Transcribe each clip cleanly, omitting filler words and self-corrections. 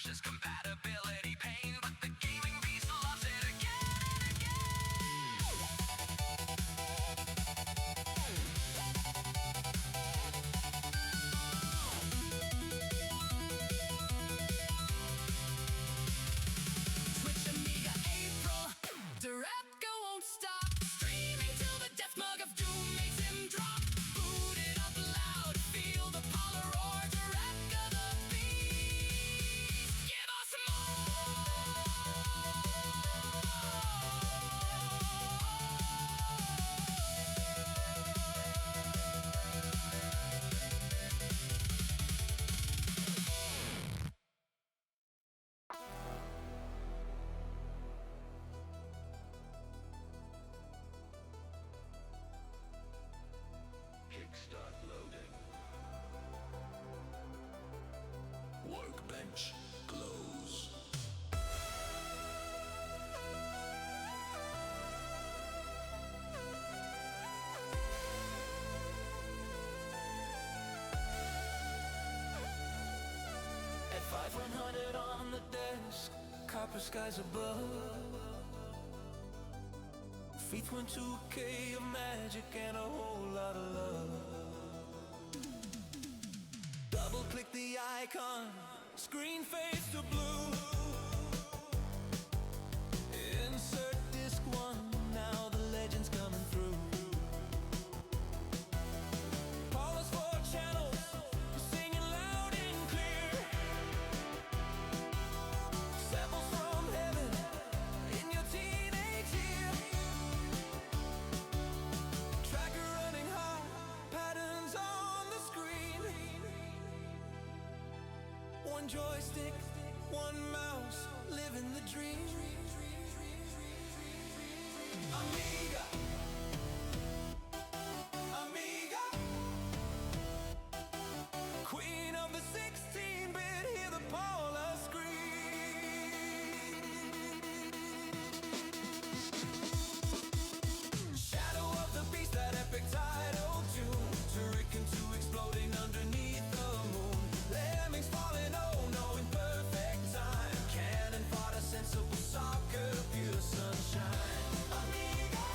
crashes, compatibility, pain, but the gaming beast loves it again and again. Switch Amiga April, Directco won't stop, streaming till the death mug of doom makes him drop. Boot it up loud, feel the polar roar, Direcco the beast, give us Kickstart loading. Workbench close. At 5100 on the desk, copper skies above. Feet went to a K of magic and a whole lot of love. Double click the icon, screen fades to blue. Insert disc one, now the legend's coming through. Pause for channels, singing loud and clear. Samples from heaven in your teenage year. Tracker running high, patterns on the screen. One joystick, one mouse, living the dream. Amiga, Amiga, queen of the 16-bit, hear the Paula scream. Shadow of the beast, that epic title tune, Turrican 2 exploding underneath the moon. Lemmings falling, oh no, in perfect time. Cannon fodder, sensible soccer, pure sunshine. Amiga,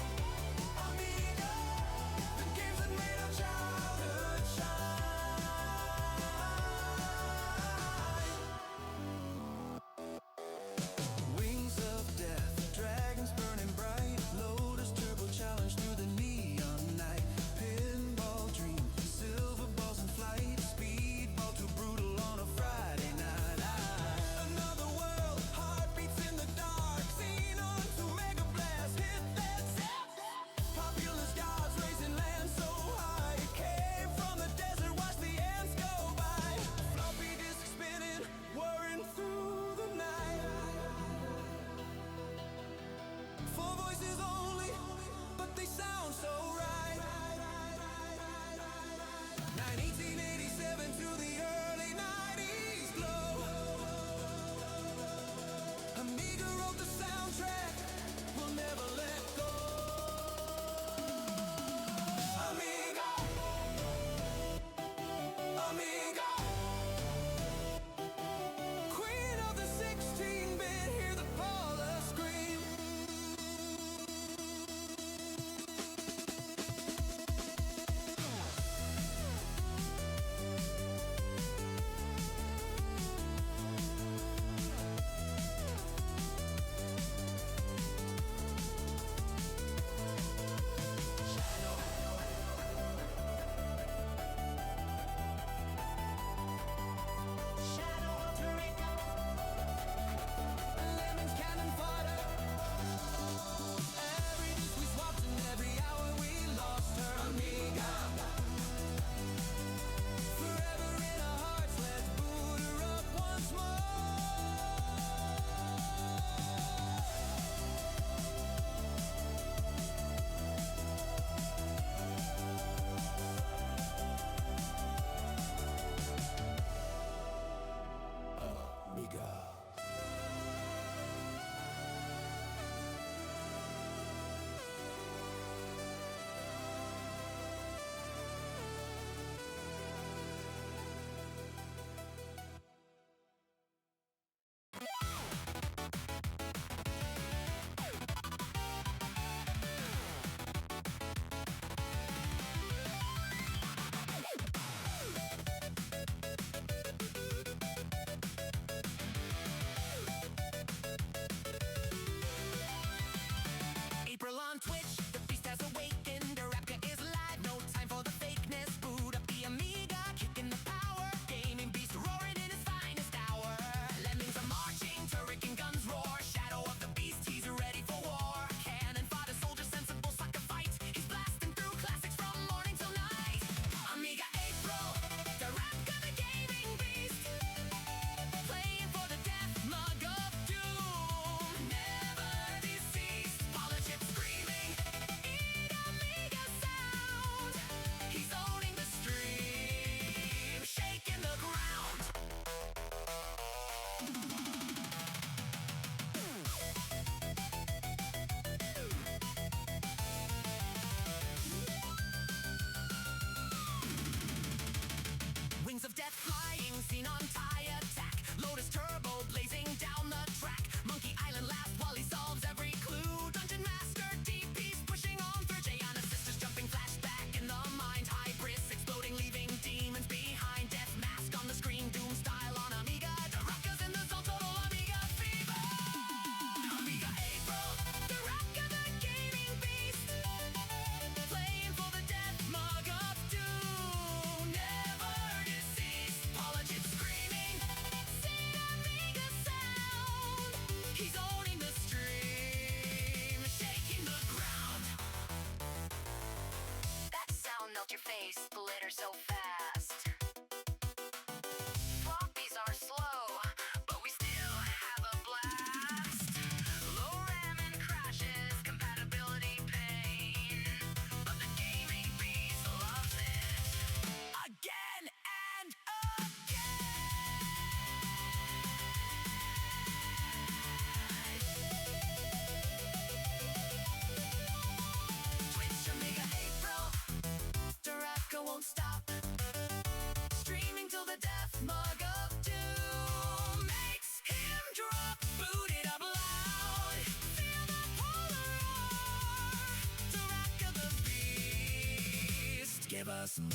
us more.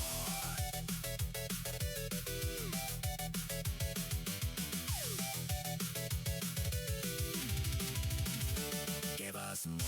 Give us more.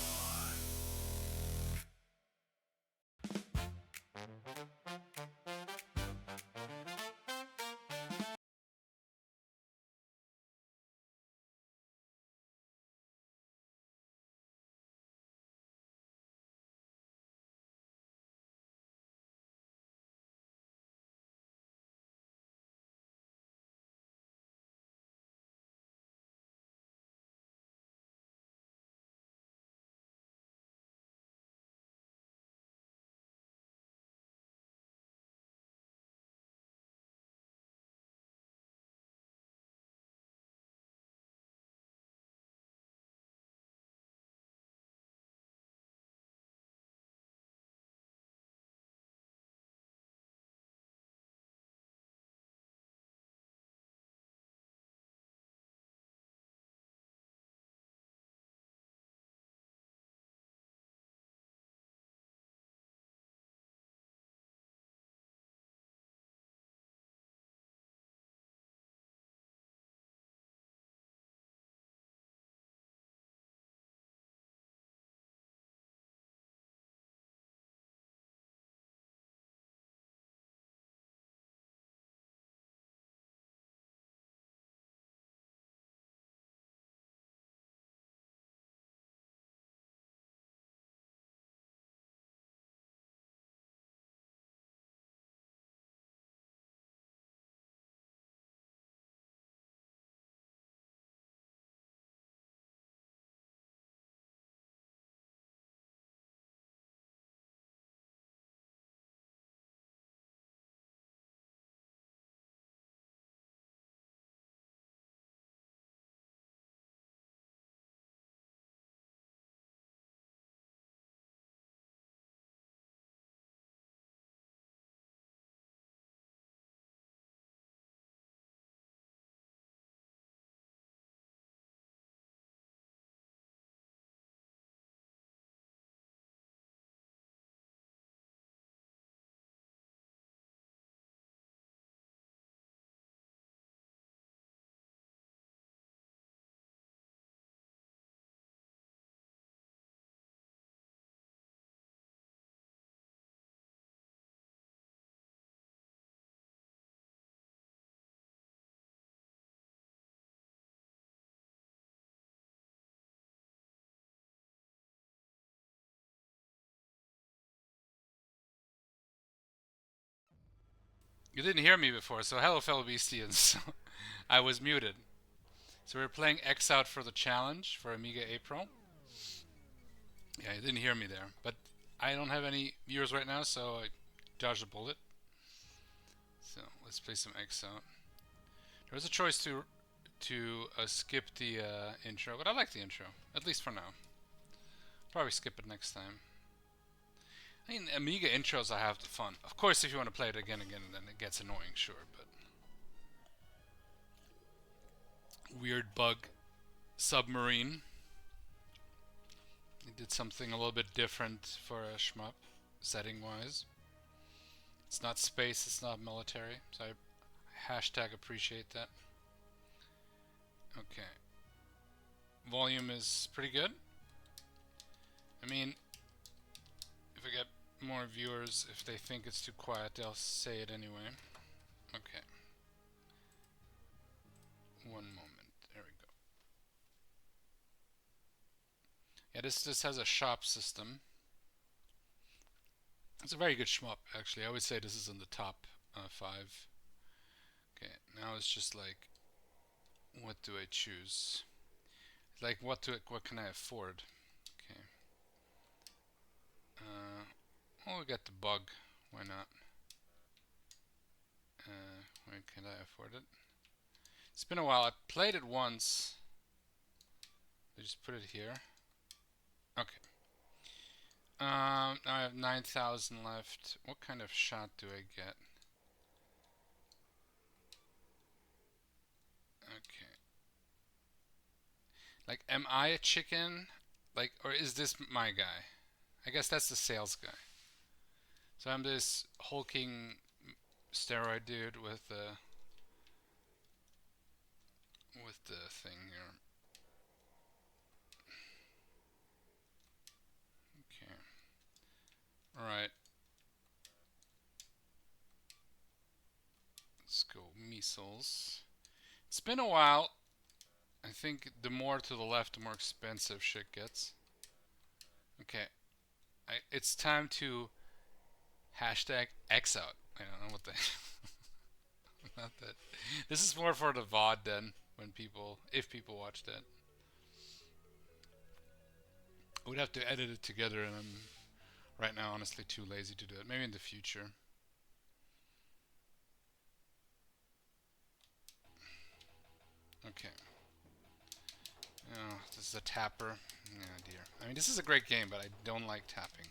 You didn't hear me before, so hello, fellow Beastians. I was muted. So we're playing X Out for the challenge for Amiga April. Yeah, you didn't hear me there, but I don't have any viewers right now, so I dodged a bullet. So let's play some X Out. There was a choice to skip the intro, but I like the intro, at least for now. Probably skip it next time. I mean, Amiga intros I have the fun. Of course, if you want to play it again, then it gets annoying, sure, but... Weird bug submarine. They did something a little bit different for a shmup, setting-wise. It's not space, it's not military, so I hashtag appreciate that. Okay. Volume is pretty good. I mean, if I get more viewers, if they think it's too quiet, they'll say it anyway. Okay. One moment. There we go. Yeah, this has a shop system. It's a very good shmup, actually. I would say this is in the top 5. Okay, now it's just like, what do I choose? Like, what can I afford? Okay. Well, we got the bug. Why not? Where can I afford it? It's been a while. I played it once. I just put it here. Okay. Now I have 9,000 left. What kind of shot do I get? Okay. Like, am I a chicken? Like, or is this my guy? I guess that's the sales guy. So I'm this hulking steroid dude with the thing here. Okay. All right. Let's go missiles. It's been a while. I think the more to the left, the more expensive shit gets. Okay. It's time to hashtag X out. I don't know what the not that. This is more for the VOD then when people if people watch that. I would have to edit it together and I'm right now honestly too lazy to do it. Maybe in the future. Okay. Oh, this is a tapper. Oh dear. I mean this is a great game, but I don't like tapping.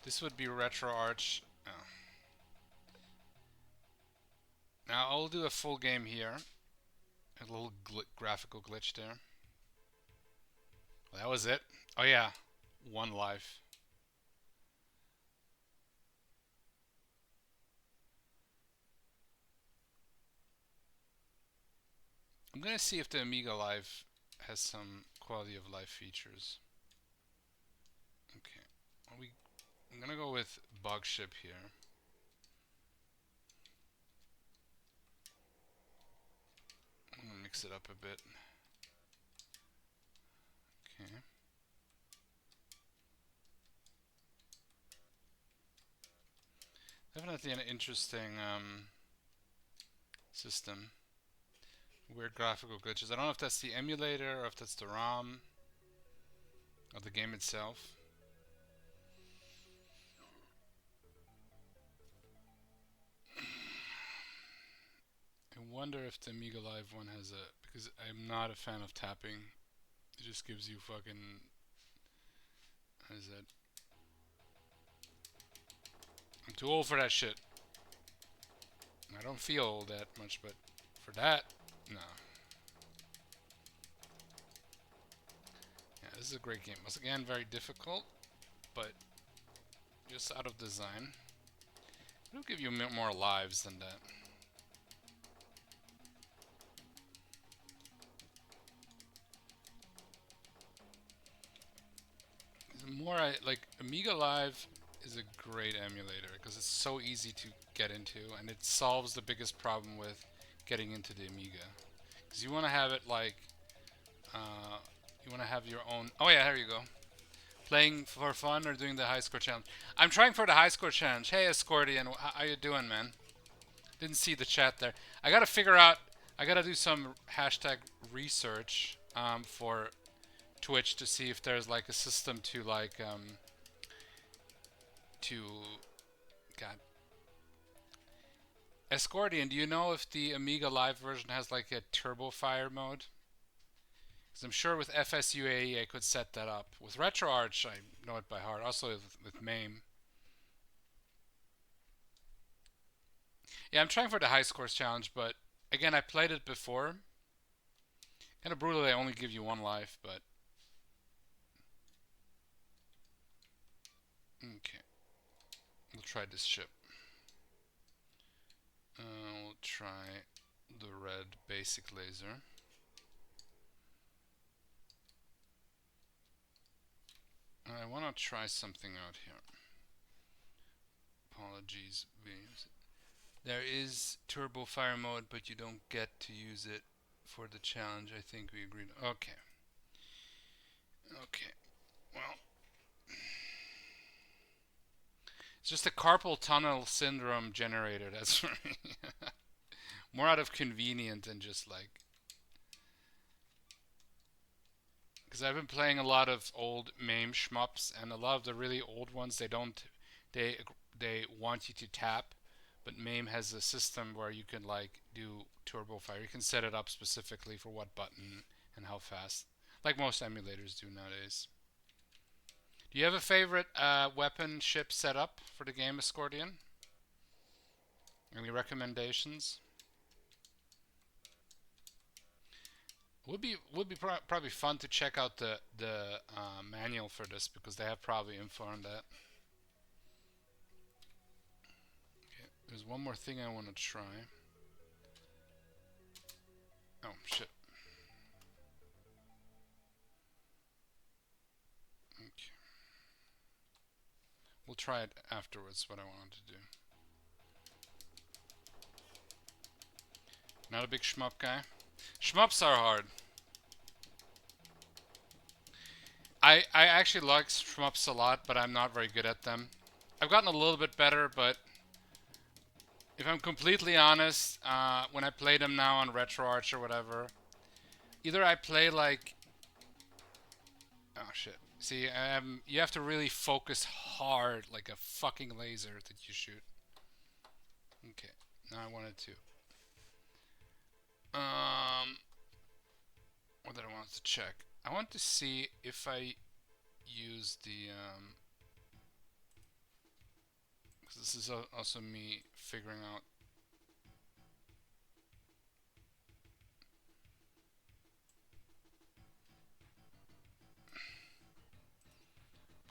This would be Retro Arch. Oh. Now I'll do a full game here. A little graphical glitch there. Well, that was it. Oh yeah, one life. I'm gonna see if the Amiga Live has some quality of life features. Okay, I'm gonna go with bug ship here. I'm gonna mix it up a bit. Okay. Definitely an interesting system. Weird graphical glitches. I don't know if that's the emulator or if that's the ROM of the game itself. I wonder if the Amiga Live one has a... because I'm not a fan of tapping. It just gives you fucking... how is that? I'm too old for that shit. I don't feel that much, but for that, no. Yeah, this is a great game. Once again, very difficult, but just out of design. It'll give you more lives than that. The more I like, Amiga Live is a great emulator because it's so easy to get into, and it solves the biggest problem with getting into the Amiga. Because you want to have it like, you want to have your own. Oh yeah, here you go. Playing for fun or doing the high score challenge? I'm trying for the high score challenge. Hey, Escortian, how you doing, man? Didn't see the chat there. I gotta figure out. I gotta do some hashtag research for Twitch to see if there's like a system to like to God. Escortian, do you know if the Amiga Live version has like a turbo fire mode? Because I'm sure with FSUAE I could set that up. With RetroArch I know it by heart. Also with MAME. Yeah, I'm trying for the high scores challenge, but again I played it before. Kind of brutal. They only give you one life, but okay. We'll try this ship. We'll try the red basic laser. I want to try something out here. Apologies. There is turbo fire mode, but you don't get to use it for the challenge. I think we agreed. Okay. Okay. Well, it's just a carpal tunnel syndrome generator. That's for me. More out of convenience than just like. Because I've been playing a lot of old MAME shmups, and a lot of the really old ones, they don't. They want you to tap, but MAME has a system where you can like do turbo fire. You can set it up specifically for what button and how fast, like most emulators do nowadays. Do you have a favorite weapon ship setup for the game, Escortian? Any recommendations? Would be probably fun to check out the manual for this because they have probably info on that. Okay, there's one more thing I want to try. Oh shit. Okay. We'll try it afterwards. What I wanted to do. Not a big shmup guy. Shmups are hard. I actually like shmups a lot, but I'm not very good at them. I've gotten a little bit better, but if I'm completely honest, when I play them now on RetroArch or whatever, either I play like... Oh shit. See, you have to really focus hard, like a fucking laser that you shoot. Okay, now I wanted to... what did I want to check? I want to see if I use the... this is also me figuring out...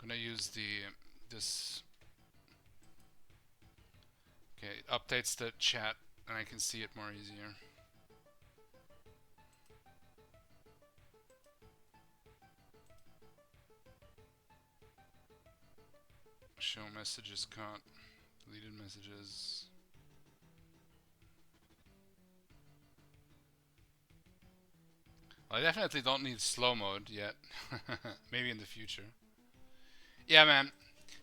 I'm gonna use this... Okay, it updates the chat and I can see it more easier. Show messages caught. Deleted messages. Well, I definitely don't need slow mode yet. Maybe in the future. Yeah, man.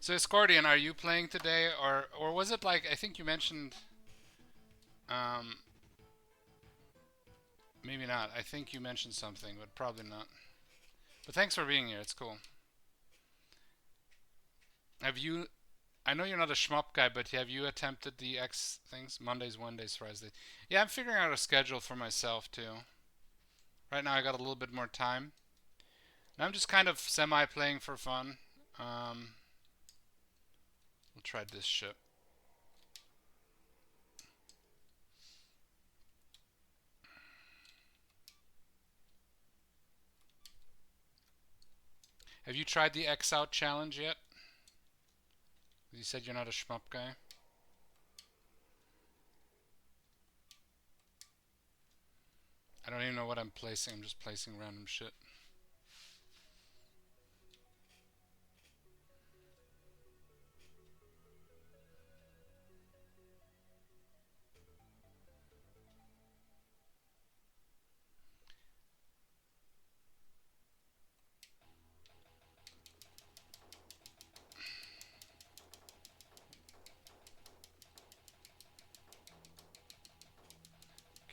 So, Scordian, are you playing today, or was it like I think you mentioned? Maybe not. I think you mentioned something, but probably not. But thanks for being here. It's cool. Have you? I know you're not a shmup guy, but have you attempted the X things? Mondays, Wednesdays, Fridays. Yeah, I'm figuring out a schedule for myself too. Right now, I got a little bit more time. And I'm just kind of semi-playing for fun. We'll try this shit. Have you tried the X Out challenge yet? You said you're not a shmup guy. I don't even know what I'm placing. I'm just placing random shit.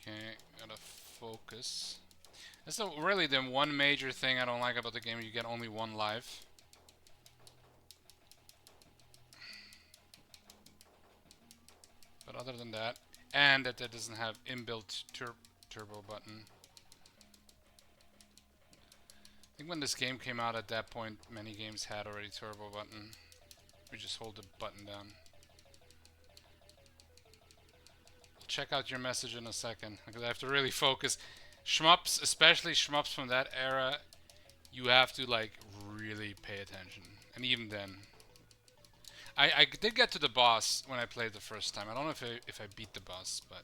Okay, gotta focus. That's really the one major thing I don't like about the game. You get only one life. But other than that, and that it doesn't have inbuilt turbo button. I think when this game came out at that point, many games had already turbo button. We just hold the button down. I'll check out your message in a second, because I have to really focus. Shmups, especially shmups from that era, you have to like really pay attention. And even then, I did get to the boss when I played the first time. I don't know if I beat the boss, but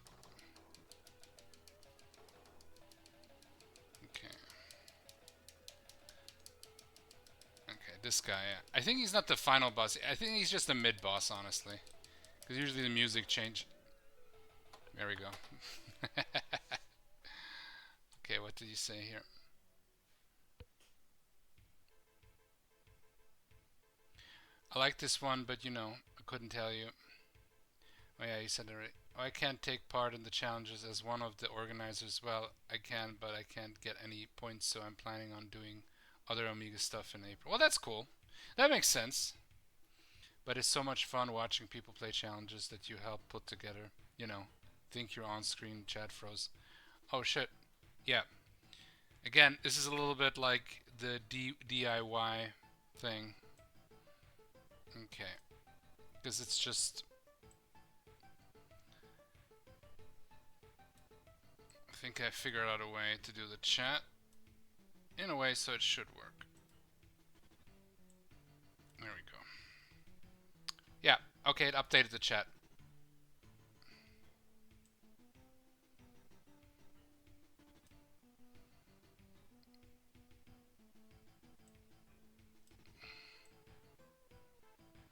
okay. Okay, this guy. I think he's not the final boss. I think he's just the mid boss, honestly, because usually the music change. There we go. Okay, what did you say here? I like this one, but you know, I couldn't tell you. Oh yeah, you said it right. Oh, I can't take part in the challenges as one of the organizers. Well, I can, but I can't get any points, so I'm planning on doing other Amiga stuff in April. Well, that's cool. That makes sense. But it's so much fun watching people play challenges that you help put together. You know, think your on-screen chat froze. Oh shit. Yeah. Again, this is a little bit like the DIY thing. Okay. Because it's just... think I figured out a way to do the chat in a way so it should work. There we go. Yeah, okay, it updated the chat.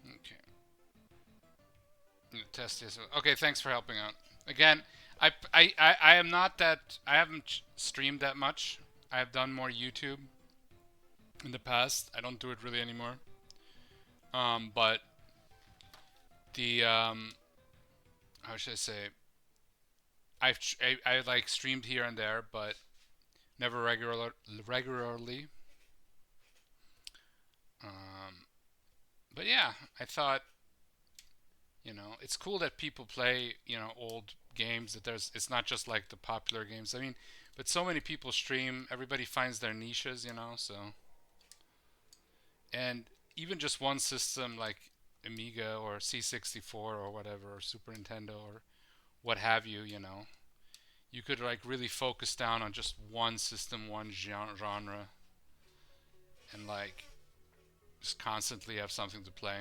Okay. Test this. Okay, thanks for helping out. Again, I am not that. I haven't streamed that much. I have done more YouTube in the past. I don't do it really anymore. But the how should I say? I like streamed here and there, but never regularly. But yeah, I thought, it's cool that people play, old games. That it's not just like the popular games. I mean, but so many people stream. Everybody finds their niches. So, and even just one system like Amiga or C64 or whatever, or Super Nintendo or what have you, you could like really focus down on just one system, one genre, and like just constantly have something to play.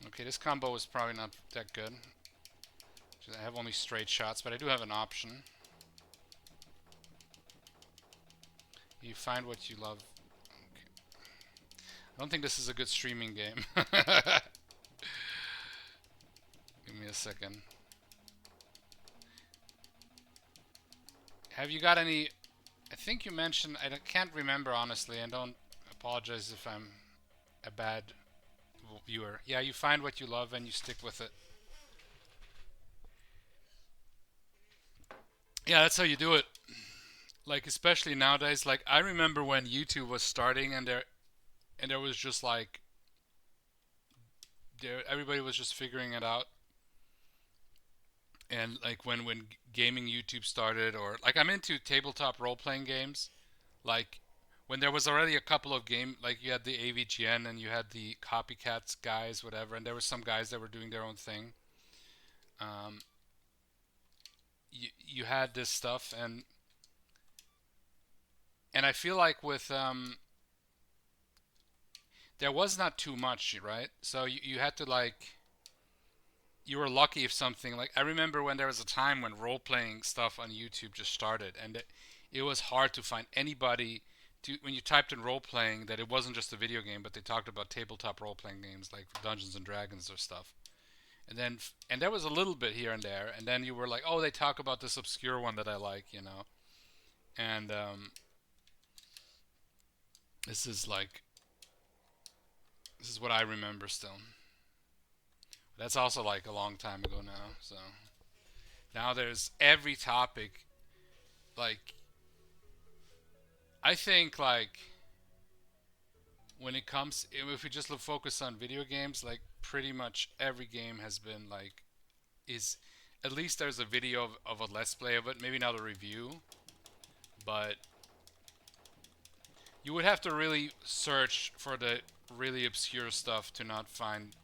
Okay, this combo is probably not that good. I have only straight shots, but I do have an option. You find what you love. Okay. I don't think this is a good streaming game. Give me a second. Have you got any... I think you mentioned... I can't remember, honestly, and don't apologize if I'm a bad viewer. Yeah, you find what you love and you stick with it. Yeah, that's how you do it. Like, especially nowadays, like, I remember when YouTube was starting and there was just like... everybody was just figuring it out. And like when gaming YouTube started, or like I'm into tabletop role-playing games, like when there was already a couple of like you had the AVGN and you had the copycats guys, whatever, and there were some guys that were doing their own thing. You had this stuff, and I feel like with there was not too much, right? So you had to like, you were lucky if something, like I remember when there was a time when role-playing stuff on YouTube just started, and it was hard to find anybody to, when you typed in role-playing, that it wasn't just a video game, but they talked about tabletop role-playing games like Dungeons and Dragons or stuff. And there was a little bit here and there, and then you were like, oh, they talk about this obscure one that I like. And this is like, this is what I remember still. That's also like a long time ago now. So now there's every topic. Like, I think like when it comes, if we just focus on video games, like pretty much every game has been like, is at least there's a video of a let's play of it. Maybe not a review, but you would have to really search for the really obscure stuff to not find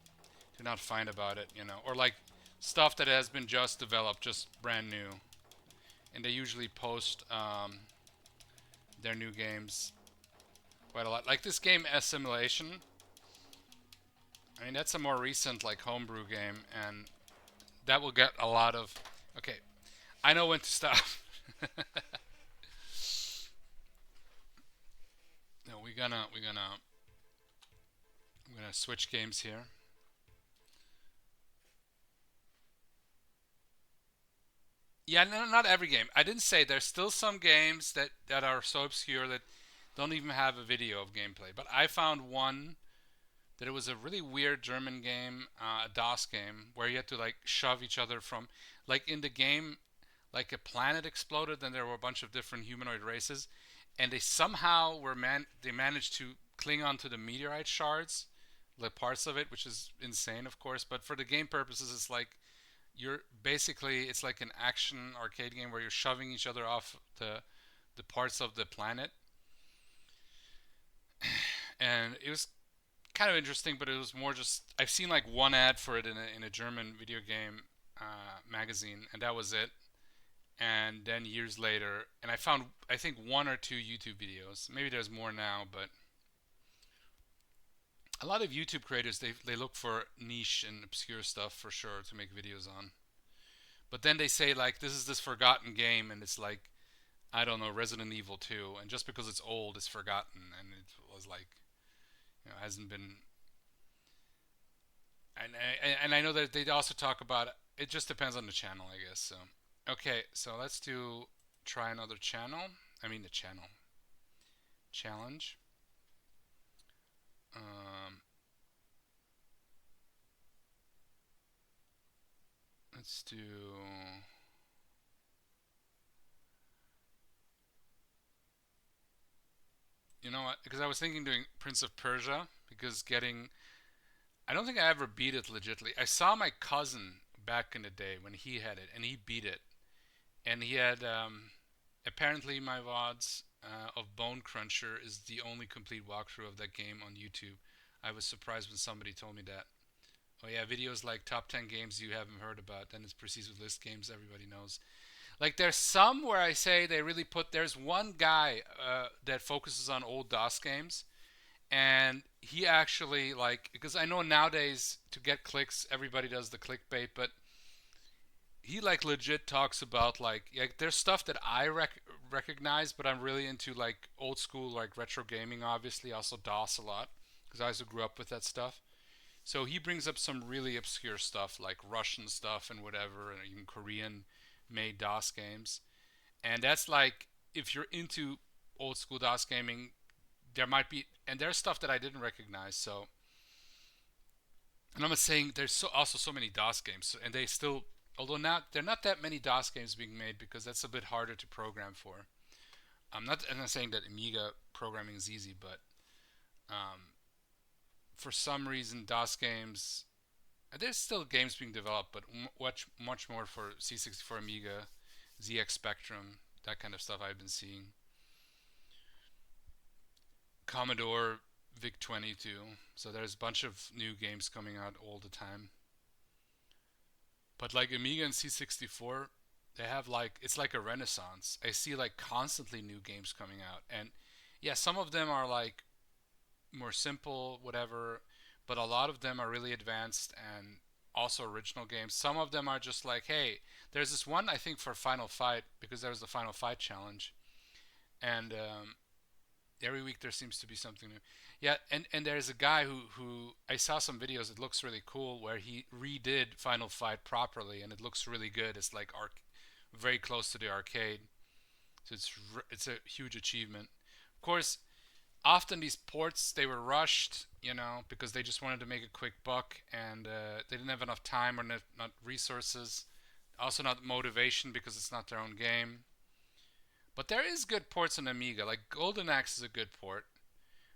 about it, or like stuff that has been just developed, just brand new, and they usually post their new games quite a lot. Like this game Assimilation, I mean that's a more recent like homebrew game, and that will get a lot of... Okay, I know when to stop. No, we're gonna switch games here. Yeah, no, not every game. I didn't say, there's still some games that are so obscure that don't even have a video of gameplay. But I found one that it was a really weird German game, a DOS game, where you had to like shove each other from, like in the game, like a planet exploded and there were a bunch of different humanoid races, and they somehow they managed to cling onto the meteorite shards, the parts of it, which is insane, of course. But for the game purposes, it's like you're basically, it's like an action arcade game where you're shoving each other off the parts of the planet, and it was kind of interesting, but it was more just I've seen like one ad for it in a German video game magazine, and that was it. And then years later, and I found I think one or two YouTube videos. Maybe there's more now, but a lot of YouTube creators they look for niche and obscure stuff for sure to make videos on. But then they say like this is this forgotten game, and it's like I don't know Resident Evil 2, and just because it's old, it's forgotten, and it was like hasn't been. And I know that they also talk about it. Just depends on the channel, I guess. So okay, so let's try another channel. I mean the channel challenge. Um, let's do. You know what? Because I was thinking doing Prince of Persia because getting. I don't think I ever beat it legitly. I saw my cousin back in the day when he had it, and he beat it, and he had apparently my VODs of Bone Cruncher is the only complete walkthrough of that game on YouTube. I was surprised when somebody told me that. Oh yeah, videos like top 10 games you haven't heard about, then it's proceeds with list games everybody knows. Like there's some where I say they really put. There's one guy that focuses on old DOS games, and he actually like because I know nowadays to get clicks everybody does the clickbait, but he like legit talks about like there's stuff that I recognize, but I'm really into like old school like retro gaming. Obviously, also DOS a lot because I also grew up with that stuff. So he brings up some really obscure stuff like Russian stuff and whatever, and even Korean made DOS games. And that's like if you're into old school DOS gaming, there might be and there's stuff that I didn't recognize. So and I'm not saying there's also so many DOS games, and they still although not there are not that many DOS games being made because that's a bit harder to program for. I'm not saying that Amiga programming is easy, but um, for some reason DOS games there's still games being developed, but much more for C64 Amiga, ZX Spectrum, that kind of stuff I've been seeing. Commodore VIC 22. So there's a bunch of new games coming out all the time. But like Amiga and C64, they have like it's like a renaissance. I see like constantly new games coming out, and yeah, some of them are like more simple, whatever, but a lot of them are really advanced and also original games. Some of them are just like, hey, there's this one I think for Final Fight because there was the Final Fight challenge, and every week there seems to be something new. Yeah, and there's a guy who I saw some videos. It looks really cool where he redid Final Fight properly, and it looks really good. It's like very close to the arcade, so it's a huge achievement. Of course, often these ports they were rushed, because they just wanted to make a quick buck, and they didn't have enough time or not resources. Also, not motivation because it's not their own game. But there is good ports on Amiga. Like Golden Axe is a good port.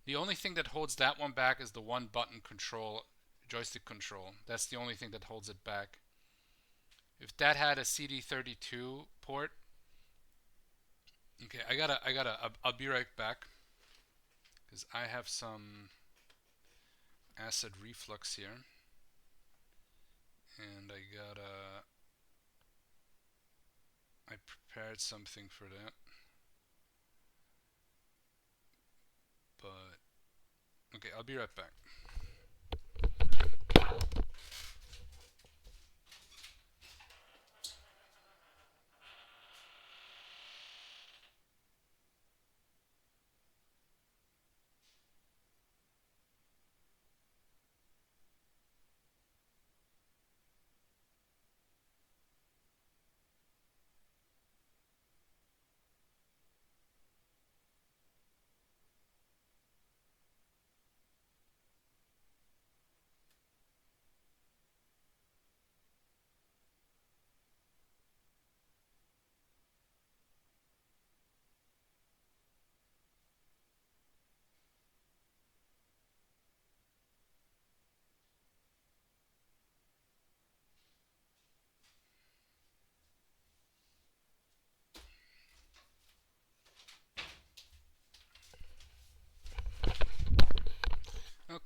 The only thing that holds that one back is the one button control, joystick control. That's the only thing that holds it back. If that had a CD32 port, okay, I'll be right back because I have some acid reflux here, and I prepared something for that, but okay, I'll be right back.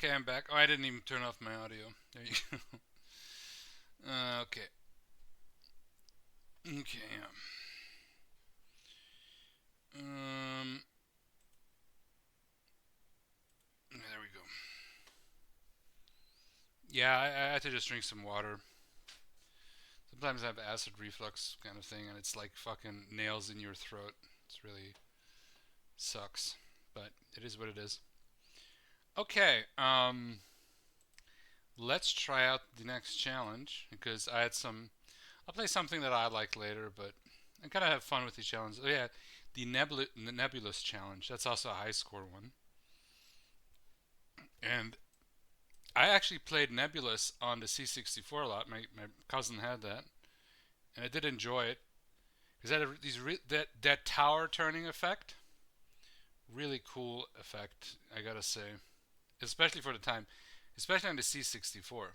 Okay, I'm back. Oh, I didn't even turn off my audio. There you go. Okay. Okay, yeah. There we go. Yeah, I had to just drink some water. Sometimes I have acid reflux kind of thing, and it's like fucking nails in your throat. It's really sucks, but it is what it is. Okay, let's try out the next challenge because I had some. I'll play something that I like later, but I kind of have fun with these challenges. Oh yeah, the Nebulous challenge. That's also a high score one, and I actually played Nebulous on the C64 a lot. My cousin had that, and I did enjoy it because that had that tower turning effect. Really cool effect, I gotta say, especially for the time, especially on the C64.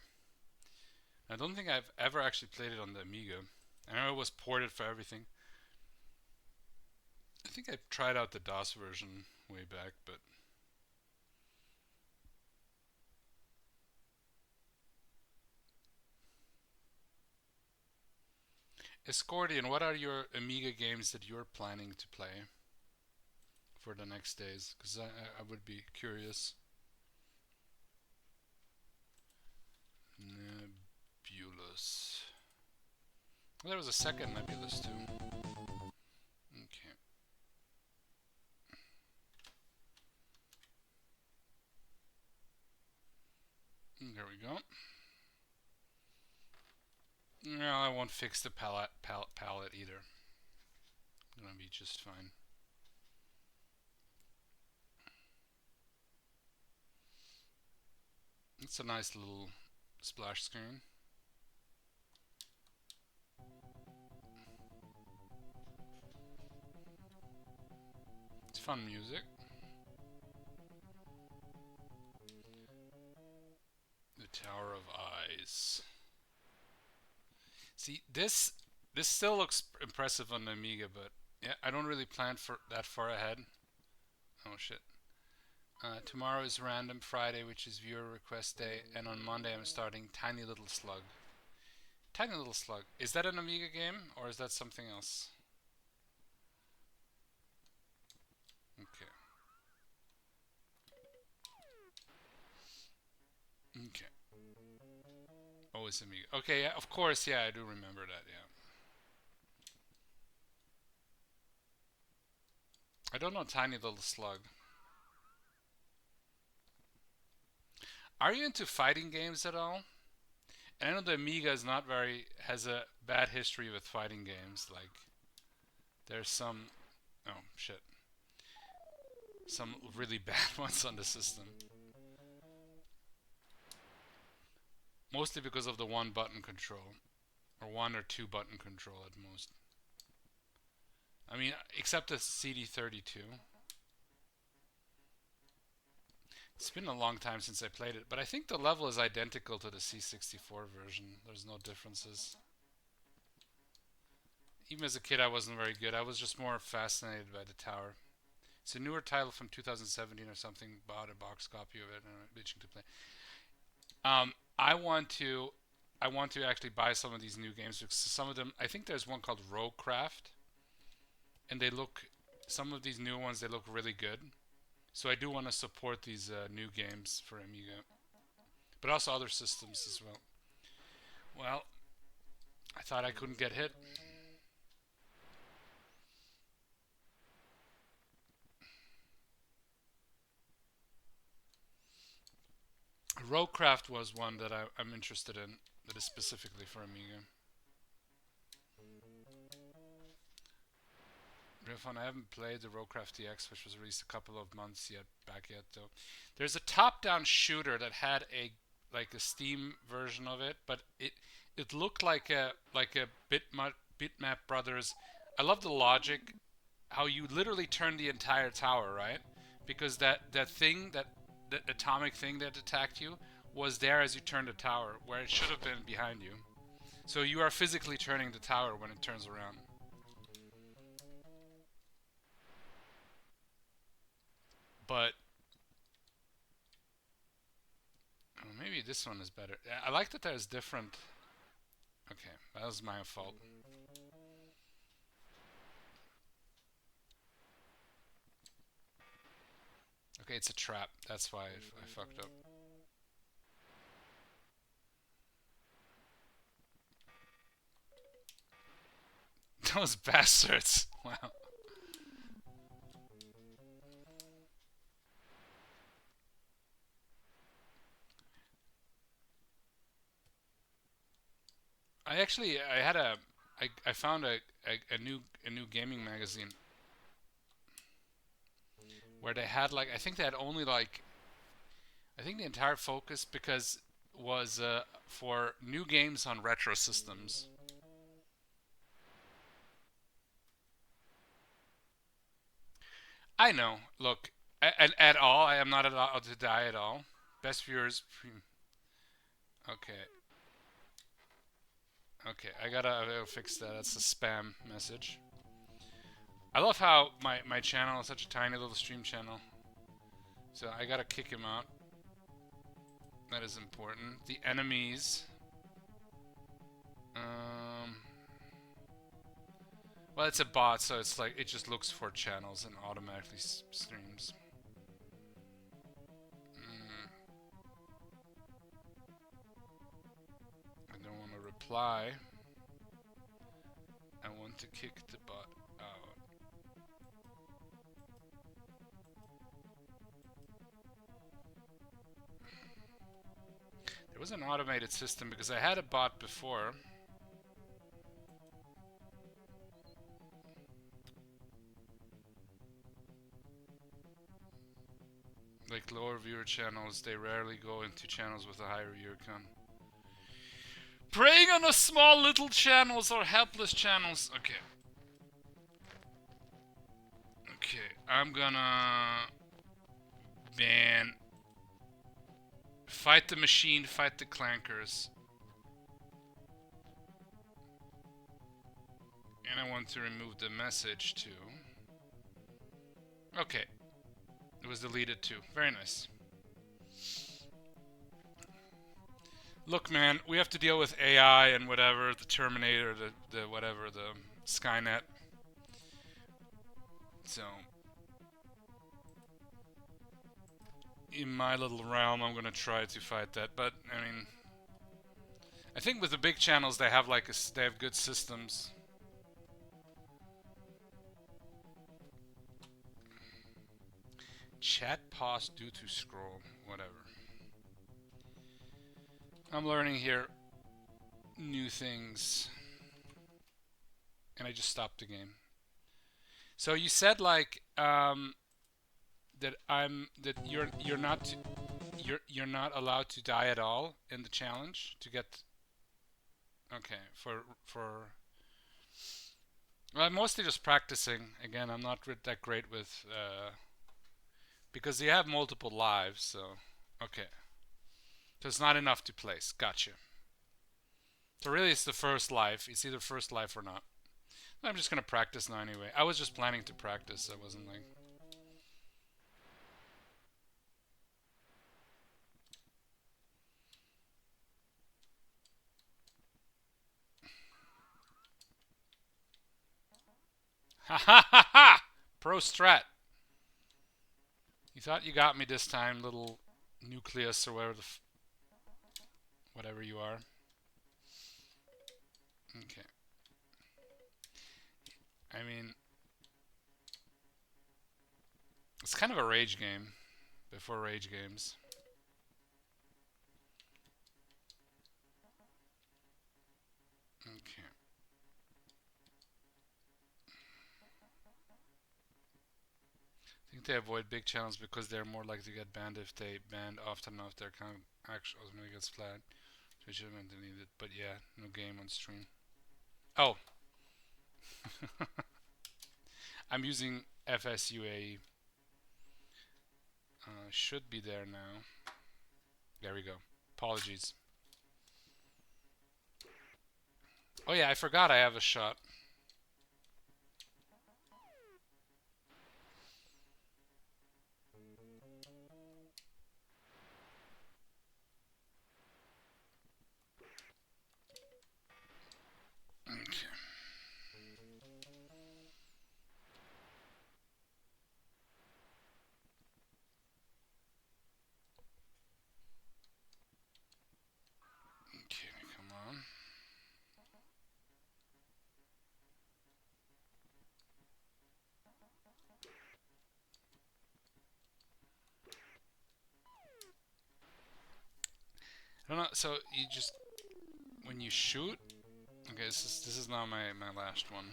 I don't think I've ever actually played it on the Amiga. I know it was ported for everything. I think I tried out the DOS version way back, but Escordian, what are your Amiga games that you're planning to play for the next days? Because I would be curious. Nebulous. Well, there was a second Nebulous too. Okay. There we go. No, I won't fix the palette either. Gonna be just fine. It's a nice little splash screen. It's fun music. The Tower of Eyes. See, this still looks impressive on the Amiga, but yeah, I don't really plan for that far ahead. Oh shit. Tomorrow is Random Friday, which is viewer request day, and on Monday I'm starting Tiny Little Slug. Tiny Little Slug. Is that an Amiga game, or is that something else? Okay. Okay. Oh, it's Amiga. Okay, yeah, of course, yeah, I do remember that, yeah. I don't know Tiny Little Slug. Are you into fighting games at all? And I know the Amiga is not very has a bad history with fighting games. Like there's some oh shit. Some really bad ones on the system. Mostly because of the one button control. Or one or two button control at most. I mean, except the CD32. It's been a long time since I played it, but I think the level is identical to the C64 version. There's no differences. Even as a kid, I wasn't very good. I was just more fascinated by the tower. It's a newer title from 2017 or something. Bought a box copy of it and I'm itching to play. I want to actually buy some of these new games because some of them. I think there's one called Roguecraft, and they look. Some of these new ones they look really good. So I do want to support these new games for Amiga, but also other systems as well. Well, I thought I couldn't get hit. Roguecraft was one that I'm interested in that is specifically for Amiga. Real fun. I haven't played the Roguecraft DX, which was released a couple of months back yet though. There's a top-down shooter that had a Steam version of it, but it looked like a Bitmap Brothers. I love the logic, how you literally turn the entire tower, right? Because that thing that atomic thing that attacked you was there as you turned the tower, where it should have been behind you. So you are physically turning the tower when it turns around. But this one is better. I like that there's different. Okay, that was my fault. Okay, it's a trap. That's why I fucked up. Those bastards. Wow. I found a new gaming magazine where they had like, I think they had only like, I think the entire focus because was for new games on retro systems. I know. Look, at all, I am not allowed to die at all. Best viewers. Okay. Okay, I'll fix that. That's a spam message. I love how my channel is such a tiny little stream channel. So I gotta kick him out. That is important. The enemies. Um. Well, it's a bot, so it's like it just looks for channels and automatically streams. I don't want to reply. I want to kick the bot out. There was an automated system because I had a bot before. Like lower viewer channels, they rarely go into channels with a higher viewer count. Preying on the small little channels or helpless channels. Okay. Okay, I'm gonna ban. Fight the machine, fight the clankers. And I want to remove the message too. Okay. It was deleted too. Very nice. Look, man, we have to deal with AI and whatever, the Terminator, the whatever, the Skynet. So, in my little realm, I'm gonna try to fight that. But I mean, I think with the big channels, they have like they have good systems. Chat paused due to scroll. Whatever. I'm learning here new things. And I just stopped the game. So you said like that you're not allowed to die at all in the challenge to get. Okay, well, I'm mostly just practicing. Again, I'm not that great with because you have multiple lives, so okay. So it's not enough to place. Gotcha. So really it's the first life. It's either first life or not. I'm just gonna practice now anyway. I was just planning to practice. I wasn't like. Ha ha ha ha! Pro strat. You thought you got me this time, little nucleus or whatever whatever you are. Okay. I mean, it's kind of a rage game before rage games. Okay. I think they avoid big channels because they're more likely to get banned if they banned often enough. Their account actually ultimately gets flagged. Twitch should have deleted. But yeah, no game on stream. Oh. I'm using FSUAE. Should be there now. There we go. Apologies. Oh yeah, I forgot I have a shot. I don't know. So you just when you shoot. Okay, this is now my last one.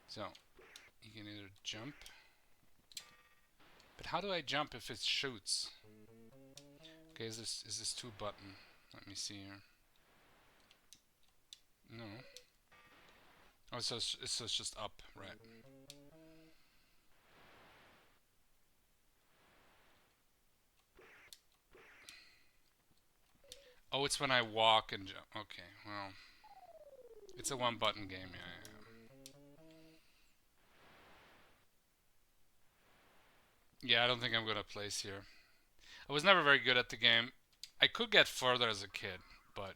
So you can either jump. But how do I jump if it shoots? Okay, is this two button? Let me see here. No. Oh, it's just up, right? Oh, it's when I walk and jump. Okay, well, it's a one button game. Yeah, I don't think I'm gonna place here. I was never very good at the game. I could get further as a kid, but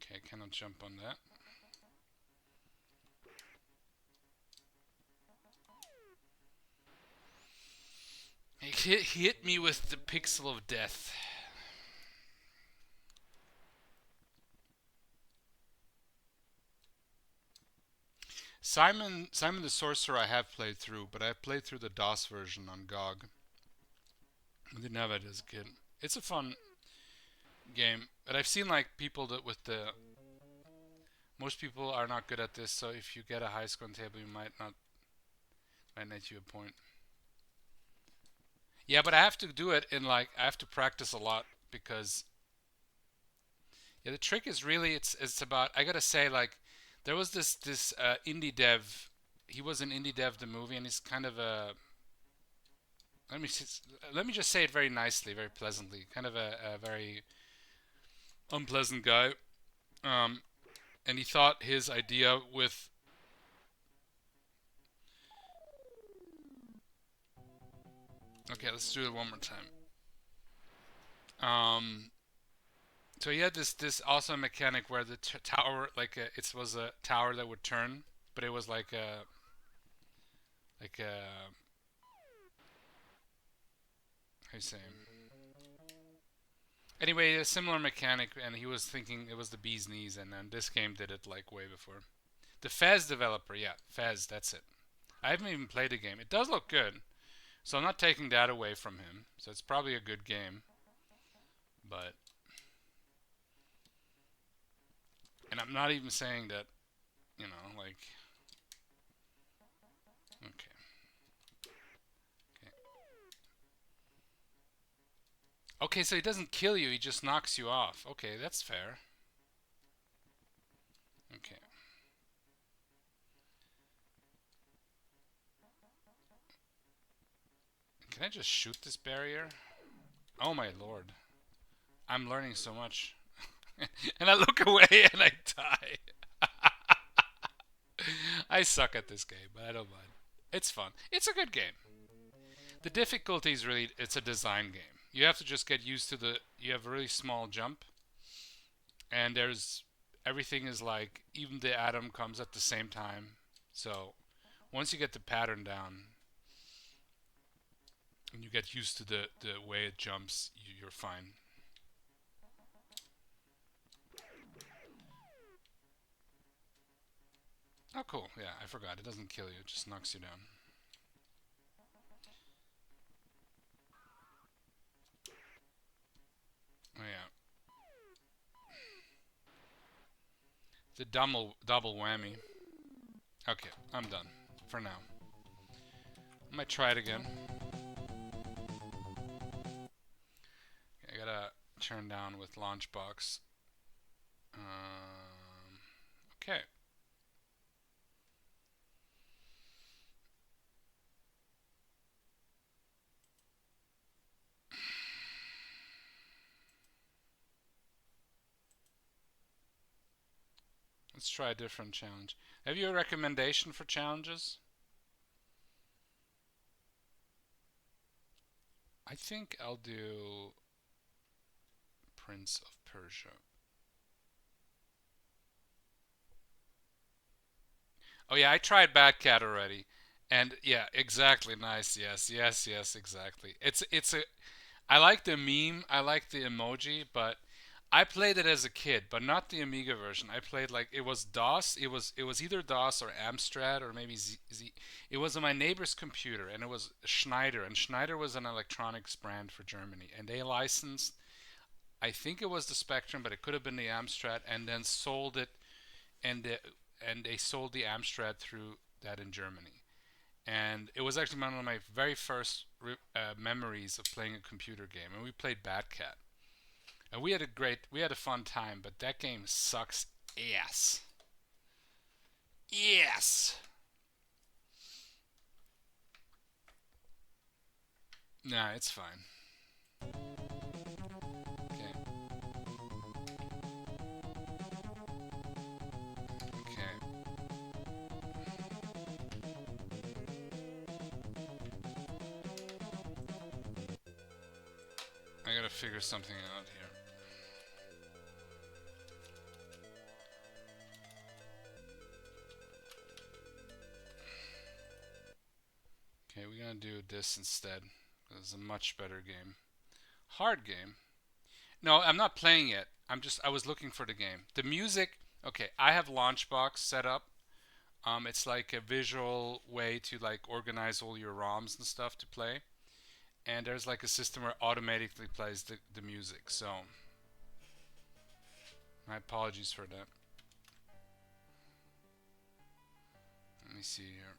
okay, I cannot jump on that. He hit me with the pixel of death. Simon the Sorcerer I have played through, but I played through the DOS version on GOG. I didn't have it as a kid. It's a fun game, but I've seen like people that with the most people are not good at this, so if you get a high score on table, you might net you a point. Yeah, but I have to do it in like I have to practice a lot because yeah, the trick is really it's about I gotta say like there was this indie dev. He was an indie dev the movie, and he's kind of a let me let me just say it very nicely, very pleasantly. Kind of a very unpleasant guy. Um, and he thought his idea with okay, let's do it one more time. Um, so he had this awesome mechanic where the tower it was a tower that would turn, but it was like a how you say anyway a similar mechanic, and he was thinking it was the bee's knees, and then this game did it like way before. The Fez developer, yeah, Fez, that's it. I haven't even played the game. It does look good, so I'm not taking that away from him. So it's probably a good game, but and I'm not even saying that, like okay, okay, okay. So he doesn't kill you; he just knocks you off. Okay, that's fair. Okay, can I just shoot this barrier? Oh my lord, I'm learning so much. And I look away and I die. I suck at this game, but I don't mind. It's fun. It's a good game. The difficulty is really it's a design game. You have to just get used to you have a really small jump, and there's everything is like even the atom comes at the same time. So once you get the pattern down and you get used to the way it jumps, you're fine. Oh, cool. Yeah, I forgot. It doesn't kill you. It just knocks you down. Oh, yeah. The double whammy. Okay, I'm done. For now. I might try it again. I gotta turn down with Launchbox. Okay. Let's try a different challenge. Have you a recommendation for challenges? I think I'll do Prince of Persia. Oh yeah, I tried Batcat already. And yeah, exactly nice. Yes, yes, yes, exactly. It's a I like the meme, I like the emoji, but I played it as a kid, but not the Amiga version. I played like it was DOS. It was either DOS or Amstrad or maybe Z. It was on my neighbor's computer, and it was Schneider, and Schneider was an electronics brand for Germany, and they licensed. I think it was the Spectrum, but it could have been the Amstrad, and then sold it, and they sold the Amstrad through that in Germany. And it was actually one of my very first memories of playing a computer game, and we played Bad Cat. And we had a fun time, but that game sucks ass. Yes. Nah, it's fine. Okay. Okay. I gotta figure something out here. Okay, we're gonna do this instead. It's a much better game. Hard game. No, I'm not playing it. I was looking for the game. The music, okay, I have Launchbox set up. It's like a visual way to like organize all your ROMs and stuff to play. And there's like a system where it automatically plays the music. So, my apologies for that. Let me see here.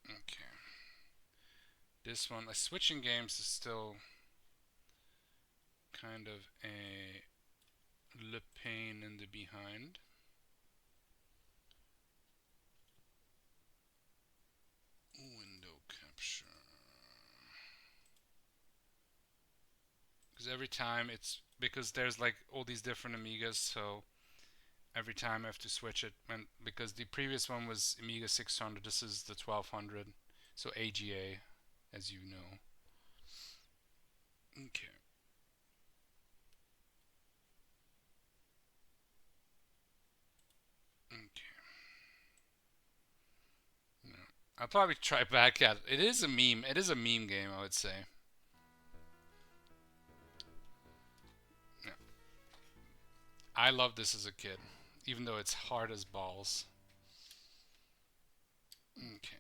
Okay. This one, switching games is still kind of a le pain in the behind. Window capture. Because every time because there's like all these different Amigas, so every time I have to switch it. Because the previous one was Amiga 600, this is the 1200, so AGA, as you know. Okay. Okay. No. I'll probably try back at it. It is a meme. It is a meme game, I would say. Yeah. I loved this as a kid, even though it's hard as balls. Okay.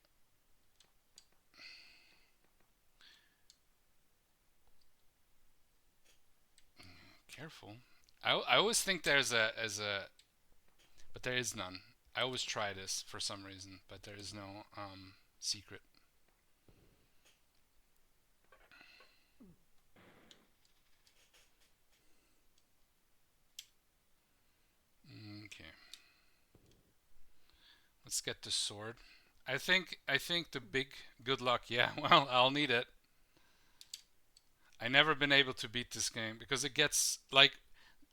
Careful. I always think there's but there is none. I always try this for some reason, but there is no secret. Okay. Let's get the sword. I think the big good luck. Yeah, well, I'll need it. I never been able to beat this game because it gets like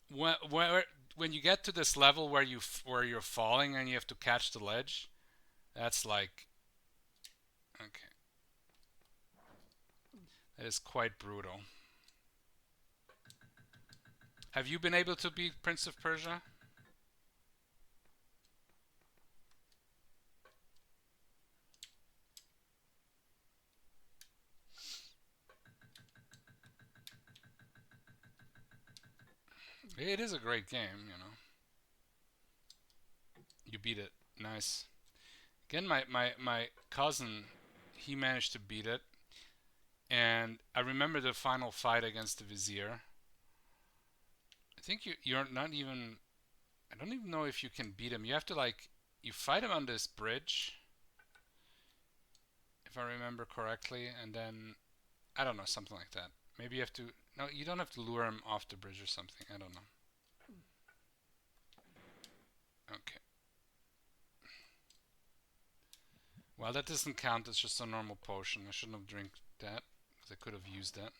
when you get to this level where you're falling and you have to catch the ledge. That's like okay. That is quite brutal. Have you been able to beat Prince of Persia? It is a great game, you know. You beat it. Nice. Again, my cousin, he managed to beat it. And I remember the final fight against the Vizier. I think you're not even... I don't even know if you can beat him. You have to like... You fight him on this bridge, if I remember correctly. And then... I don't know, something like that. Maybe you have to... No, you don't have to lure him off the bridge or something. I don't know. Okay. Well, that doesn't count. It's just a normal potion. I shouldn't have drank that, because I could have used that.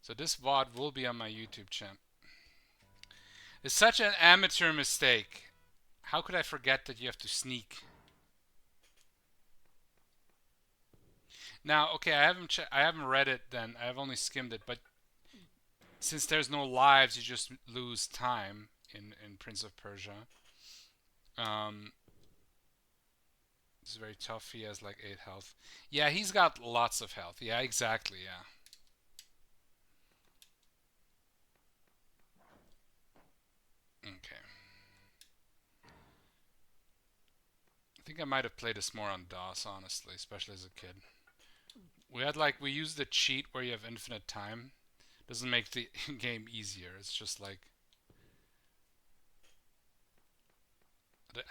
So this VOD will be on my YouTube channel. It's such an amateur mistake. How could I forget that you have to sneak? Now, okay, I haven't read it then. I've only skimmed it, but since there's no lives, you just lose time in Prince of Persia. Um, It's very tough. He has like 8 health. Yeah, he's got lots of health. Yeah, exactly. Yeah. Okay. I think I might have played this more on DOS, honestly, especially as a kid. We used the cheat where you have infinite time. Doesn't make the game easier. It's just like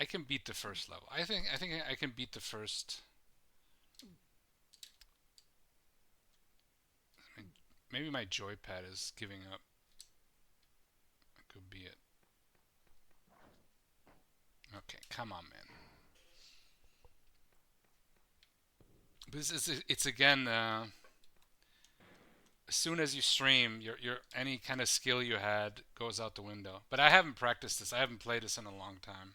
I can beat the first level. I think I can beat the first. Maybe my joypad is giving up. That could be it. Okay, come on, man. This is it's again. As soon as you stream, your any kind of skill you had goes out the window. But I haven't practiced this. I haven't played this in a long time.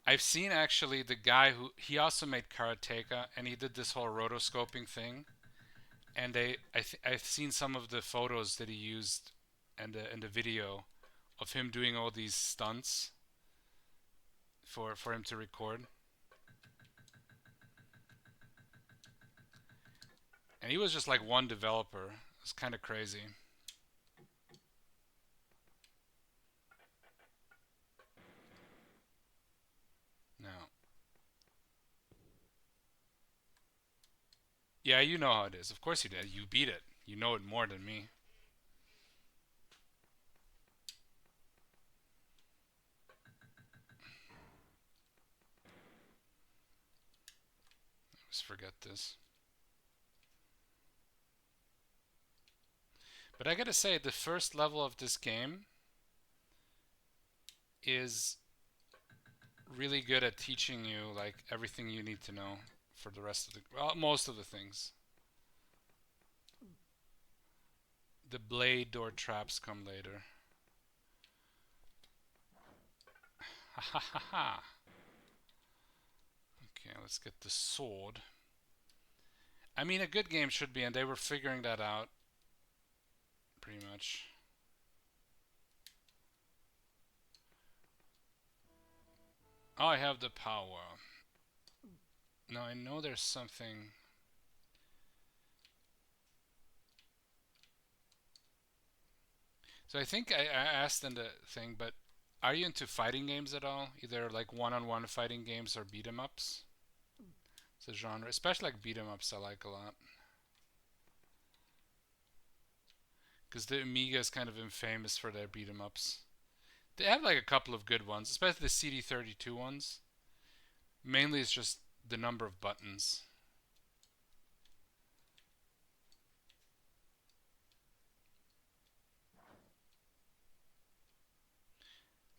I've seen actually the guy who he also made Karateka, and he did this whole rotoscoping thing. And I've seen some of the photos that he used and the video of him doing all these stunts for him to record. And he was just like one developer. It's kind of crazy. No. Yeah, you know how it is. Of course you did. You beat it. You know it more than me. Let's forget this. But I gotta say, the first level of this game is really good at teaching you like everything you need to know for the rest of the most of the things. The blade door traps come later. Ha ha ha ha. Okay, let's get the sword. I mean, a good game should be, and they were figuring that out pretty much. Oh, I have the power. Now I know there's something. So I think I asked in the thing, but are you into fighting games at all? Either like one-on-one fighting games or beat 'em ups? It's a genre, especially like beat 'em ups. I like a lot because the Amiga is kind of infamous for their beat 'em ups. They have like a couple of good ones, especially the CD32 ones. Mainly, it's just the number of buttons.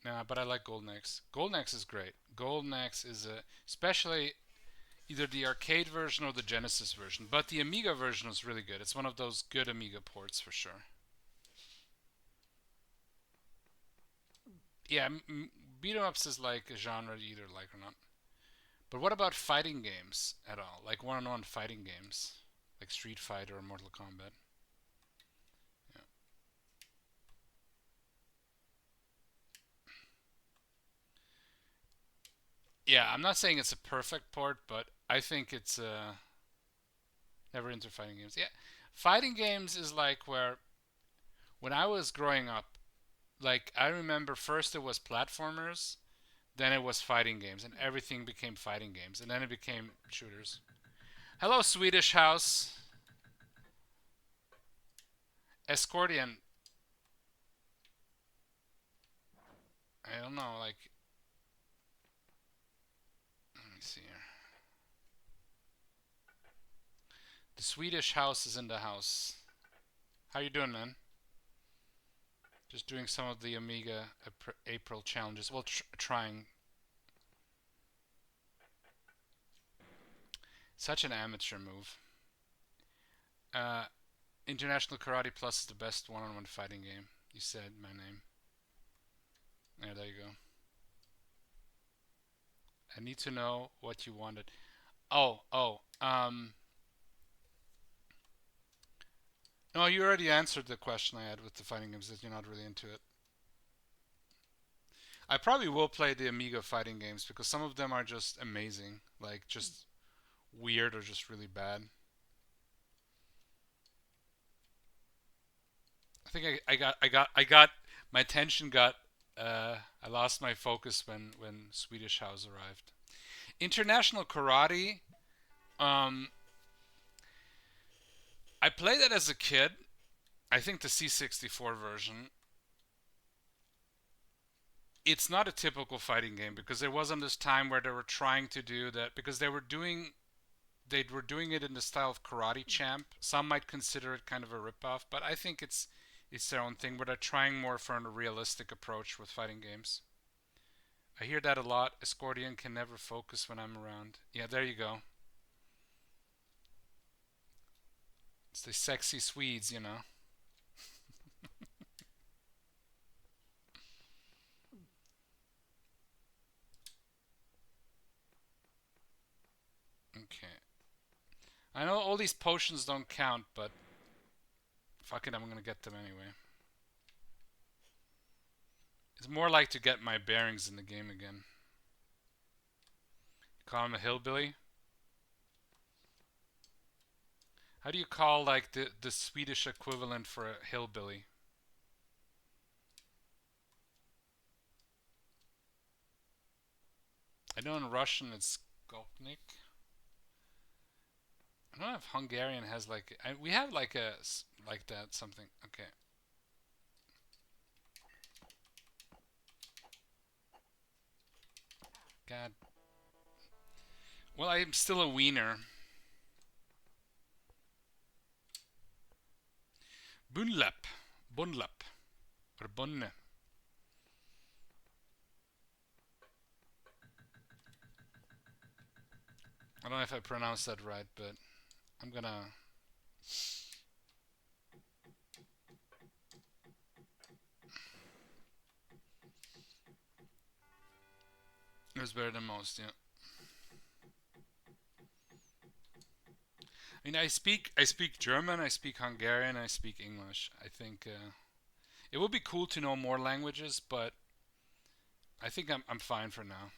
Nah, but I like Golden Axe. Golden Axe is great. Golden Axe is especially either the arcade version or the Genesis version. But the Amiga version is really good. It's one of those good Amiga ports for sure. Yeah, beat 'em ups is like a genre you either like or not. But what about fighting games at all? Like one-on-one fighting games, like Street Fighter or Mortal Kombat. Yeah. Yeah, I'm not saying it's a perfect port, but I think it's never into fighting games. Yeah, fighting games is like where when I was growing up, like I remember first it was platformers, then it was fighting games, and everything became fighting games, and then it became shooters. Hello, Swedish House. Escortian. I don't know, like, let me see here. The Swedish House is in the house. How you doing, man? Just doing some of the Amiga April challenges. Well, trying. Such an amateur move. Uh, International Karate Plus is the best one-on-one fighting game. You said my name. Yeah, there you go. I need to know what you wanted. Oh. No, you already answered the question I had with the fighting games that you're not really into it. I probably will play the Amiga fighting games because some of them are just amazing, like just weird or just really bad. I think I got my attention got I lost my focus when Swedish House arrived. International Karate. Um, I played it as a kid. I think the C64 version. It's not a typical fighting game because there wasn't this time where they were trying to do that because they were doing it in the style of Karate Champ. Some might consider it kind of a ripoff, but I think it's their own thing where they're trying more for a realistic approach with fighting games. I hear that a lot. Escordian can never focus when I'm around. Yeah, there you go. It's the sexy Swedes, you know. Okay. I know all these potions don't count, but fuck it, I'm gonna get them anyway. It's more like to get my bearings in the game again. Call him a hillbilly? How do you call like the Swedish equivalent for a hillbilly? I know in Russian it's Gopnik. I don't know if Hungarian has like we have like a like that something. Okay. God. Well, I'm still a wiener. Bunlap. Bunlap. Or Bunne. I don't know if I pronounced that right, but I'm gonna. It was better than most, yeah. I mean, I speak German, I speak Hungarian, I speak English. I think it would be cool to know more languages, but I think I'm fine for now.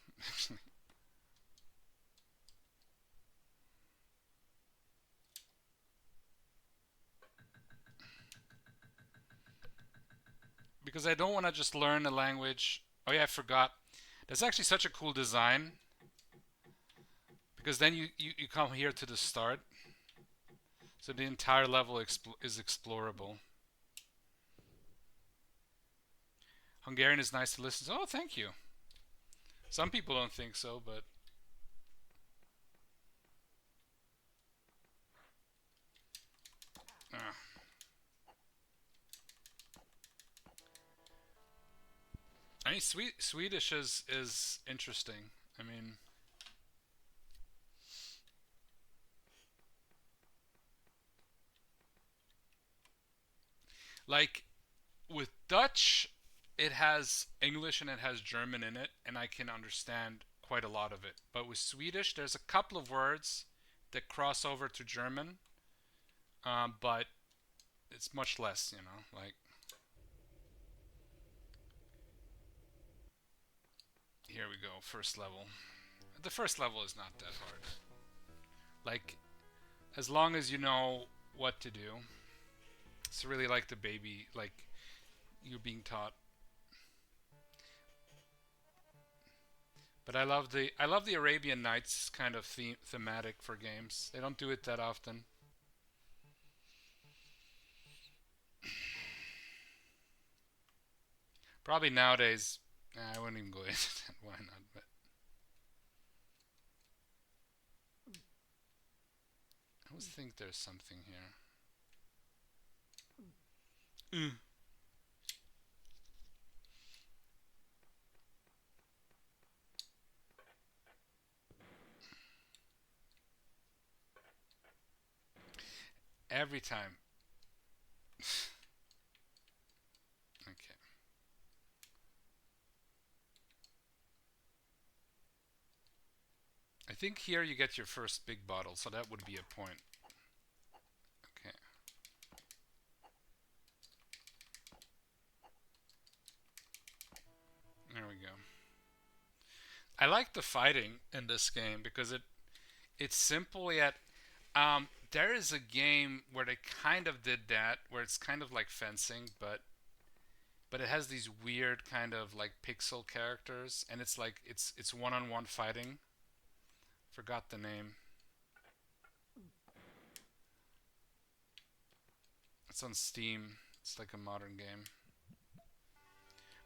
Because I don't want to just learn a language. Oh yeah, I forgot. That's actually such a cool design. Because then you come here to the start, so the entire level is explorable. Hungarian is nice to listen to. Oh, thank you. Some people don't think so, but uh, I mean, Swedish is interesting. I mean, like with Dutch, it has English and it has German in it, and I can understand quite a lot of it. But with Swedish, there's a couple of words that cross over to German, but it's much less, you know. Like, here we go, first level. The first level is not that hard. Like, as long as you know what to do, it's really like the baby, like you're being taught. But I love the Arabian Nights kind of thematic for games. They don't do it that often. Probably nowadays, I wouldn't even go into that. Why not? But I always think there's something here. Mm. Every time. Okay. I think here you get your first big bottle, so that would be a point. Okay. I like the fighting in this game because it's simple yet. There is a game where they kind of did that, where it's kind of like fencing, but it has these weird kind of like pixel characters, and it's like it's one-on-one fighting. Forgot the name. It's on Steam. It's like a modern game.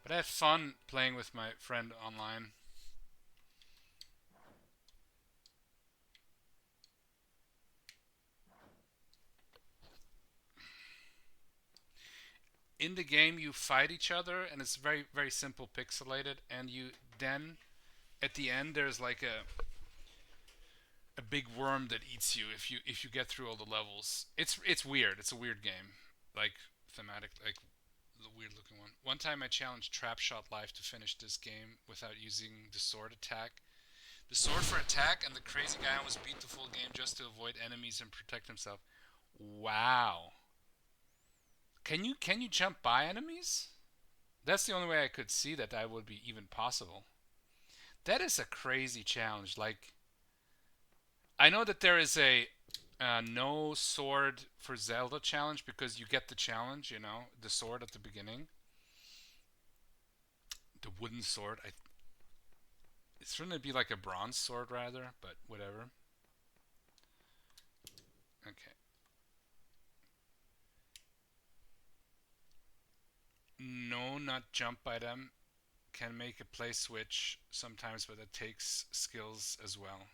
But I had fun playing with my friend online. In the game, you fight each other, and it's very, very simple, pixelated. And you then, at the end, there's like a big worm that eats you if you get through all the levels. It's weird. It's a weird game, like thematic, like the weird looking one. One time I challenged Trapshot Life to finish this game without using the sword attack. The sword for attack, and the crazy guy almost beat the full game just to avoid enemies and protect himself. Wow. Can you jump by enemies? That's the only way I could see that that would be even possible. That is a crazy challenge. Like, I know that there is a no sword for Zelda challenge because you get the challenge, you know, the sword at the beginning. The wooden sword. It's going to be like a bronze sword rather, but whatever. Okay. No, not jump by them. Can make a play switch sometimes, but that takes skills as well.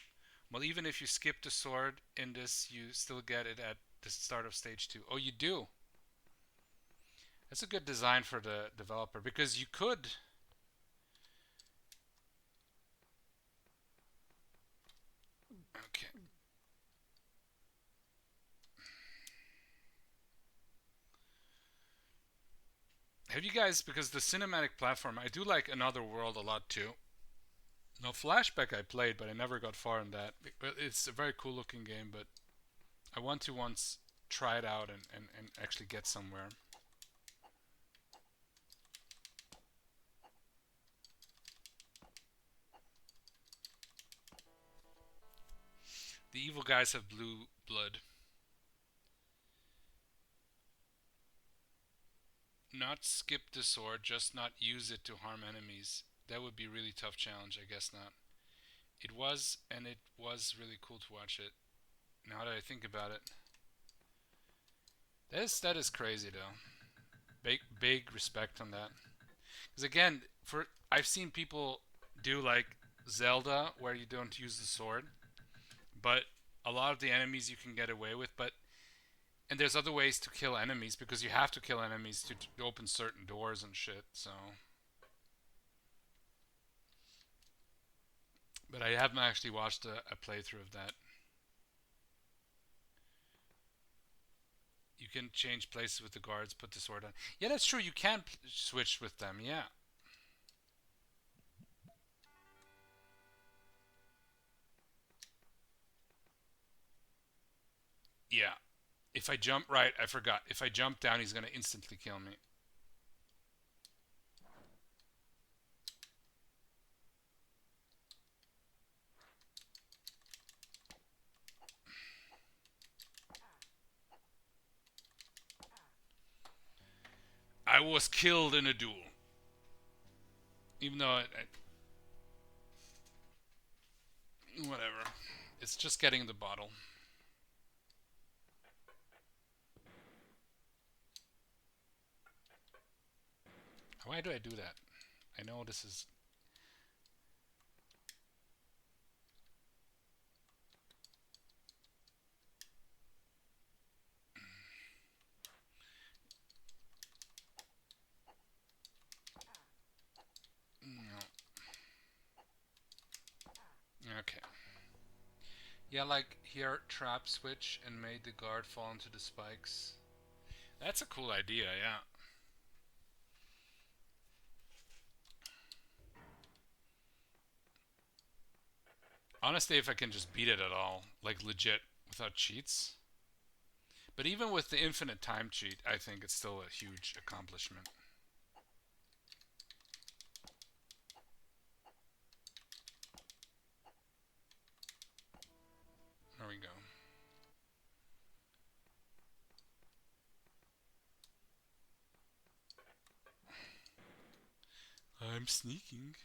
Well, even if you skip the sword in this, you still get it at the start of stage 2. Oh, you do. That's a good design for the developer because you could. Okay. Have you guys, because the cinematic platform, I do like Another World a lot too. No, Flashback I played, but I never got far in that. But it's a very cool looking game, but I want to once try it out and actually get somewhere. The evil guys have blue blood. Not skip the sword, just not use it to harm enemies. That would be a really tough challenge, I guess not. It was, and it was really cool to watch it. Now that I think about it. That is crazy though. Big respect on that. Because again, for I've seen people do like Zelda where you don't use the sword, but a lot of the enemies you can get away with. But and there's other ways to kill enemies because you have to kill enemies to open certain doors and shit. So, but I haven't actually watched a playthrough of that. You can change places with the guards, put the sword on. Yeah, that's true. You can switch with them. Yeah. Yeah. If I jump right, I forgot. If I jump down, he's gonna instantly kill me. I was killed in a duel. Even though whatever. It's just getting the bottle. Why do I do that? I know this is. No. Okay. Yeah, like here, trap switch and made the guard fall into the spikes. That's a cool idea, yeah. Honestly, if I can just beat it at all, like legit, without cheats. But even with the infinite time cheat, I think it's still a huge accomplishment. I'm sneaking.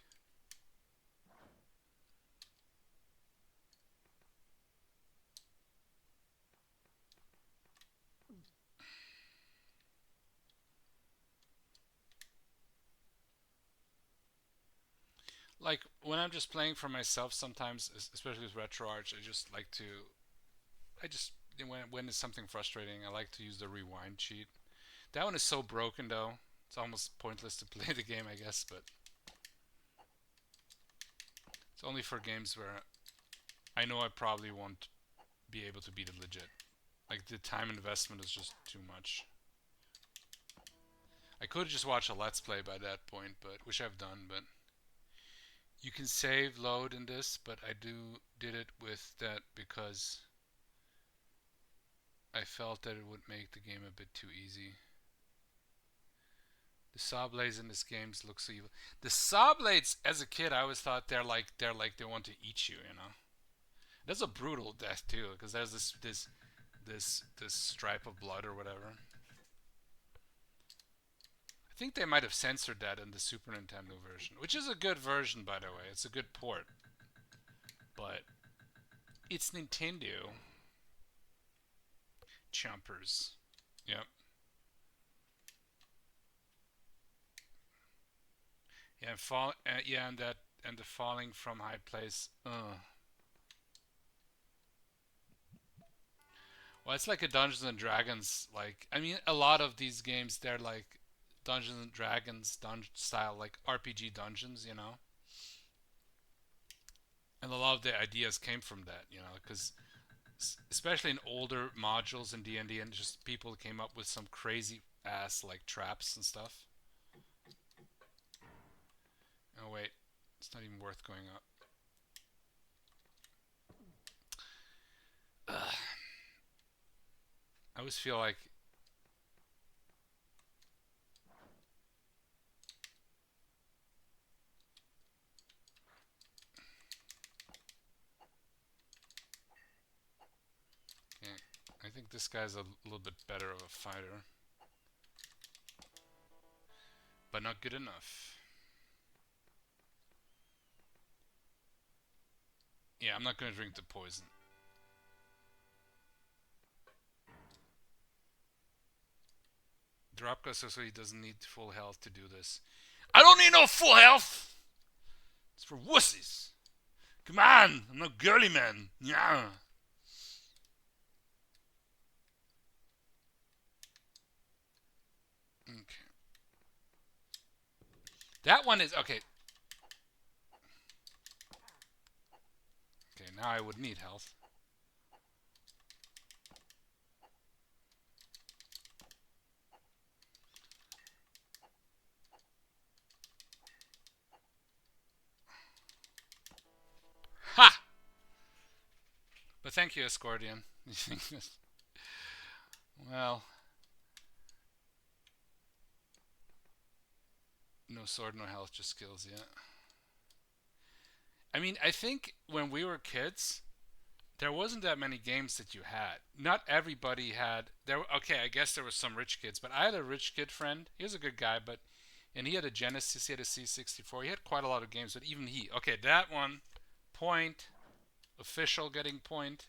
Like when I'm just playing for myself, sometimes, especially with RetroArch, I just when it's something frustrating, I like to use the rewind cheat. That one is so broken though; it's almost pointless to play the game, I guess. But it's only for games where I know I probably won't be able to beat it legit. Like the time investment is just too much. I could just watch a let's play by that point, but which I've done. But you can save load in this, but I did it with that because I felt that it would make the game a bit too easy. The saw blades in this game look so evil. The saw blades, as a kid, I always thought they want to eat you. You know, that's a brutal death too, because there's this stripe of blood or whatever. I think they might have censored that in the Super Nintendo version, which is a good version, by the way. It's a good port, but it's Nintendo. Chompers. Yep. Yeah, and the falling from high place. Well, it's like a Dungeons and Dragons. Like, I mean, a lot of these games they're like Dungeons and Dragons style, like RPG dungeons, you know. And a lot of the ideas came from that, you know, because especially in older modules in D&D, and just people came up with some crazy ass like traps and stuff. Oh wait, it's not even worth going up. Ugh. I always feel like okay, I think this guy's a little bit better of a fighter, but not good enough. Yeah, I'm not gonna drink the poison. Dropka says so he doesn't need full health to do this. I don't need no full health. It's for wussies. Come on, I'm not girly man. Yeah. Okay. That one is okay. Okay, now I would need health. Ha! But thank you, Escordian. Well, no sword, no health, just skills, yeah. I mean, I think when we were kids, there wasn't that many games that you had. Not everybody had. Okay, I guess there were some rich kids, but I had a rich kid friend. He was a good guy, but and he had a Genesis, he had a C64. He had quite a lot of games, but even he. Okay, that one, point, official getting point.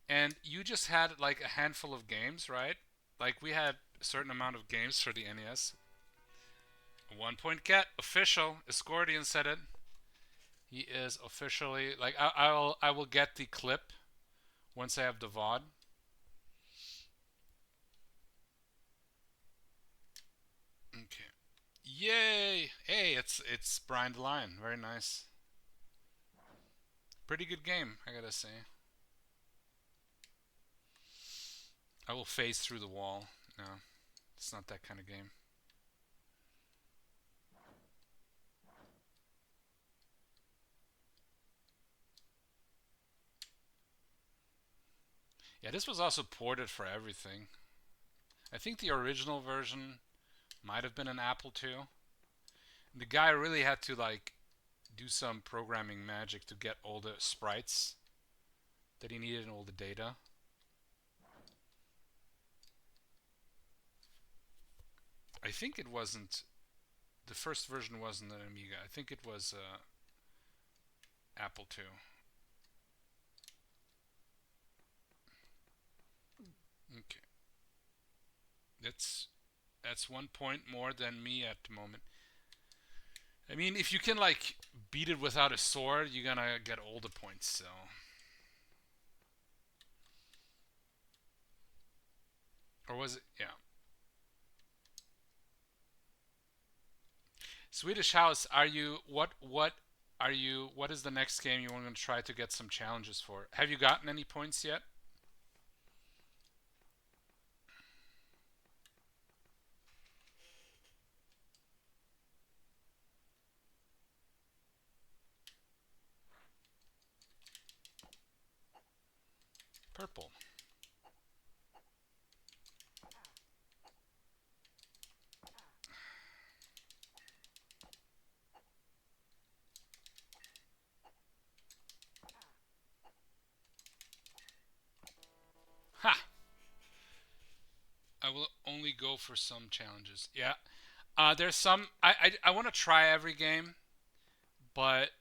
And you just had like a handful of games, right? Like we had a certain amount of games for the NES. 1 point get official. Escordian said it. He is officially like I will get the clip once I have the VOD. Okay. Yay! Hey, it's Brian the Lion. Very nice. Pretty good game, I gotta say. I will phase through the wall. No, it's not that kind of game. Yeah, this was also ported for everything. I think the original version might have been an Apple II. The guy really had to like do some programming magic to get all the sprites that he needed and all the data. I think it wasn't. The first version wasn't an Amiga. I think it was Apple II. Okay, that's 1 point more than me at the moment. I mean, if you can like beat it without a sword, you're gonna get all the points. So, or was it? Yeah. Swedish House. Are you what are you? What is the next game you want to try to get some challenges for? Have you gotten any points yet? Purple. Ha! I will only go for some challenges. Yeah. There's some. I want to try every game, but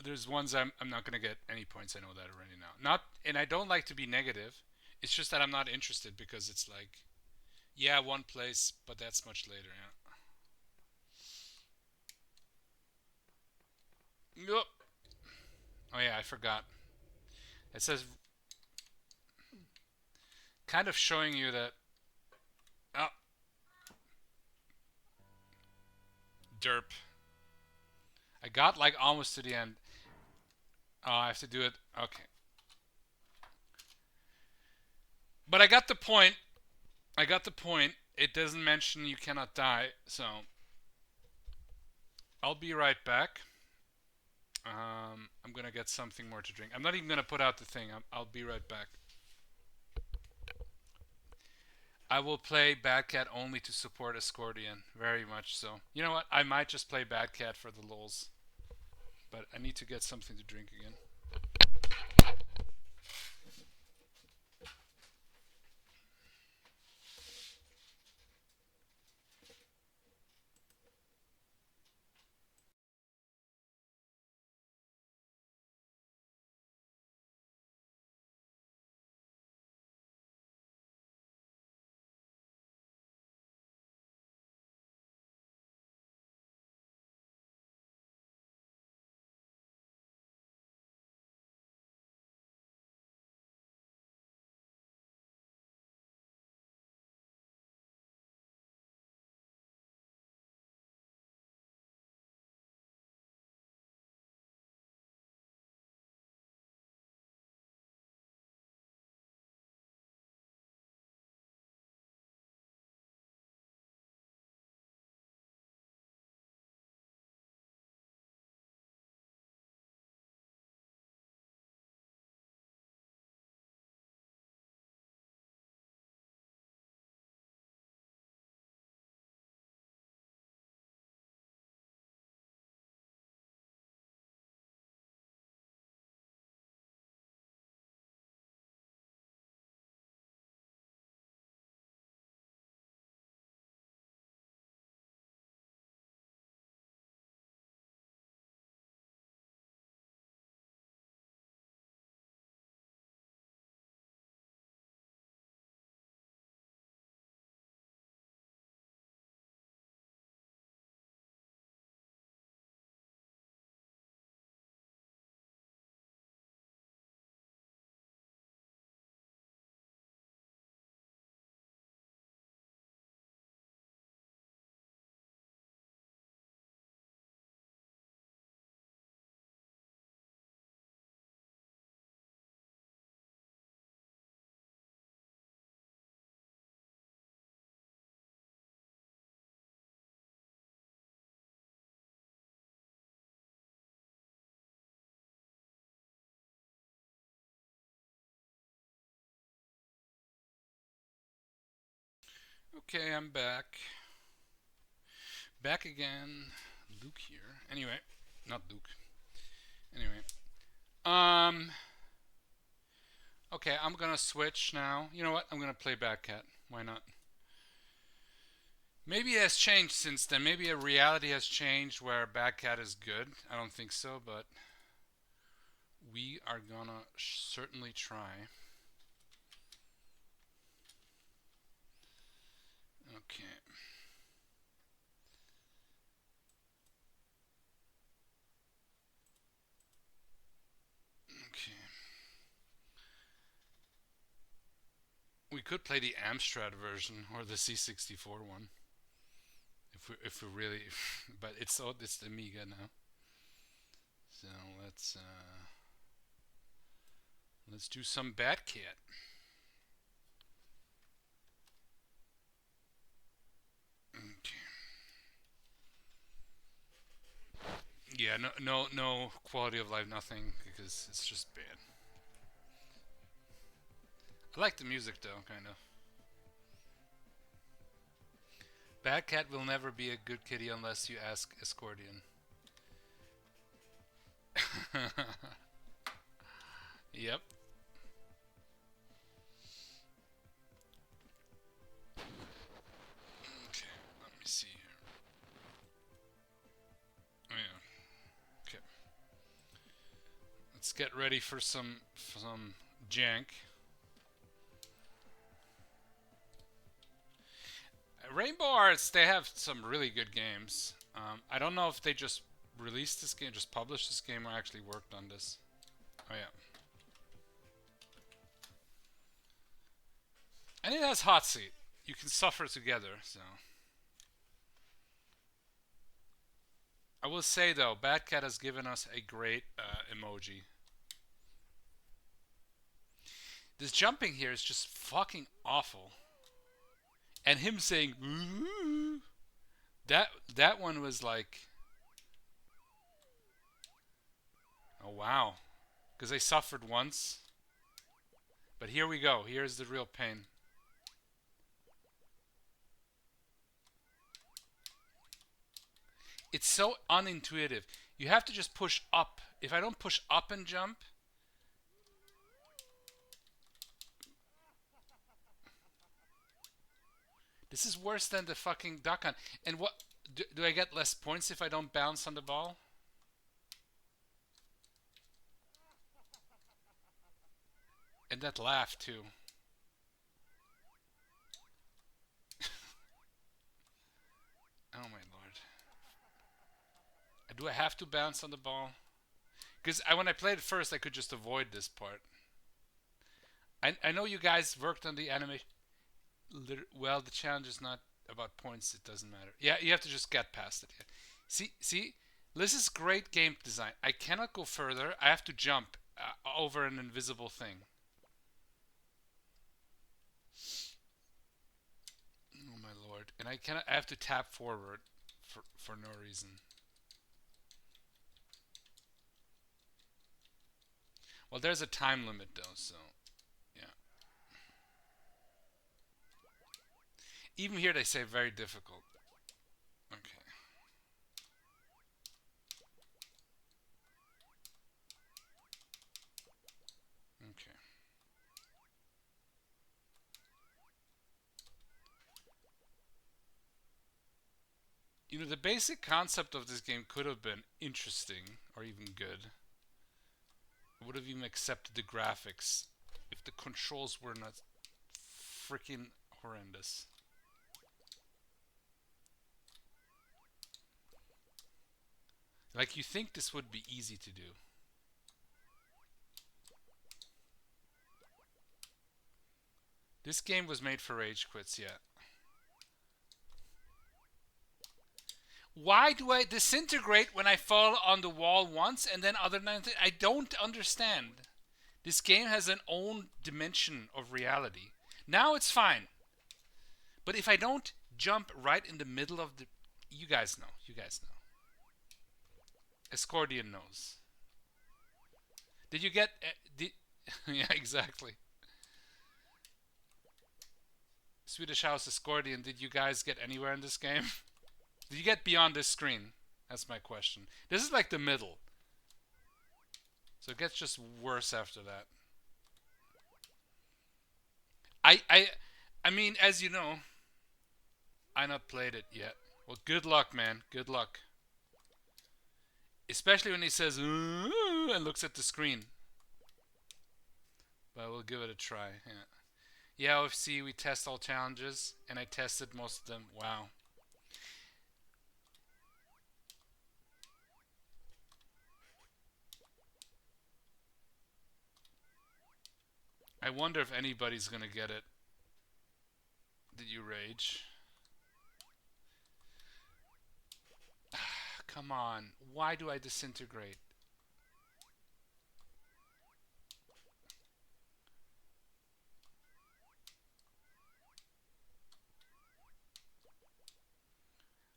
there's ones I'm not gonna get any points. I know that already now. Not, and I don't like to be negative. It's just that I'm not interested because it's like, yeah, one place, but that's much later. Yeah. Yup. Oh yeah, I forgot. It says kind of showing you that. Oh, derp. I got like almost to the end. Oh, I have to do it. Okay. But I got the point. I got the point. It doesn't mention you cannot die, so I'll be right back. I'm gonna get something more to drink. I'm not even gonna put out the thing. I'll be right back. I will play Bad Cat only to support Escordian, very much so. You know what? I might just play Bad Cat for the lulz, but I need to get something to drink again. Okay, I'm back. Back again. Luke here. Anyway, not Luke. Anyway, um, okay, I'm gonna switch now. You know what? I'm gonna play Bad Cat. Why not? Maybe it has changed since then. Maybe a reality has changed where Bad Cat is good. I don't think so, but we are gonna certainly try. Okay. Okay. We could play the Amstrad version or the C64 one if we really, but it's the Amiga now. So let's do some Bad Cat. Okay. Yeah, no quality of life, nothing, because it's just bad. I like the music though, kind of. Bad Cat will never be a good kitty unless you ask Escordian. Yep. Okay, let me see here. Oh yeah. Okay. Let's get ready for some jank. Rainbow Arts, they have some really good games. I don't know if they just released this game, just published this game, or actually worked on this. Oh yeah. And it has hot seat. You can suffer together, so. I will say though, Bad Cat has given us a great emoji. This jumping here is just fucking awful. And him saying "Ooh," that one was like, oh wow, because I suffered once. But here we go. Here's the real pain. It's so unintuitive. You have to just push up. If I don't push up and jump, this is worse than the fucking duck hunt. And what do I get less points if I don't bounce on the ball? And that laugh too. Oh my lord. Do I have to bounce on the ball? Because when I played it first, I could just avoid this part. I know you guys worked on the animation. Well, the challenge is not about points. It doesn't matter. Yeah, you have to just get past it. Yeah. See, this is great game design. I cannot go further. I have to jump over an invisible thing. Oh my lord! And I cannot. I have to tap forward for no reason. Well, there's a time limit though, so yeah. Even here they say very difficult. Okay. Okay. You know, the basic concept of this game could have been interesting or even good. I would have even accepted the graphics if the controls were not freaking horrendous. Like, you think this would be easy to do. This game was made for rage quits, yeah. Why do I disintegrate when I fall on the wall once and then other than that, I don't understand. This game has an own dimension of reality. Now it's fine. But if I don't jump right in the middle of the... You guys know. You guys know. Escordian knows. Did you get... yeah, exactly. Swedish House Escordian, did you guys get anywhere in this game? Did you get beyond this screen? That's my question. This is like the middle. So it gets just worse after that. I mean, as you know, I not played it yet. Well, good luck, man. Good luck. Especially when he says and looks at the screen. But we'll give it a try. Yeah. Yeah, OFC, we test all challenges, and I tested most of them. Wow. I wonder if anybody's gonna get it. Did you rage? Come on. Why do I disintegrate?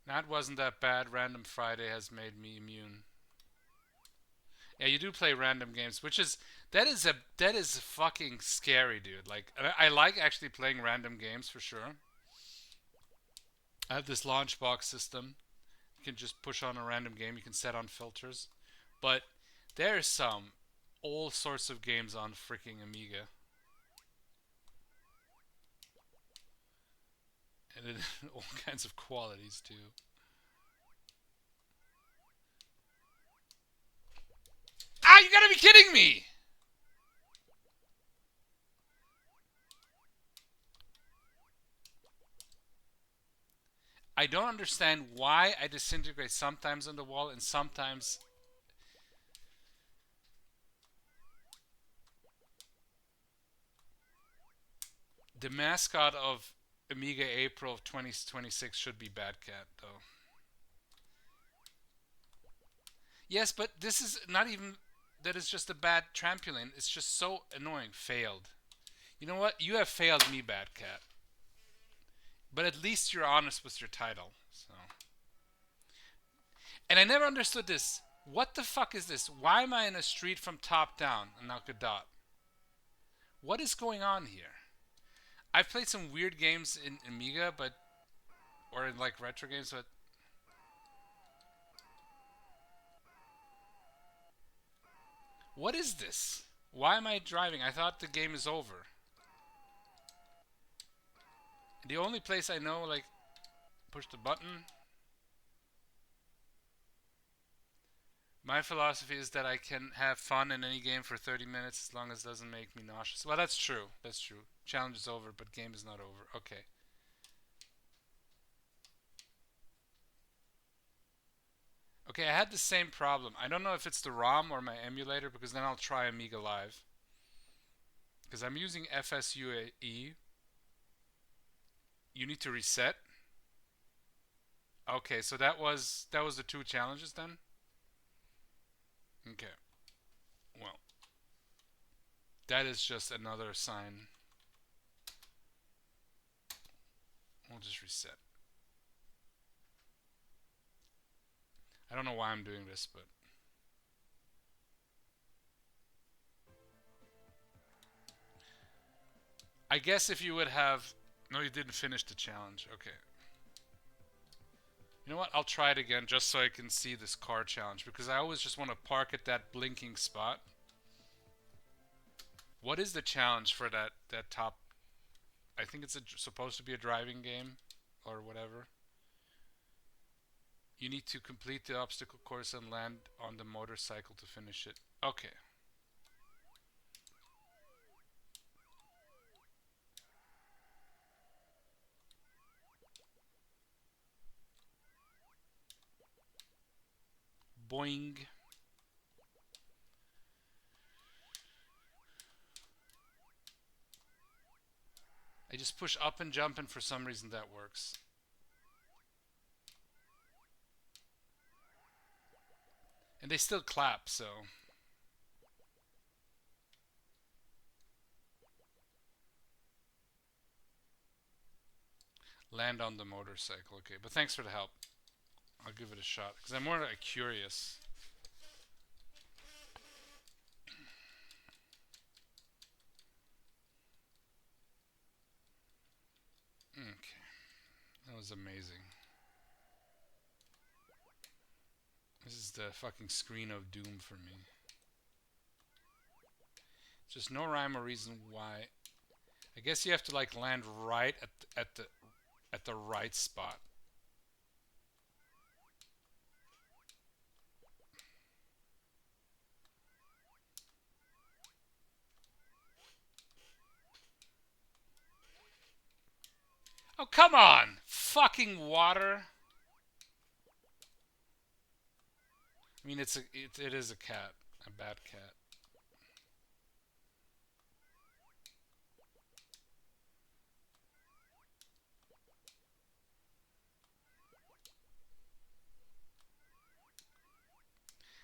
That wasn't that bad. Random Friday has made me immune. Yeah, you do play random games, which is that is fucking scary, dude. Like I like actually playing random games for sure. I have this launch box system. You can just push on a random game. You can set on filters, but there's some all sorts of games on freaking Amiga, and it, all kinds of qualities too. Ah, you gotta be kidding me! I don't understand why I disintegrate sometimes on the wall and sometimes. The mascot of Amiga April of 2026 should be Bad Cat, though. Yes, but this is not even. That is just a bad trampoline. It's just so annoying. Failed. You know what? You have failed me, Bad Cat. But at least you're honest with your title. So. And I never understood this. What the fuck is this? Why am I in a street from top down in Alcadot? What is going on here? I've played some weird games in Amiga, but or in like retro games, but what is this? Why am I driving? I thought the game is over. The only place I know, like, push the button. My philosophy is that I can have fun in any game for 30 minutes as long as it doesn't make me nauseous. Well, that's true. That's true. Challenge is over, but game is not over. Okay. Okay, I had the same problem. I don't know if it's the ROM or my emulator, because then I'll try Amiga Live. Because I'm using FSUE. You need to reset. Okay, so that was the two challenges then? Okay. Well, that is just another sign. We'll just reset. I don't know why I'm doing this, but I guess if you would have. No, you didn't finish the challenge. Okay. You know what? I'll try it again just so I can see this car challenge, because I always just want to park at that blinking spot. What is the challenge for that top? I think it's supposed to be a driving game or whatever. You need to complete the obstacle course and land on the motorcycle to finish it. Okay. Boing. I just push up and jump, and for some reason that works. And they still clap, so. Land on the motorcycle. Okay, but thanks for the help. I'll give it a shot, because I'm more like curious. Okay. That was amazing. This is the fucking screen of doom for me. Just no rhyme or reason why. I guess you have to like land right at the at the right spot. Oh, come on! Fucking water. I mean, it is a cat. A bad cat.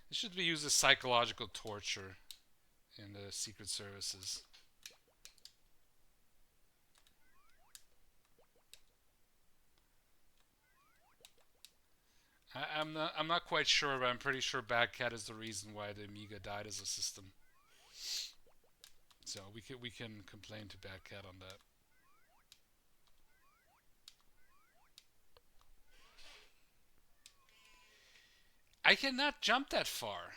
This should be used as psychological torture in the Secret Services. I'm not quite sure, but I'm pretty sure Bad Cat is the reason why the Amiga died as a system. So we can complain to Bad Cat on that. I cannot jump that far.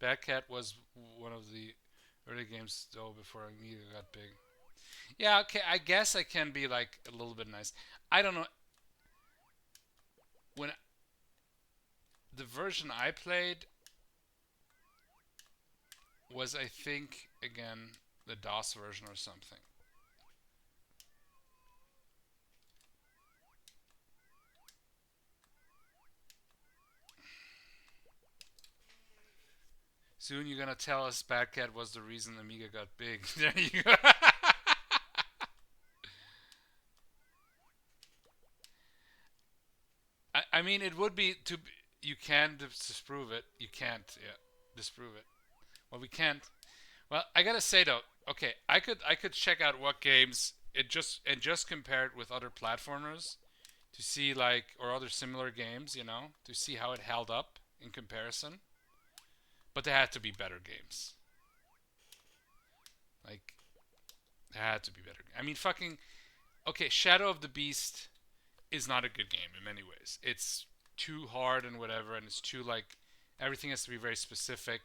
Bad Cat was one of the early games though before Amiga got big. Yeah, okay, I guess I can be like a little bit nice. I don't know. When the version I played was, I think, again, the DOS version or something. Soon you're gonna tell us Bad Cat was the reason Amiga got big. There you go. I mean, it would be to. You can disprove it. You can't. Yeah, disprove it. Well, we can't. Well, I gotta say though. Okay, I could check out what games just compare it with other platformers to see like or other similar games. To see how it held up in comparison. But there had to be better games. Like there had to be better. I mean, fucking. Okay, Shadow of the Beast is not a good game in many ways. It's too hard and whatever, and it's too like everything has to be very specific.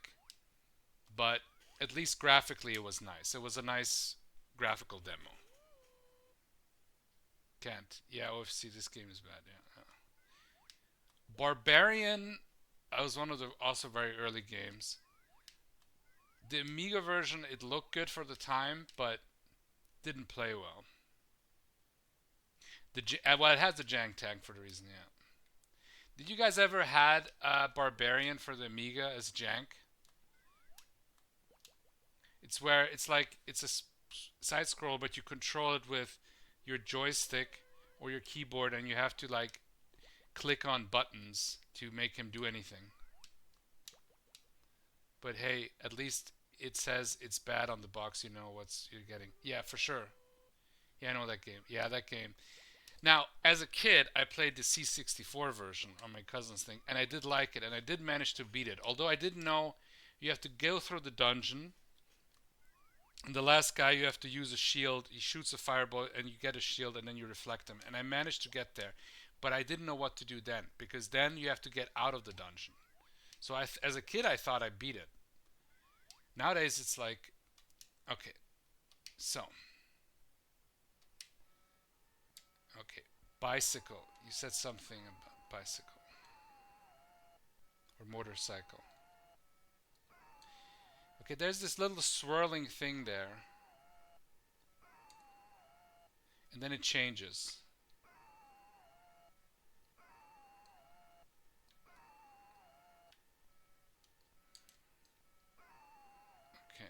But at least graphically, it was nice. It was a nice graphical demo. Can't. Yeah, OFC. This game is bad. Yeah. Barbarian. That was one of the also very early games. The Amiga version, it looked good for the time, but didn't play well. Well, it has the jank tag for the reason. Yeah. Did you guys ever had Barbarian for the Amiga as jank? It's where it's like it's a side scroll, but you control it with your joystick or your keyboard, and you have to like click on buttons to make him do anything. But hey, at least it says it's bad on the box. You know what you're getting. Yeah, for sure. Yeah, I know that game. Yeah, that game. Now, as a kid, I played the C64 version on my cousin's thing, and I did like it, and I did manage to beat it. Although I didn't know you have to go through the dungeon, and the last guy you have to use a shield. He shoots a fireball, and you get a shield, and then you reflect him. And I managed to get there, but I didn't know what to do then, because then you have to get out of the dungeon. So as a kid, I thought I beat it. Nowadays, it's like, okay, so. Okay, bicycle. You said something about bicycle or motorcycle. Okay, there's this little swirling thing there, and then it changes. Okay.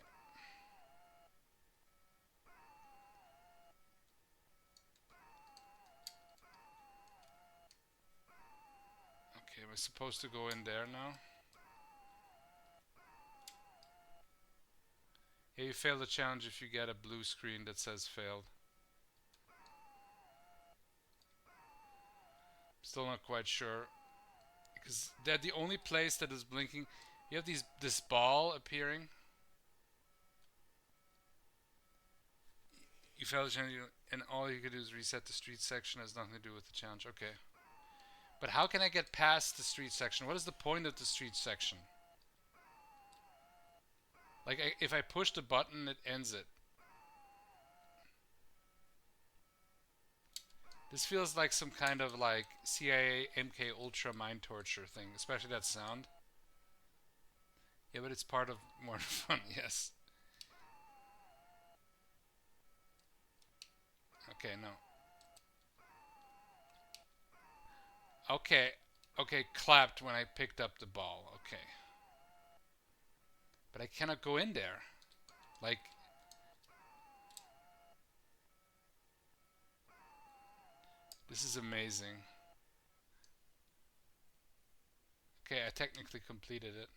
Okay, am I supposed to go in there now? Yeah, you fail the challenge if you get a blue screen that says failed. Still not quite sure. Because they're the only place that is blinking. You have this ball appearing. You fail the challenge, and all you can do is reset the street section. It has nothing to do with the challenge. Okay. But how can I get past the street section? What is the point of the street section? Like if I push the button, it ends it. This feels like some kind of like CIA MK Ultra mind torture thing, especially that sound. Yeah, but it's part of more fun. Yes. Okay, no. Okay, okay, clapped when I picked up the ball. Okay, but I cannot go in there. Like, this is amazing. Okay, I technically completed it,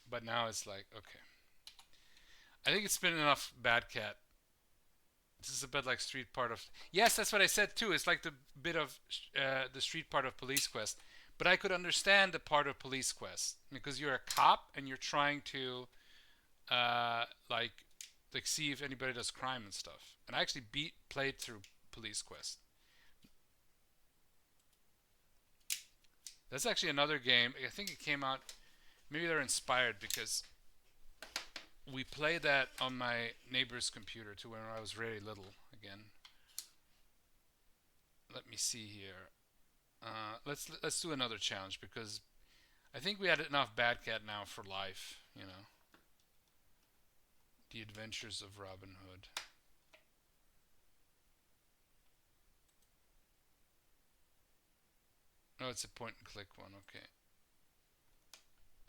but now it's like, okay. I think it's been enough Bad Cat. This is a bit like Street Part of. Yes, that's what I said too. It's like the bit of the Street Part of Police Quest. But I could understand the part of Police Quest because you're a cop and you're trying to uh, like like see if anybody does crime and stuff. And I actually played through Police Quest. That's actually another game. I think it came out. Maybe they're inspired because we played that on my neighbor's computer too when I was really little. Again, let me see here. Let's do another challenge because I think we had enough Bad Cat now for life. You know, The Adventures of Robin Hood. No, it's a point and click one. Okay.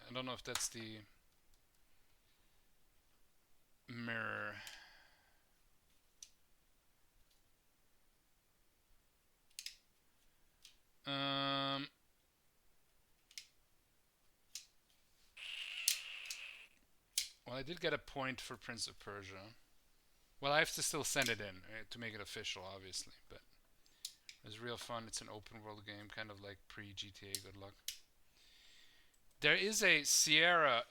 I don't know if that's the mirror. Um, well, I did get a point for Prince of Persia. Well, I have to still send it in to make it official, obviously, but it was real fun. It's an open world game, kind of like pre GTA. Good luck. There is a Sierra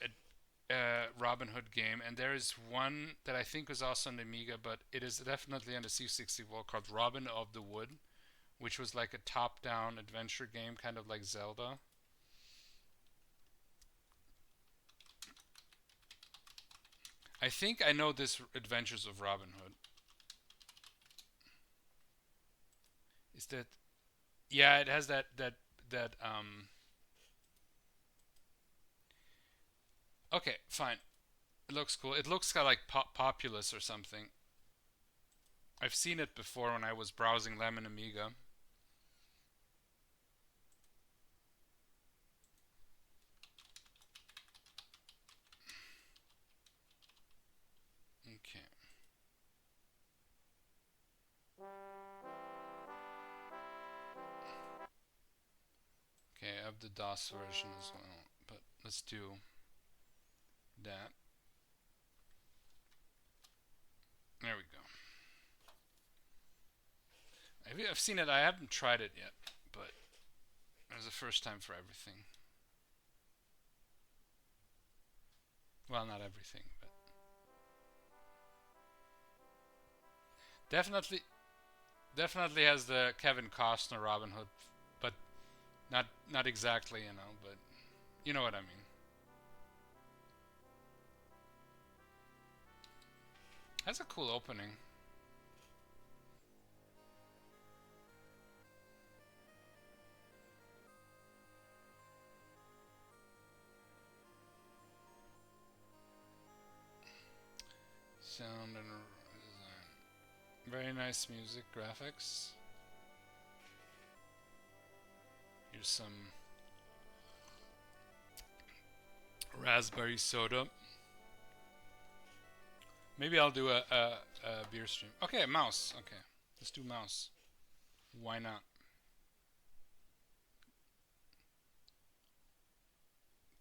Robin Hood game, and there is one that I think was also on the Amiga, but it is definitely on the C64 called Robin of the Wood, which was like a top-down adventure game, kind of like Zelda. I think I know this Adventures of Robin Hood. Is that? Yeah, it has that. Okay, fine. It looks cool. It looks kind of like Populous or something. I've seen it before when I was browsing Lemon Amiga. Okay. Okay, I have the DOS version as well, but let's do that. There we go. I've seen it. I haven't tried it yet, but it was the first time for everything. Well, not everything, but definitely, definitely has the Kevin Costner Robin Hood, but not exactly, you know. But you know what I mean. That's a cool opening. Sound and design. Very nice music, graphics. Here's some raspberry soda. Maybe I'll do a beer stream. Okay, mouse. Okay, let's do mouse. Why not?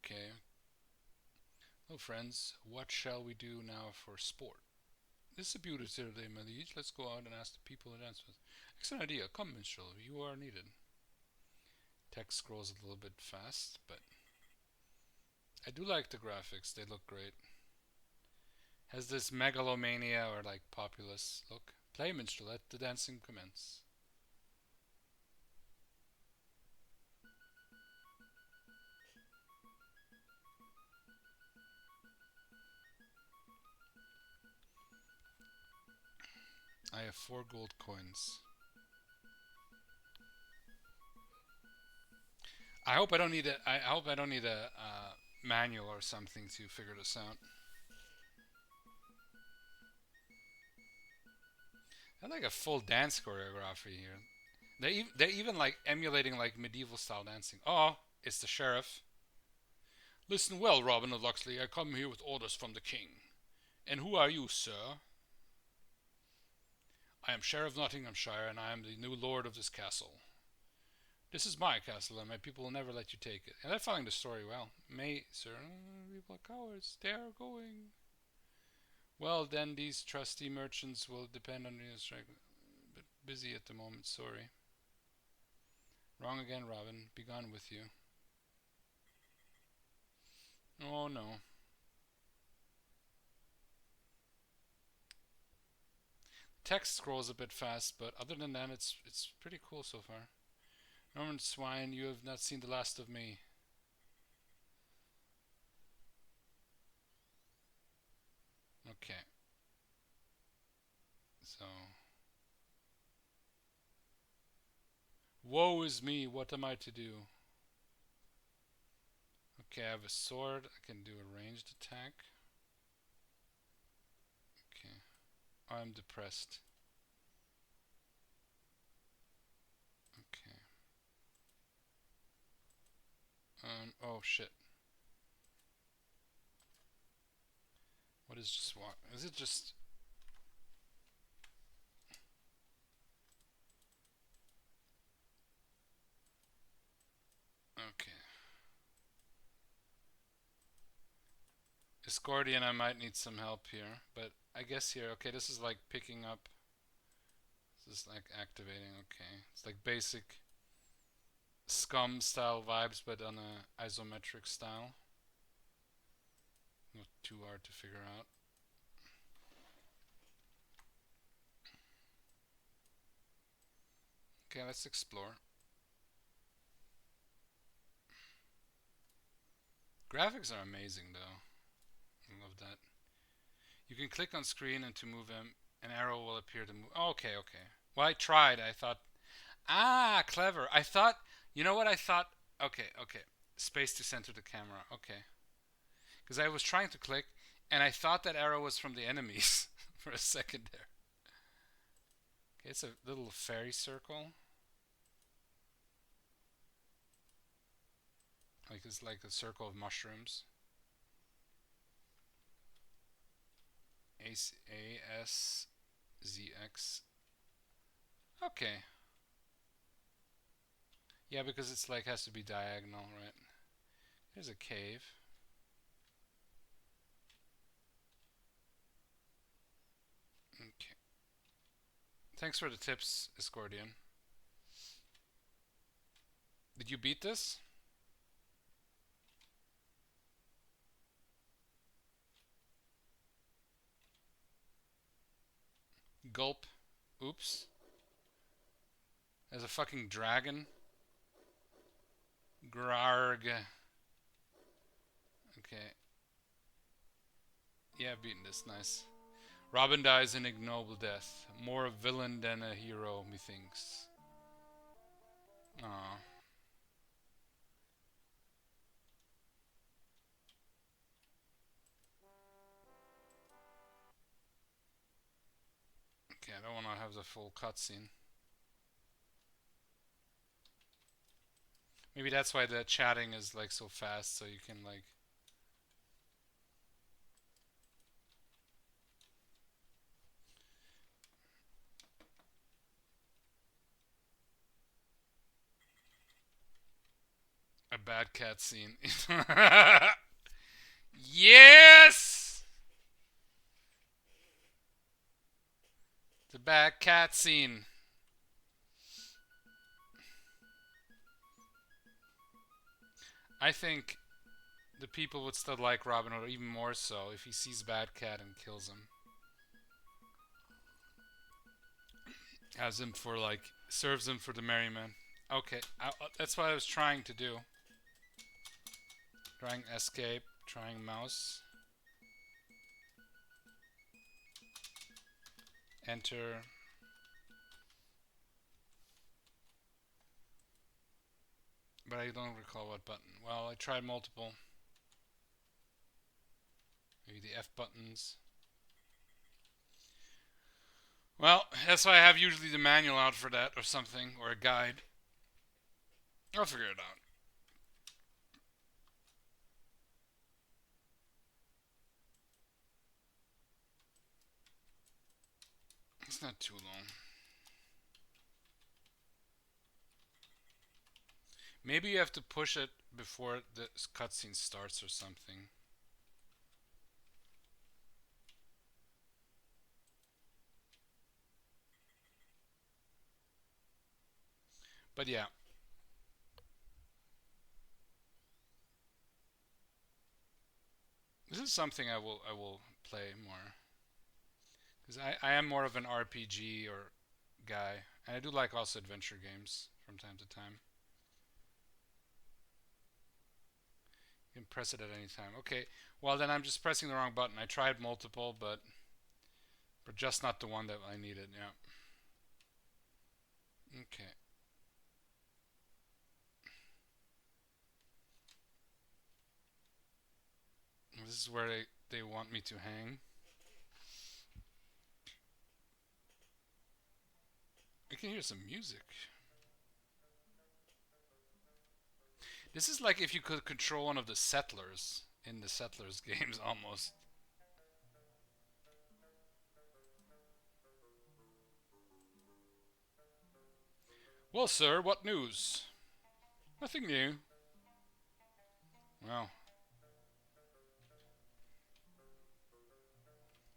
Okay. Hello, friends. What shall we do now for sport? This is a beautiful day, my liege. Let's go out and ask the people to dance with. Excellent idea. Come, minstrel. You are needed. Text scrolls a little bit fast, but I do like the graphics. They look great. Has this megalomania or like populous look. Play, minstrel. Let the dancing commence. I have 4 gold coins. I hope I don't need a. I hope I don't need a manual or something to figure this out. I like a full dance choreography here. They're even like emulating like medieval style dancing. Oh, it's the sheriff. Listen well, Robin of Locksley. I come here with orders from the king. And who are you, sir? I am Sheriff Nottinghamshire, and I am the new lord of this castle. This is my castle, and my people will never let you take it. And they're following the story well. May, sir, people are cowards. They are going. Well, then these trusty merchants will depend on you. But busy at the moment. Sorry. Wrong again, Robin. Be gone with you. Oh no. Text scrolls a bit fast, but other than that, it's pretty cool so far. Norman Swine, you have not seen the last of me. Okay. So. Woe is me, what am I to do? Okay, I have a sword. I can do a ranged attack. Okay. I'm depressed. Okay. Oh shit. What is just walk? Is it just... Okay. Escordian, I might need some help here, but I guess here, okay, this is like picking up. This is like activating, okay. It's like basic Scum style vibes, but on a isometric style. Not too hard to figure out. Okay, let's explore. Graphics are amazing though. I love that. You can click on screen and to move him, an arrow will appear to move. Oh, okay, okay. Well, I tried. I thought, ah, clever. I thought, you know what I thought? Okay, okay. Space to center the camera. Okay. Because I was trying to click, and I thought that arrow was from the enemies for a second there. Okay, it's a little fairy circle. Like it's like a circle of mushrooms. ASZX. Okay. Yeah, because it's like has to be diagonal, right? There's a cave. Okay. Thanks for the tips, Escordian. Did you beat this? Gulp. Oops. There's a fucking dragon. Grarg. Okay. Yeah, beaten this. Nice. Robin dies an ignoble death. More a villain than a hero, methinks. Aww. Okay, I don't want to have the full cutscene. Maybe that's why the chatting is like so fast, so you can like... A bad cat scene. Yes! The bad cat scene. I think the people would still like Robin Hood even more so if he sees Bad Cat and kills him. Has him for like, serves him for the merryman. Okay, that's what I was trying to do. Trying escape, trying mouse. Enter. but I don't recall what button. Well, I tried multiple. Maybe the F buttons. Well, that's why I have usually the manual out for that or something, or a guide. I'll figure it out. It's not too long. Maybe you have to push it before the cutscene starts or something. But yeah. This is something I will play more. Because I am more of an RPG or guy. And I do like also adventure games from time to time. You can press it at any time. Okay, well then I'm just pressing the wrong button. I tried multiple, but just not the one that I needed. Yeah. Okay. This is where they want me to hang. I can hear some music. This is like if you could control one of the settlers in the Settlers games almost. Well, sir, what news? Nothing new. Well,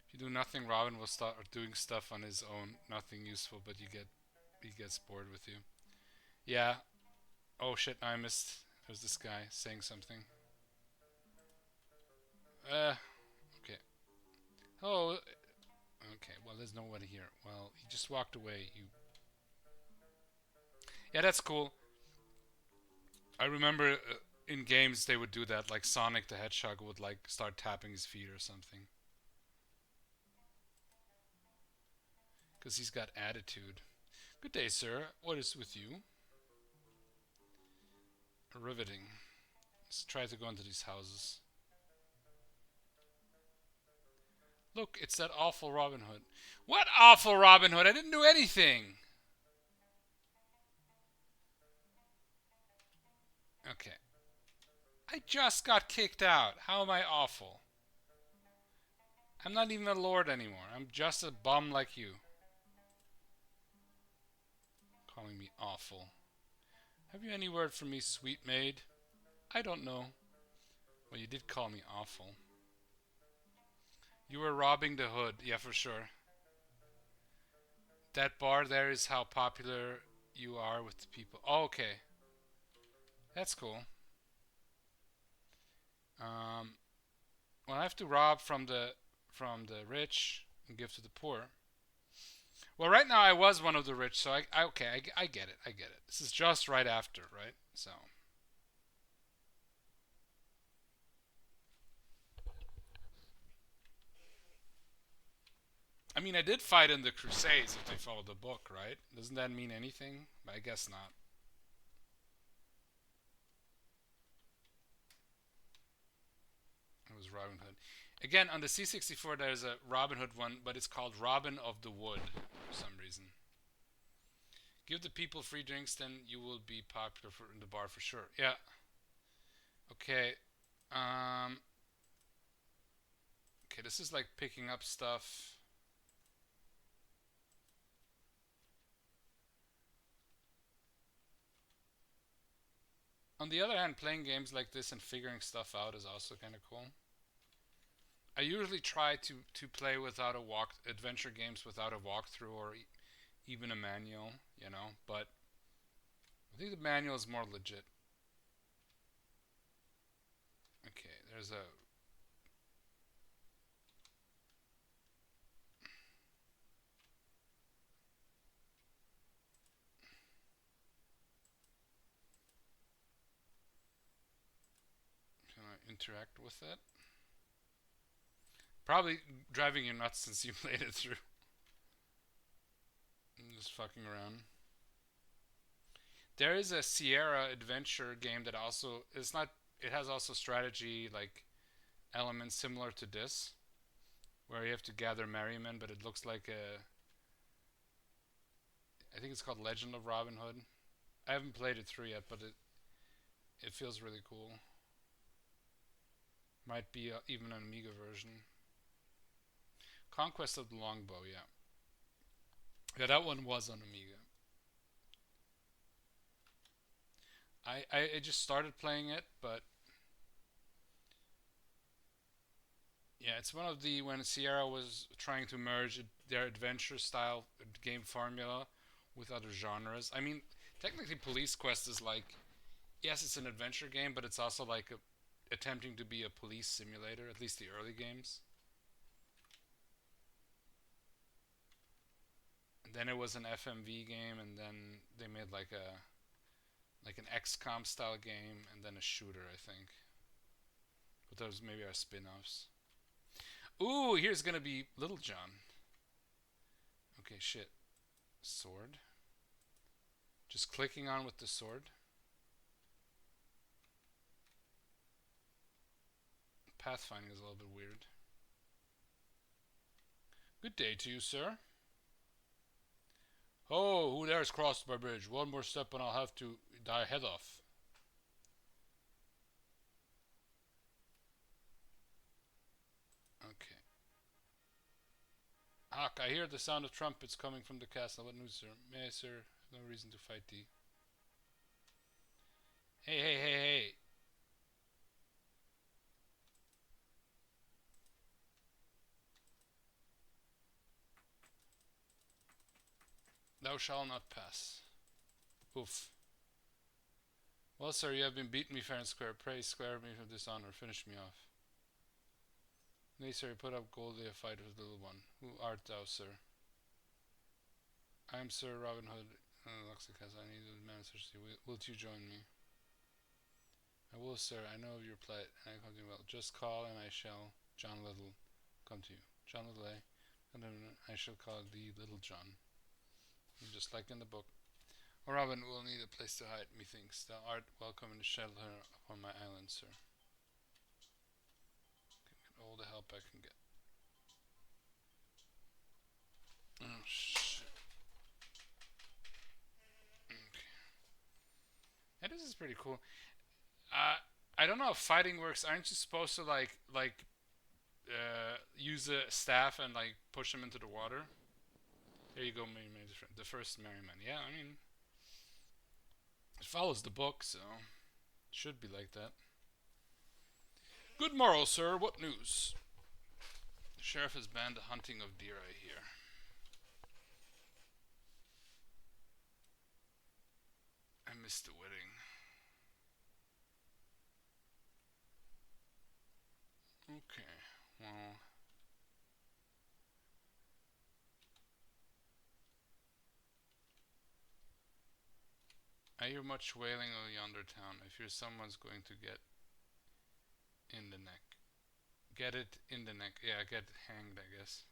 if you do nothing, Robin will start doing stuff on his own. Nothing useful, but he gets bored with you. Yeah. Oh shit, I missed. There's this guy saying something. Okay. Oh, okay. Well, there's nobody here. Well, he just walked away. You. Yeah, that's cool. I remember in games they would do that, like Sonic the Hedgehog would like start tapping his feet or something. Because he's got attitude. Good day, sir. What is with you? Riveting. Let's try to go into these houses. Look, it's that awful Robin Hood. What awful Robin Hood? I didn't do anything. Okay. I just got kicked out. How am I awful? I'm not even a lord anymore. I'm just a bum like you. Calling me awful. Have you any word for me, sweet maid? I don't know. Well, you did call me awful. You were robbing the hood. Yeah, for sure. That bar there is how popular you are with the people. Oh, okay. That's cool. Well, I have to rob from the rich and give to the poor. Well, right now I was one of the rich, so I get it. I get it. This is just right after, right? So. I mean, I did fight in the Crusades if they follow the book, right? Doesn't that mean anything? I guess not. It was Robin Hood. Again, on the C64 there's a Robin Hood one, but it's called Robin of the Wood for some reason. Give the people free drinks, then you will be popular in the bar for sure. Yeah. Okay. Okay, this is like picking up stuff. On the other hand, playing games like this and figuring stuff out is also kind of cool. I usually try to play without a adventure games without a walkthrough or even a manual, you know, but I think the manual is more legit. Okay, there's a can I interact with it? Probably driving you nuts since you played it through. I'm just fucking around. There is a Sierra adventure game that also it's not. It has also strategy like elements similar to this, where you have to gather merrymen, but it looks like a. I think it's called Legend of Robin Hood. I haven't played it through yet, but it feels really cool. Might be even an Amiga version. Conquest of the Longbow, yeah. Yeah, that one was on Amiga. I just started playing it, but yeah, it's one of the when Sierra was trying to merge their adventure style game formula with other genres. I mean, technically, Police Quest is like yes, it's an adventure game, but it's also like attempting to be a police simulator. At least the early games. And then it was an FMV game, and then they made like an XCOM style game, and then a shooter, I think. But those maybe are spin-offs. Ooh, here's gonna be Little John. Okay, shit. Sword. Just clicking on with the sword. Pathfinding is a little bit weird. Good day to you, sir. Oh, who dares cross my bridge? One more step and I'll have to die head off. Okay. Hark, I hear the sound of trumpets coming from the castle. What news, sir? May I, sir? No reason to fight thee. Hey, hey, hey, hey. Thou shalt not pass. Oof. Well, sir, you have been beaten me fair and square. Pray square me from dishonor. Finish me off. Nay, sir, put up goldly a fight with the little one. Who art thou, sir? I am Sir Robin Hood. Luxicas, I need a man such as you. Wilt you join me? I will, sir. I know of your plight, and I come to you well. Just call, and I shall, John Little, come to you. John Little, and then I shall call thee Little John. Just like in the book. Oh, Robin will need a place to hide, methinks. Thou art welcome in the shelter upon my island, sir. Can get all the help I can get. Oh, shit. Okay. Yeah, this is pretty cool. I don't know if fighting works. Aren't you supposed to use a staff and like push them into the water? There you go, maybe different. The first merryman. Yeah, I mean, it follows the book, so it should be like that. Good morrow, sir. What news? The sheriff has banned the hunting of deer, I hear. I missed the wedding. Okay, well. I hear much wailing of yonder town. I fear someone's going to get in the neck. Get it in the neck. Yeah, get hanged, I guess.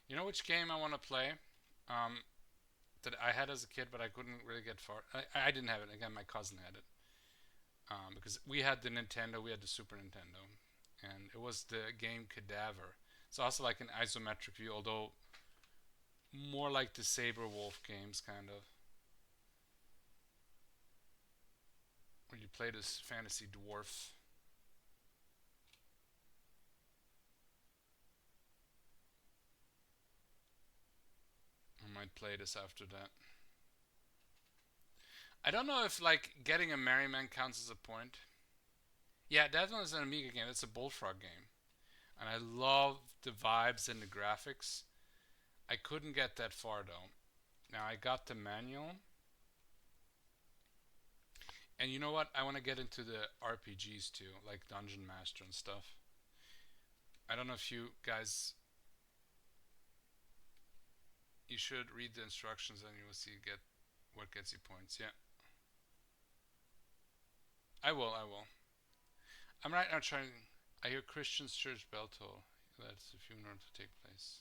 You know which game I want to play? Um, that I had as a kid, but I couldn't really get far. I didn't have it. Again, my cousin had it. Because we had the Nintendo, we had the Super Nintendo, and it was the game Cadaver. It's also like an isometric view, although more like the Saber Wolf games, kind of, where you play this fantasy dwarf. I might play this after that. I don't know if like getting a Merryman counts as a point. Yeah, that one is an Amiga game. It's a Bullfrog game, and I love the vibes and the graphics. I couldn't get that far though. Now I got the manual, and you know what? I want to get into the RPGs too, like Dungeon Master and stuff. I don't know if you guys. You should read the instructions, and you will see get what gets you points. Yeah, I will. I will. I'm right now trying. I hear Christian's church bell toll. That's the funeral to take place.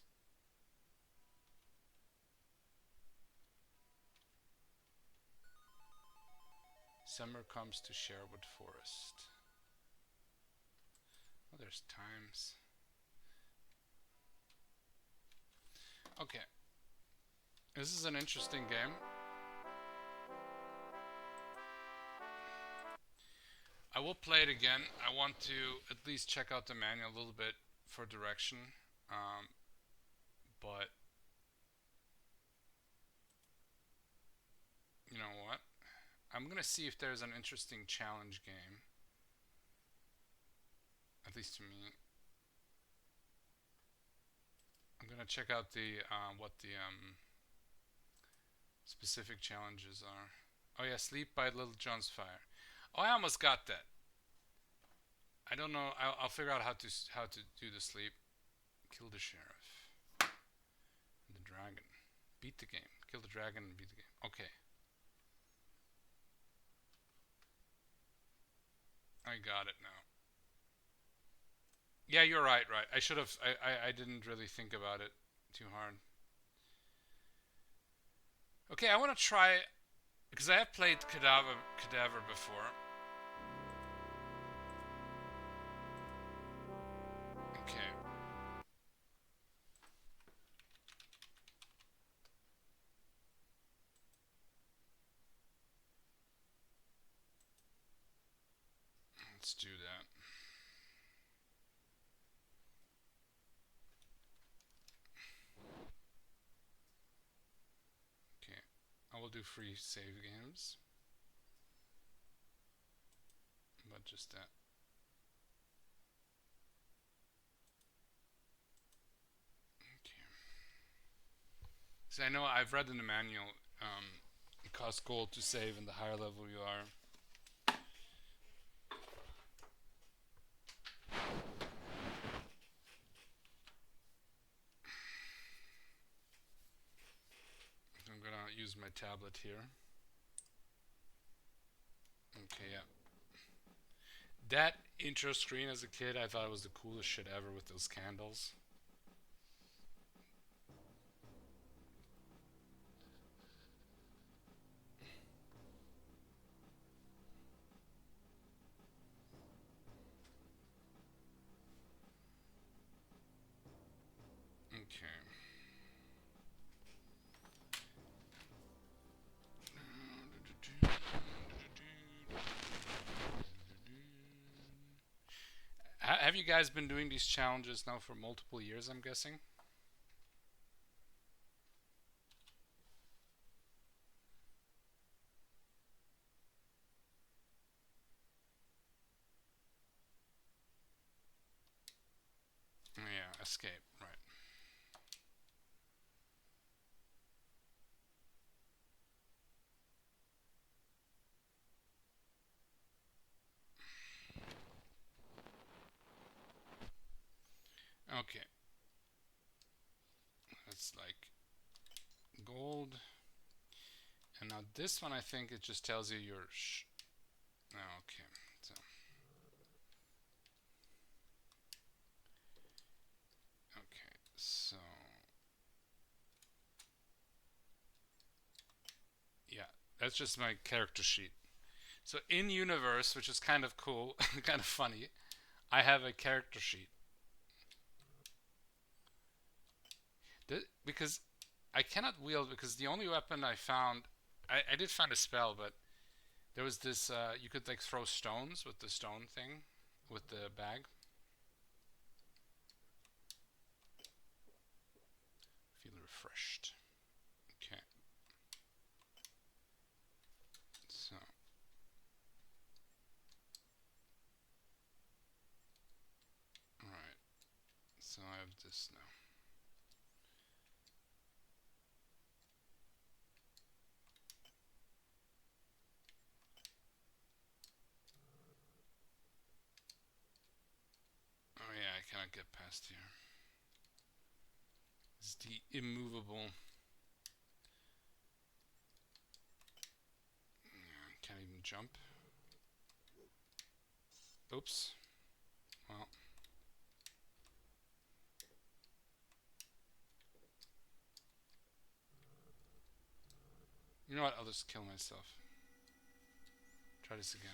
Summer comes to Sherwood Forest. Oh, there's times. Okay. This is an interesting game. I will play it again. I want to at least check out the manual a little bit for direction. But you know what? I'm gonna see if there's an interesting challenge game. At least to me. I'm gonna check out the what the specific challenges are. Oh yeah, sleep by Little John's fire. Oh, I almost got that. I don't know. I'll figure out how to do the sleep. Kill the sheriff. And the dragon. Beat the game. Kill the dragon and beat the game. Okay. I got it now. Yeah, you're right. Right. I should have. I didn't really think about it too hard. Okay, I want to try because I have played Cadaver before. Okay. Let's do that. Okay. I will do free save games. But just that. Okay. So I know I've read in the manual, it costs gold to save, and the higher level you are. I'm gonna use my tablet here. Okay, yeah. That intro screen as a kid, I thought it was the coolest shit ever with those candles. Okay. Have you guys been doing these challenges now for multiple years, I'm guessing? Yeah, escape, right. Okay. That's like gold. And now this one, I think it just tells you your oh, okay. So okay. So yeah, that's just my character sheet. So in universe, which is kind of cool, kind of funny, I have a character sheet. Because I cannot wield because the only weapon I found, I did find a spell, but there was this you could like throw stones with the stone thing, with the bag. Feel refreshed. Okay. So alright. So I have this now. Oh yeah, I cannot get past here. It's the immovable. Yeah, can't even jump. Oops. well. You know what? I'll just kill myself. Try this again.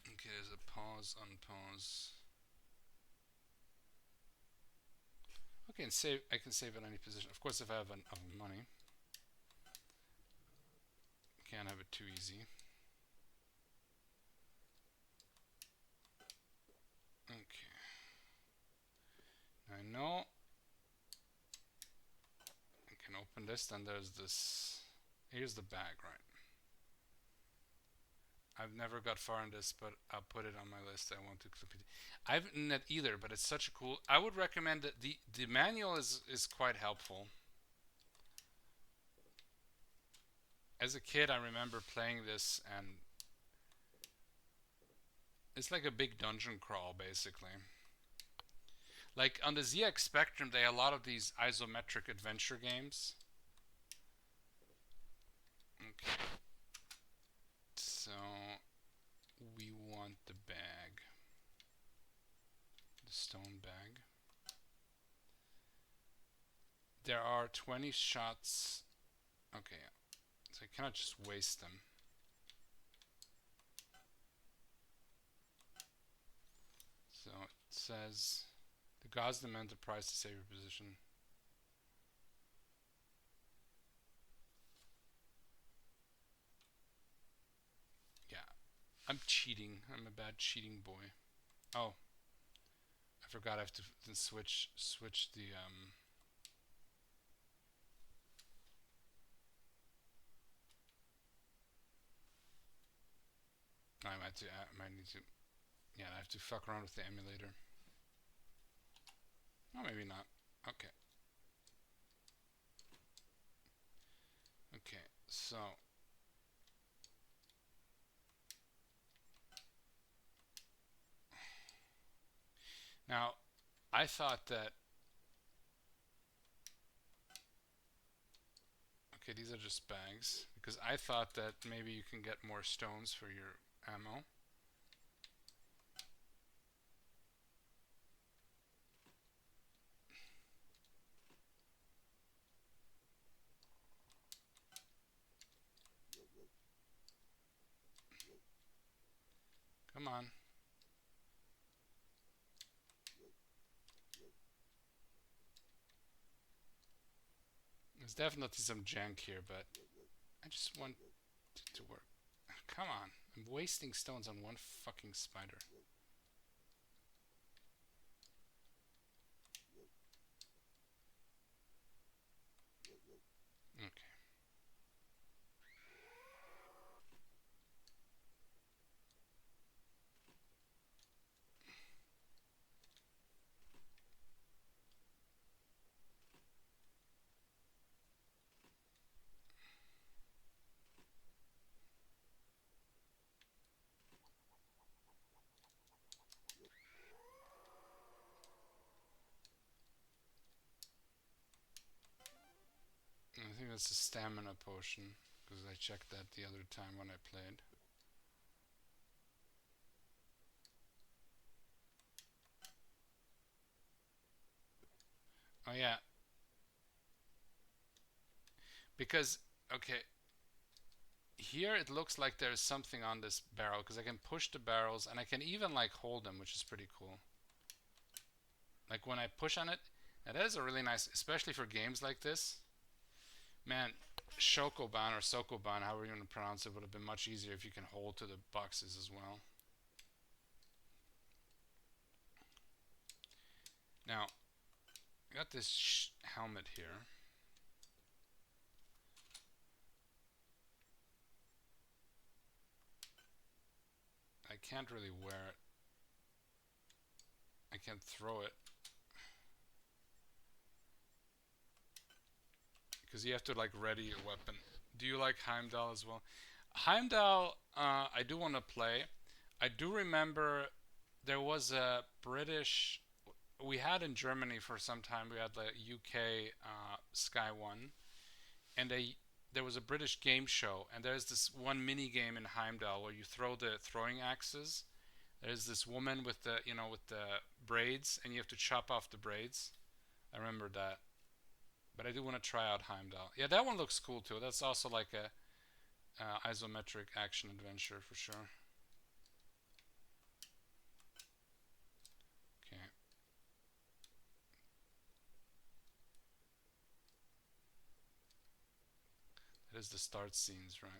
Okay, there's a pause, unpause. Okay, and save. I can save at any position. Of course, if I have enough money. Can't have it too easy. Okay. I know I can open this, then there's this. Here's the bag, right? I've never got far in this, but I'll put it on my list. I want to complete. I haven't done it either, but it's such a cool. I would recommend that the manual is quite helpful. As a kid, I remember playing this, and it's like a big dungeon crawl, basically. Like on the ZX Spectrum, they had a lot of these isometric adventure games. Okay. So we want the bag. The stone bag. There are 20 shots. Okay. So I cannot just waste them. So it says the gods demand the price to save your position. Yeah. I'm cheating. I'm a bad cheating boy. Oh. I forgot I have to switch the I might need to yeah, I have to fuck around with the emulator. Oh, maybe not. Okay. Okay, so now I thought that okay, these are just bags because I thought that maybe you can get more stones for your ammo. Come on. There's definitely some jank here, but I just want it to work. Come on. I'm wasting stones on one fucking spider. Okay. I think that's a stamina potion because I checked that the other time when I played. Oh yeah, because okay, here it looks like there's something on this barrel because I can push the barrels and I can even like hold them, which is pretty cool. Like when I push on it, now that is a really nice, especially for games like this. Man, Shokoban or Sokoban, however you want to pronounce it, would have been much easier if you can hold to the boxes as well. Now, I got this helmet here. I can't really wear it. I can't throw it. because you have to like ready your weapon. Do you like Heimdall as well? Heimdall, I do want to play. I do remember there was a British. We had in Germany for some time. We had the UK Sky One, and there was a British game show, and there's this one mini game in Heimdall where you throw the throwing axes. There's this woman with the with the braids, and you have to chop off the braids. I remember that, but I do want to try out Heimdall. Yeah, that one looks cool too. That's also like a isometric action adventure for sure. Okay. That is the start scenes, right?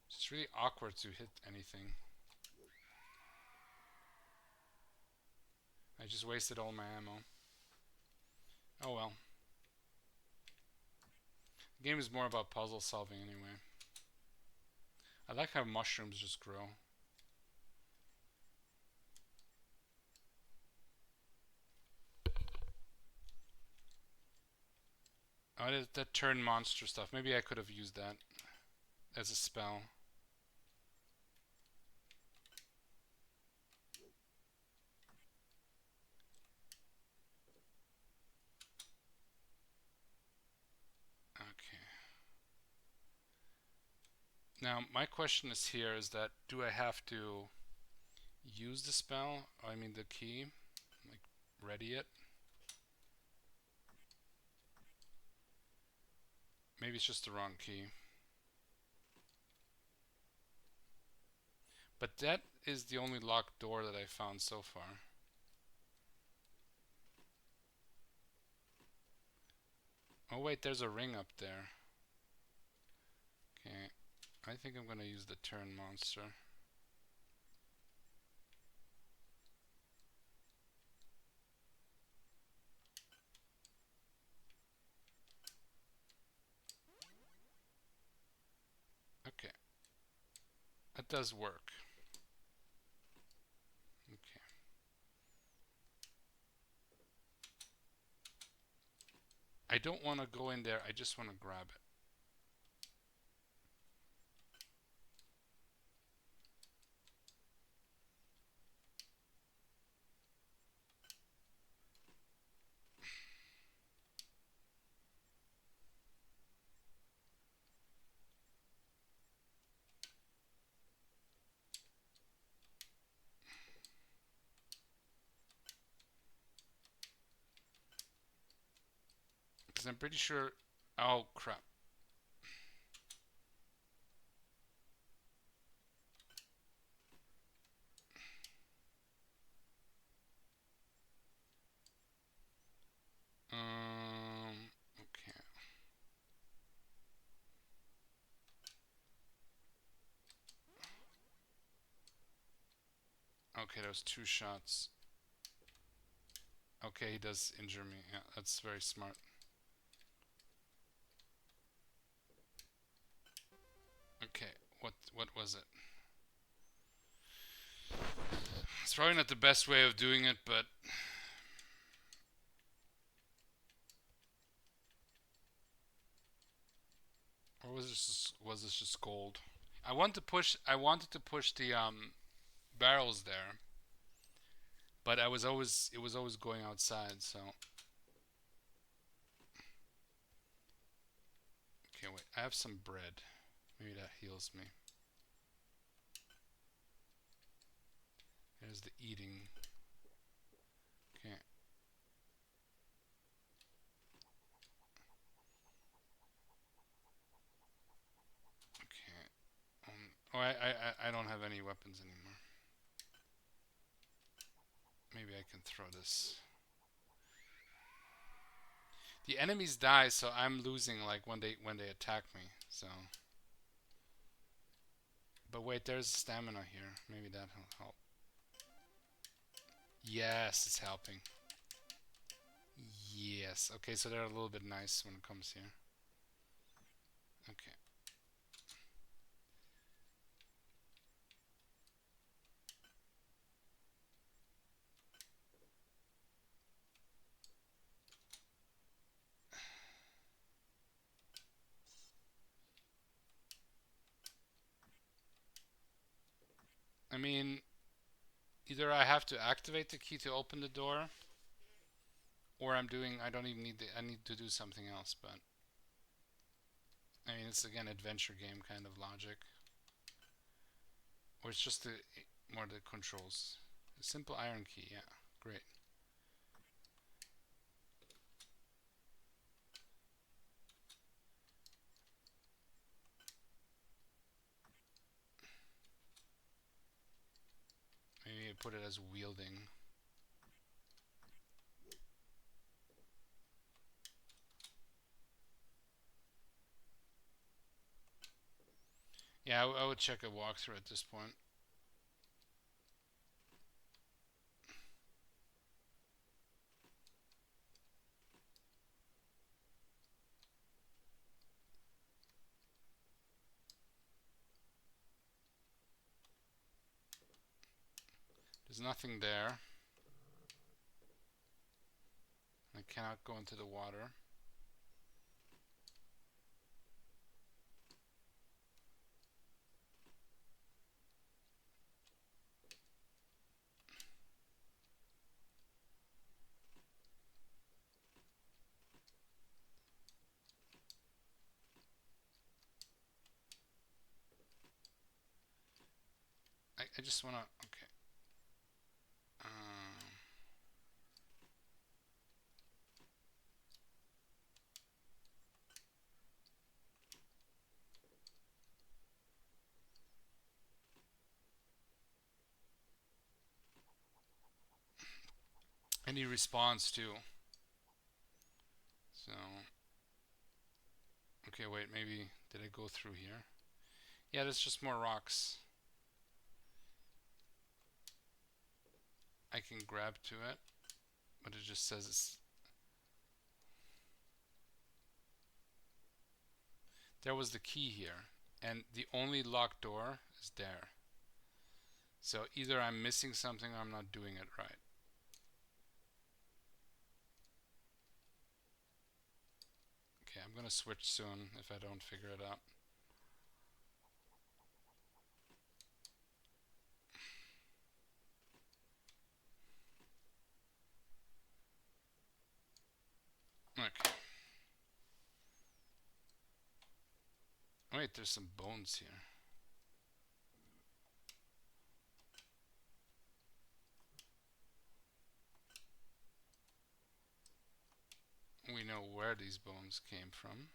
It's really awkward to hit anything. I just wasted all my ammo. Oh well. The game is more about puzzle solving anyway. I like how mushrooms just grow. Oh, that turn monster stuff. Maybe I could have used that as a spell. Okay. Now, my question is here is that do I have to use the spell? I mean the key? Like, ready it? Maybe it's just the wrong key. But that is the only locked door that I found so far. Oh wait, there's a ring up there. Okay, I think I'm gonna use the turn monster. Okay, that does work. Okay. I don't want to go in there, I just want to grab it. Because I'm pretty sure... Oh, crap. Okay. Okay, that was 2 shots. Okay, he does injure me. Yeah, that's very smart. Okay, what was it? It's probably not the best way of doing it, but or was this just gold? I wanted to push the barrels there, but it was always going outside, so okay, wait. I have some bread. Maybe that heals me. There's the eating. Okay. Okay. Oh, I don't have any weapons anymore. Maybe I can throw this. The enemies die, so I'm losing like when they attack me. So, but wait, there's stamina here. Maybe that'll help. Yes, it's helping. Yes. Okay, so they're a little bit nice when it comes here. Okay. I mean, either I have to activate the key to open the door, or I don't even need I need to do something else, but I mean, it's again adventure game kind of logic. Or it's just more the controls. A simple iron key, yeah, great. Maybe I put it as wielding. Yeah, I would check a walkthrough at this point. There's nothing there. I cannot go into the water. I just wanna, okay. Um, Any response too. So, okay, wait, maybe, did I go through here? Yeah, there's just more rocks. I can grab to it, but it just says it's... There was the key here, and the only locked door is there. So either I'm missing something or I'm not doing it right. Okay, I'm gonna switch soon if I don't figure it out. Okay. Wait, there's some bones here. We know where these bones came from.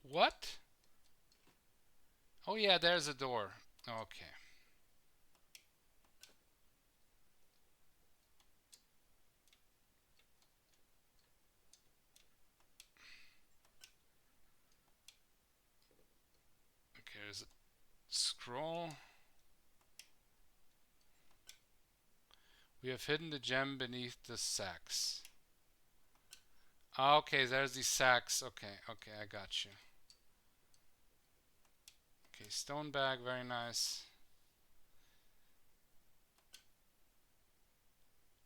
What? Oh yeah, there's a door. Okay. Okay, there's a scroll. We have hidden the gem beneath the sacks. Okay, there's these sacks. Okay, okay, I got you. Okay, stone bag, very nice.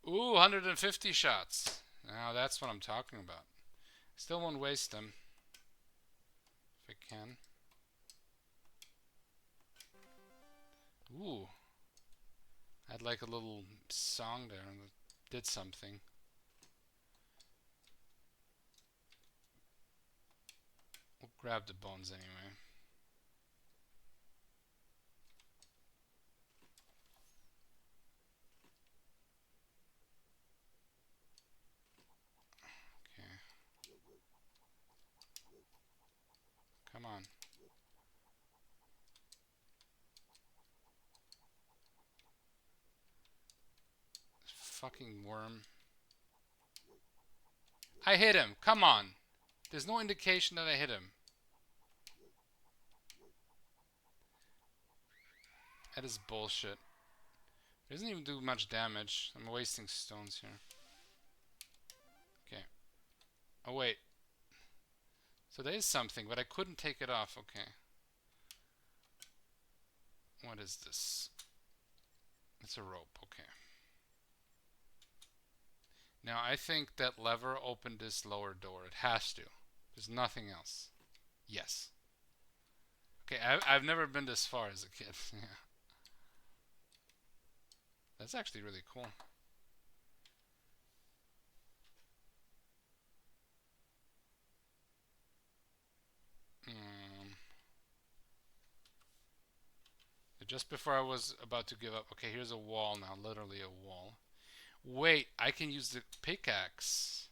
Ooh, 150 shots. Now that's what I'm talking about. Still won't waste them. If I can. Ooh. I had like a little song there that did something. We'll grab the bones anyway. Okay. Come on. Fucking worm. I hit him. Come on. There's no indication that I hit him. That is bullshit. It doesn't even do much damage. I'm wasting stones here. Okay. Oh, wait. So there is something, but I couldn't take it off. Okay. What is this? It's a rope. Okay. Now, I think that lever opened this lower door. It has to. There's nothing else. Yes. Okay, I've never been this far as a kid. Yeah. That's actually really cool. Um, just before I was about to give up. Okay, here's a wall now. Literally a wall. Wait, I can use the pickaxe.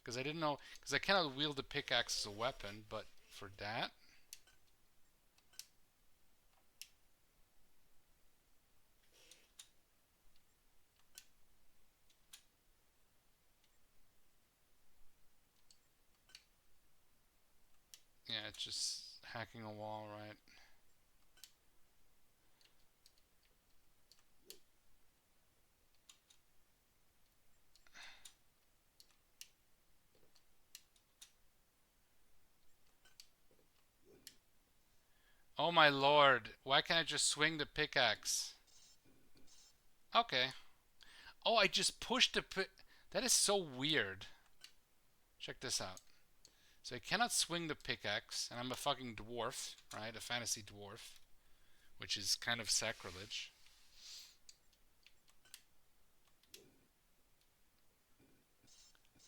Because I didn't know. Because I cannot wield the pickaxe as a weapon, but for that. Yeah, it's just hacking a wall, right? Oh my lord. Why can't I just swing the pickaxe? Okay. Oh, I just pushed the That is so weird. Check this out. So I cannot swing the pickaxe, and I'm a fucking dwarf, right? A fantasy dwarf, which is kind of sacrilege.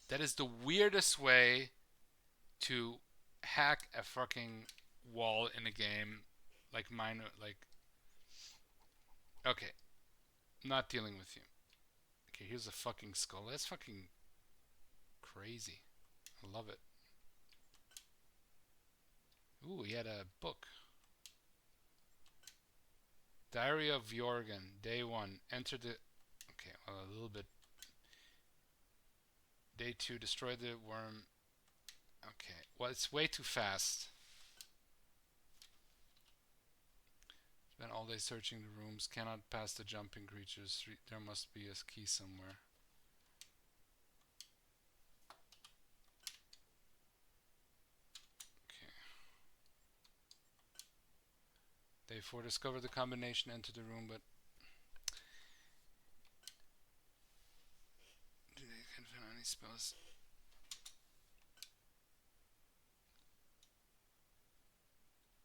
That is the weirdest way to hack a fucking wall in a game like mine. Like, okay, not dealing with you. Okay, here's a fucking skull. That's fucking crazy. I love it. Ooh, he had a book. Diary of Jorgen, day 1. Enter the... Okay, well, a little bit. Day 2, destroy the worm. Okay, well, it's way too fast. Spent all day searching the rooms. Cannot pass the jumping creatures. There must be a key somewhere. Okay. Day 4, discover the combination, enter the room, but... Do they can't find any spells?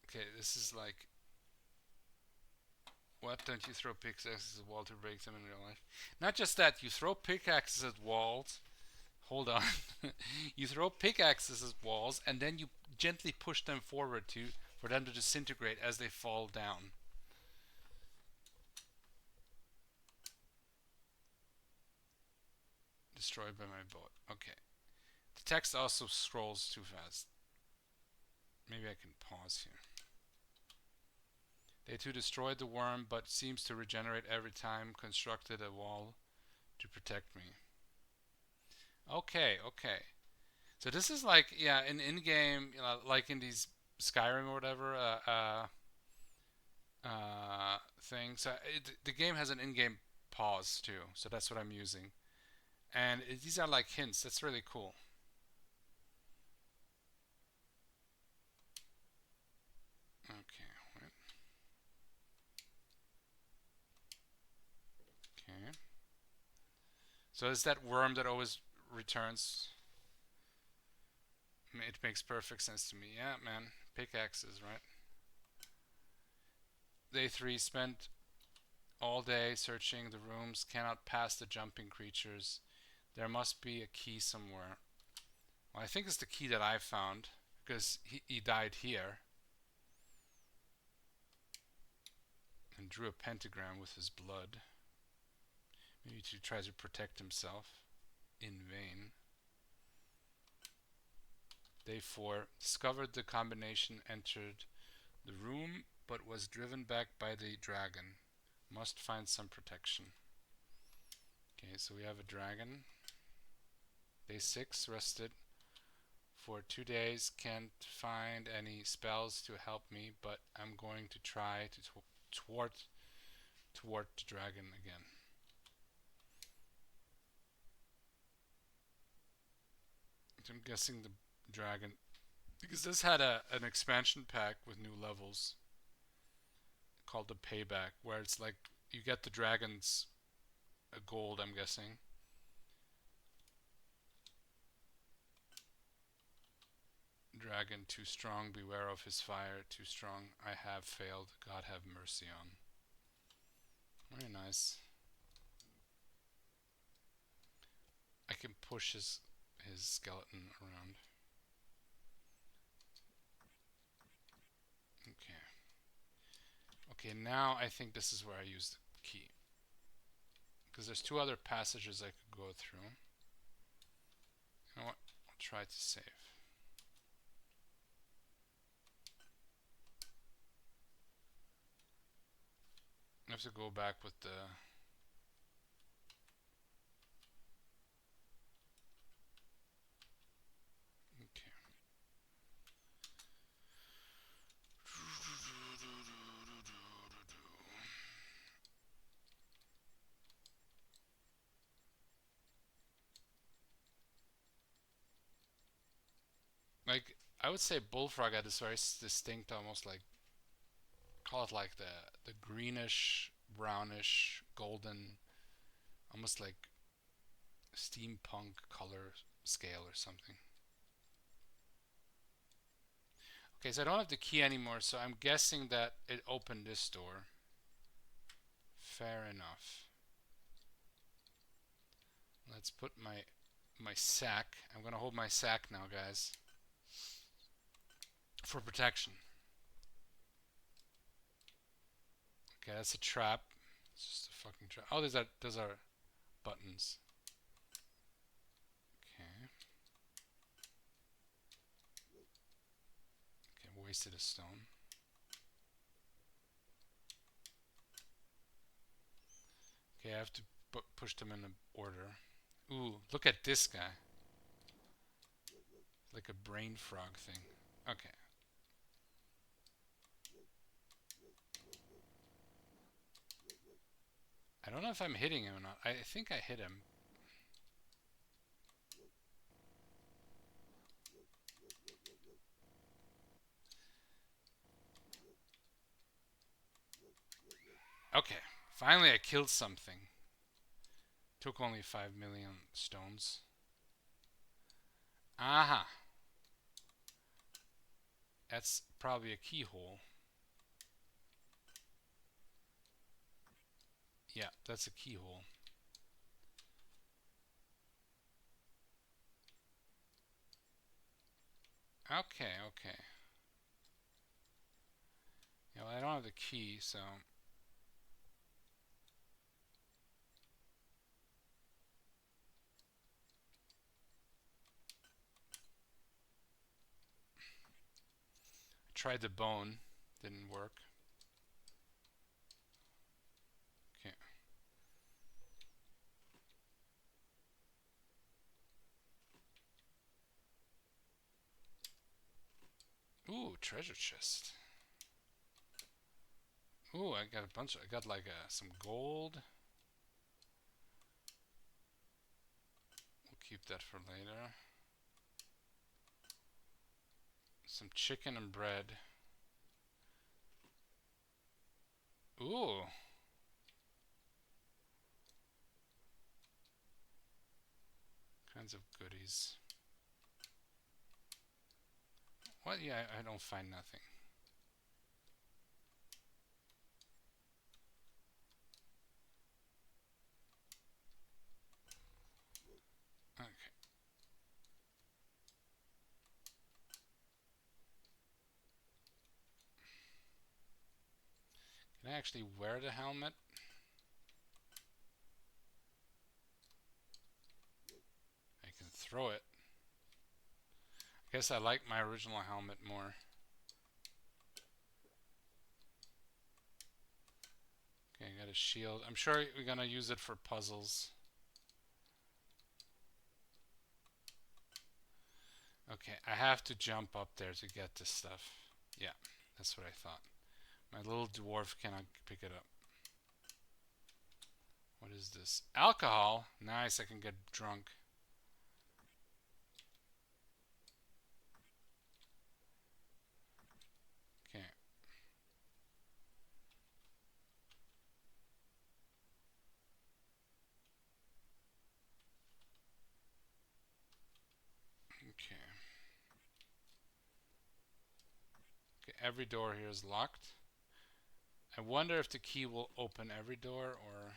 Okay, this is like... What? Don't you throw pickaxes at walls to break them in real life? Not just that, you throw pickaxes at walls. Hold on. You throw pickaxes at walls and then you gently push them forward for them to disintegrate as they fall down. Destroyed by my boat. Okay. The text also scrolls too fast. Maybe I can pause here. They too destroyed the worm, but seems to regenerate every time. Constructed a wall to protect me. Okay, okay. So this is like, yeah, an in-game, like in these Skyrim or whatever thing. So the game has an in-game pause too. So that's what I'm using. And these are like hints. That's really cool. Okay, wait. Okay. So is that worm that always returns? It makes perfect sense to me. Yeah, man. Pickaxes, right? Day 3, spent all day searching the rooms, cannot pass the jumping creatures. There must be a key somewhere. Well, I think it's the key that I found, because he died here. And drew a pentagram with his blood. Maybe he tries to protect himself. In vain. Day 4, discovered the combination, entered the room, but was driven back by the dragon. Must find some protection. Okay, so we have a dragon. Day 6, rested for 2 days. Can't find any spells to help me, but I'm going to try to thwart the dragon again. I'm guessing the dragon, because this had an expansion pack with new levels called the Payback, where it's like you get the dragons gold, I'm guessing. dragon, too strong, beware of his fire, too strong, I have failed, God have mercy on. Very nice. I can push his skeleton around. Okay. Okay, now I think this is where I use the key. Because there's two other passages I could go through. You know what? I'll try to save. I have to go back with the... Okay. Like, I would say bullfrog had this very distinct, almost like, call it like the greenish, brownish, golden, almost like steampunk color scale or something. Okay, so I don't have the key anymore, so I'm guessing that it opened this door. Fair enough. Let's put my sack. I'm gonna hold my sack now, guys, for protection. Okay, that's a trap. It's just a fucking trap. Oh, those are buttons. Okay. Okay, wasted a stone. Okay, I have to push them in order. Ooh, look at this guy. Like a brain frog thing. Okay. I don't know if I'm hitting him or not. I think I hit him. Okay. Finally I killed something. Took only 5 million stones. Aha. That's probably a keyhole. Yeah, that's a keyhole. Okay, okay. Yeah, well, I don't have the key, so... I tried the bone. Didn't work. Okay. Ooh, treasure chest. Ooh, I got a bunch. I got like some gold. We'll keep that for later. Some chicken and bread. Ooh. Kinds of goodies. What? Yeah, I don't find nothing. Okay. Can I actually wear the helmet? I can throw it. I guess I like my original helmet more. Okay, I got a shield. I'm sure we're gonna use it for puzzles. Okay, I have to jump up there to get this stuff. Yeah, that's what I thought. My little dwarf cannot pick it up. What is this? Alcohol? Nice, I can get drunk. Okay. Okay. every door here is locked. I wonder if the key will open every door or...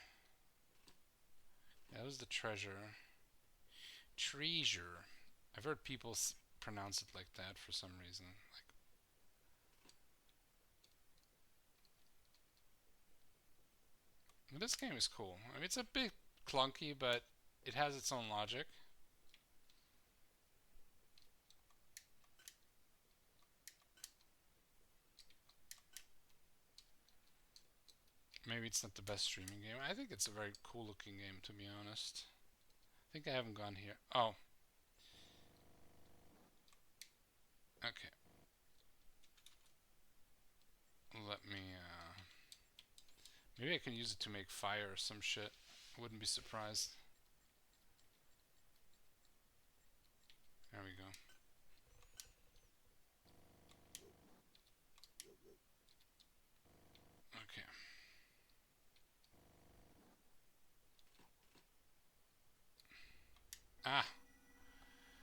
That was the treasure. Treasure. I've heard people pronounce it like that for some reason. This game is cool. I mean, it's a bit clunky, but it has its own logic. Maybe it's not the best streaming game. I think it's a very cool looking game, to be honest. I think I haven't gone here. Oh. Okay. Let me, maybe I can use it to make fire or some shit. I wouldn't be surprised. There we go. Okay. Ah.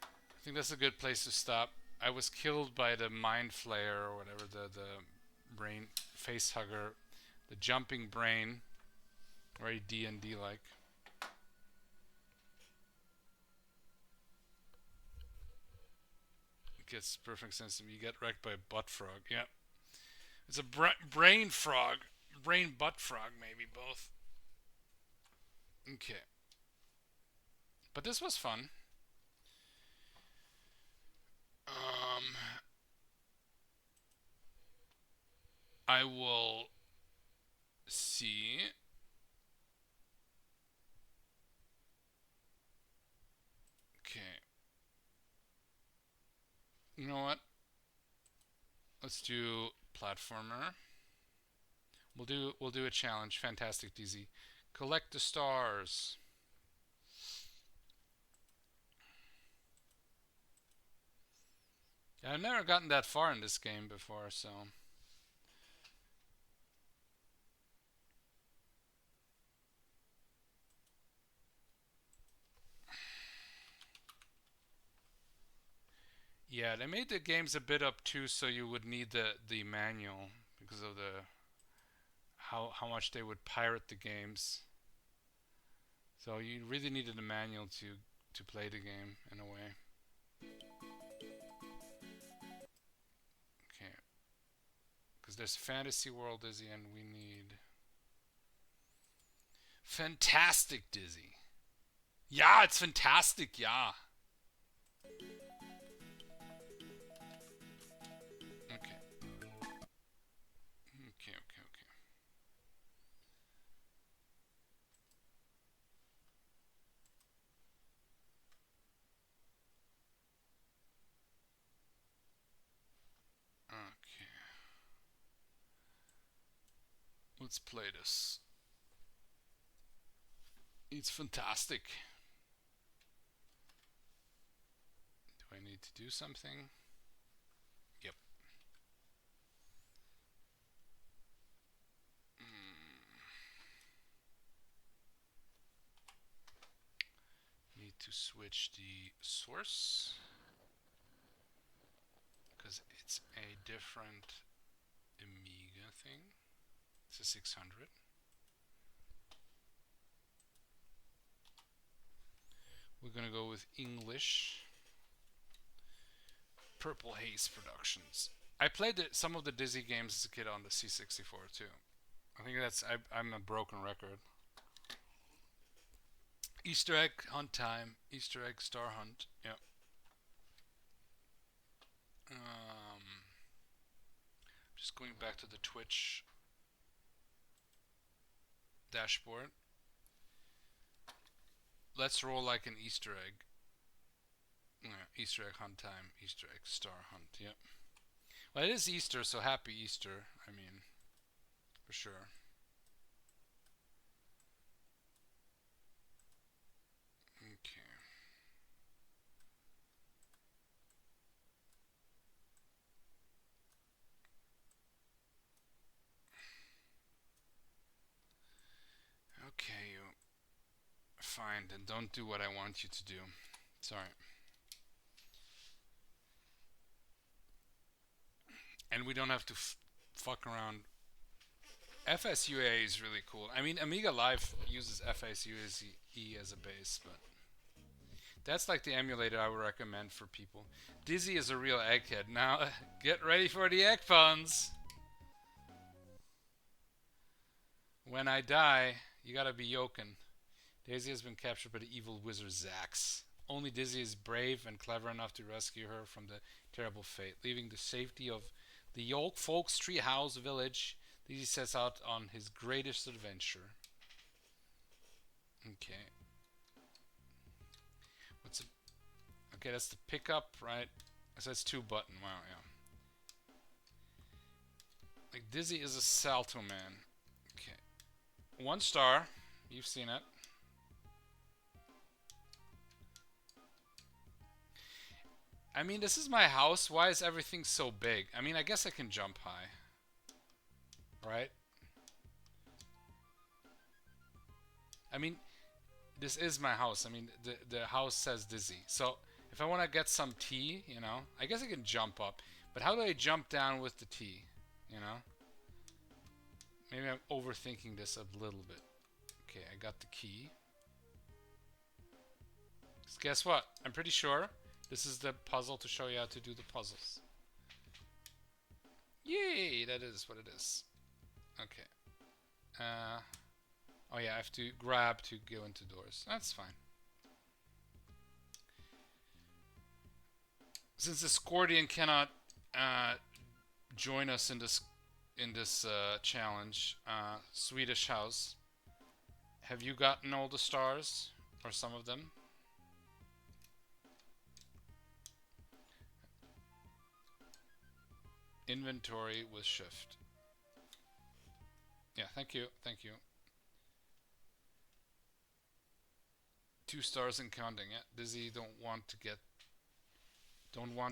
I think that's a good place to stop. I was killed by the mind flayer or whatever, the brain face hugger, the jumping brain, very D&D like. It gets perfect sense to me. You get wrecked by a butt frog. Yeah, it's a brain frog, brain butt frog, maybe both. Okay, but this was fun. I will see. Okay. You know what? Let's do platformer. We'll do a challenge. Fantastic DZ. Collect the stars. Yeah, I've never gotten that far in this game before, so yeah, they made the games a bit obtuse, so you would need the manual because of the how much they would pirate the games. So you really needed a manual to play the game in a way. Okay, because there's fantasy world Dizzy, and we need fantastic Dizzy. Yeah, it's fantastic. Yeah. Okay. Okay. Okay. Let's play this. It's fantastic. Do I need to do something? Yep. Need to switch the source because it's a different Amiga thing. It's a 600. We're gonna go with English. Purple Haze Productions. I played some of the Dizzy games as a kid on the C64 too. I think that's I'm a broken record. Easter egg hunt time. Easter egg star hunt. Yep. Just going back to the Twitch dashboard. Let's roll like an Easter egg. Easter egg hunt time. Easter egg star hunt. Yep. Well, it is Easter, so happy Easter. I mean, for sure. Okay. Okay, you fine, then don't do what I want you to do. Sorry. and we don't have to fuck around. FSUA is really cool. I mean, Amiga Live uses FSUE as a base, but that's like the emulator I would recommend for people. Dizzy is a real egghead. Now, get ready for the egg puns. When I die, you gotta be yokin'. Daisy has been captured by the evil wizard Zax. Only Dizzy is brave and clever enough to rescue her from the terrible fate. Leaving the safety of the Yolk Folks Treehouse Village, Dizzy sets out on his greatest adventure. Okay. What's it? Okay, that's the pickup, right? So that's 2 button. Wow, yeah. Like, Dizzy is a Salto man. Okay. 1 star. You've seen it. I mean, this is my house. Why is everything so big? I mean, I guess I can jump high. Right? I mean, this is my house. I mean, the house says Dizzy. So, if I want to get some tea, you know, I guess I can jump up. But how do I jump down with the tea? You know? Maybe I'm overthinking this a little bit. Okay, I got the key. So guess what? I'm pretty sure this is the puzzle to show you how to do the puzzles. Yay! That is what it is. Okay. Oh yeah, I have to grab to go into doors. That's fine. Since the Scordian cannot join us in this challenge, Swedish house, have you gotten all the stars or some of them? Inventory with shift. Yeah, thank you, thank you. 2 stars and counting. Yeah, Dizzy don't want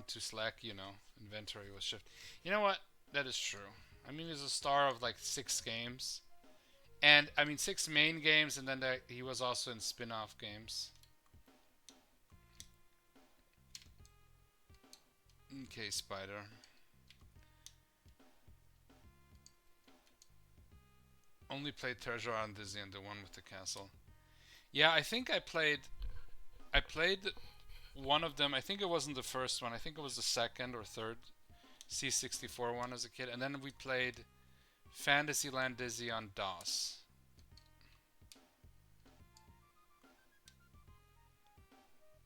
to slack, you know. Inventory with shift. You know what? That is true. I mean, he's a star of like 6 games, and I mean 6 main games, and then he was also in spin-off games. Okay, Spider. Only played Treasure on Dizzy and the one with the castle. Yeah, I think I played one of them. I think it wasn't the first one. I think it was the second or third C64 one as a kid. And then we played Fantasyland Dizzy on DOS.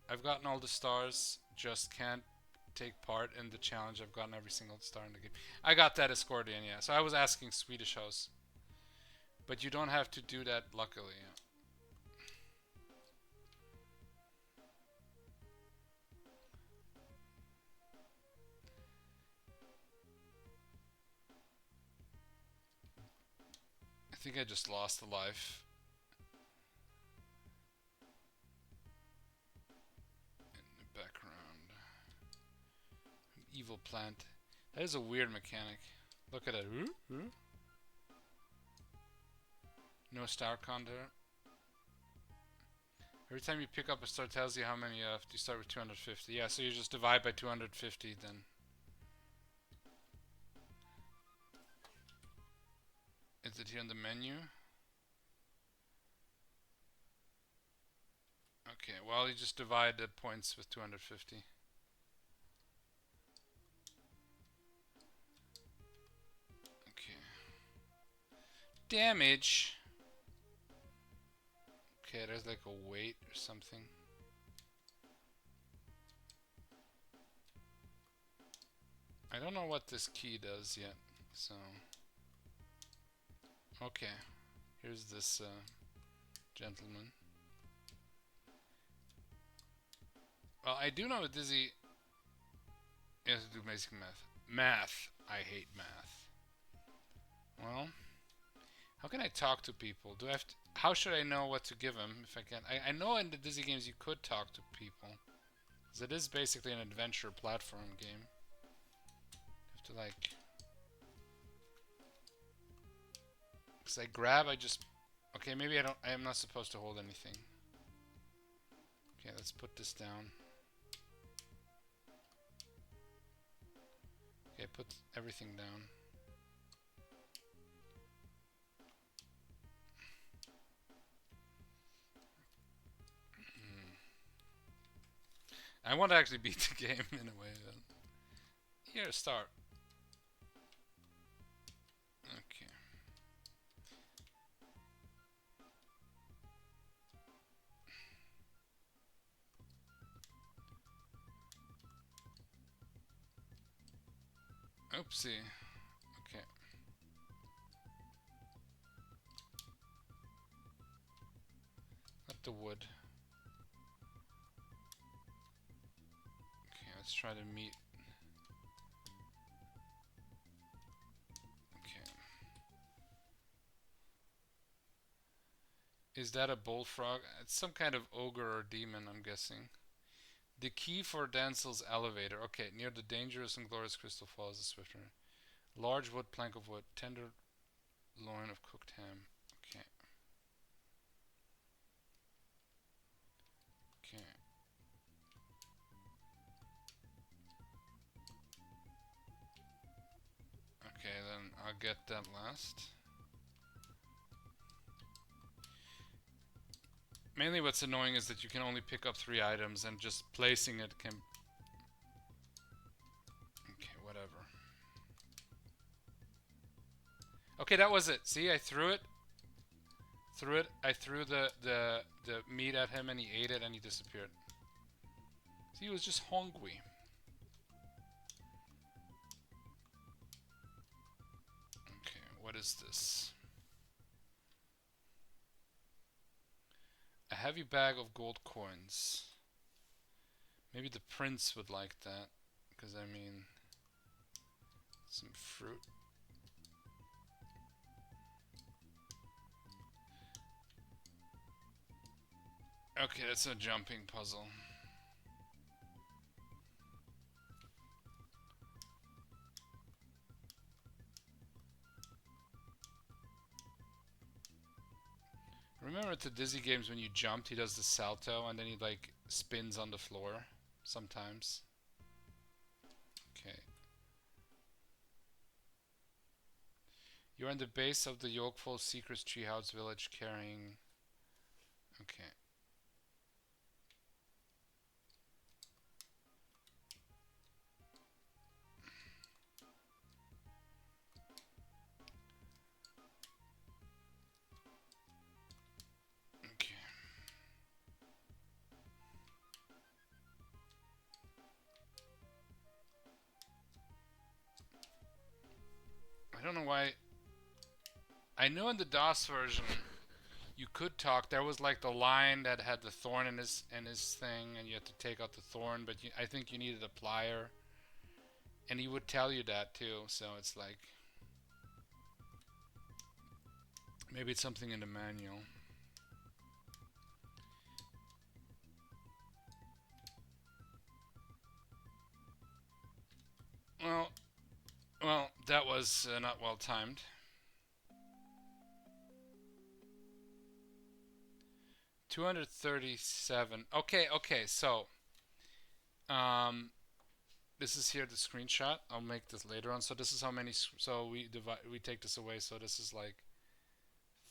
I've gotten all the stars, just can't take part in the challenge. I've gotten every single star in the game. I got that as Scordian, yeah. So I was asking Swedish house. But you don't have to do that, luckily. Yeah. I think I just lost a life. In the background. An evil plant. That is a weird mechanic. Look at it. No star counter. Every time you pick up a star, it tells you how many you have. You start with 250. Yeah, so you just divide by 250 then. Is it here in the menu? Okay, well, you just divide the points with 250. Okay. Damage. Okay, there's like a weight or something. I don't know what this key does yet, so... Okay, here's this gentleman. Well, I do know that Dizzy has to do basic math. Math. I hate math. Well, how can I talk to people? Do I have to... How should I know what to give them if I can? I know in the Dizzy games you could talk to people. Because it is basically an adventure platform game. You have to like... Because I grab, I just... Okay, maybe I am not supposed to hold anything. Okay, let's put this down. Okay, Put everything down. I want to actually beat the game in a way. Here, start. Okay. Oopsie. Okay. Not the wood. Okay, let's try to meet. Okay. Is that a bullfrog? It's some kind of ogre or demon, I'm guessing. The key for Dansel's elevator. Okay, near the dangerous and glorious crystal falls a swift river. Large wood, plank of wood, tender loin of cooked ham. Okay. Okay. Okay, then I'll get that last. Mainly what's annoying is that you can only pick up 3 items and just placing it can... Okay, whatever. Okay, that was it. See, I threw it. I threw the meat at him and he ate it and he disappeared. See, he was just hungry. Okay, what is this? A heavy bag of gold coins. Maybe the prince would like that. Because, I mean... Some fruit. Okay, that's a jumping puzzle. Remember at the Dizzy games when you jumped, he does the salto and then he like spins on the floor sometimes. Okay. You're in the base of the Yolkful Secrets Treehouse Village carrying... Okay. Okay. I don't know why... I know in the DOS version you could talk. There was like the line that had the thorn in his thing and you had to take out the thorn, but I think you needed a plier. And he would tell you that too, so it's like... Maybe it's something in the manual. Well, that was not well timed. $237. Okay, so this is here the screenshot. I'll make this later on. So this is how many. So we take this away. So this is like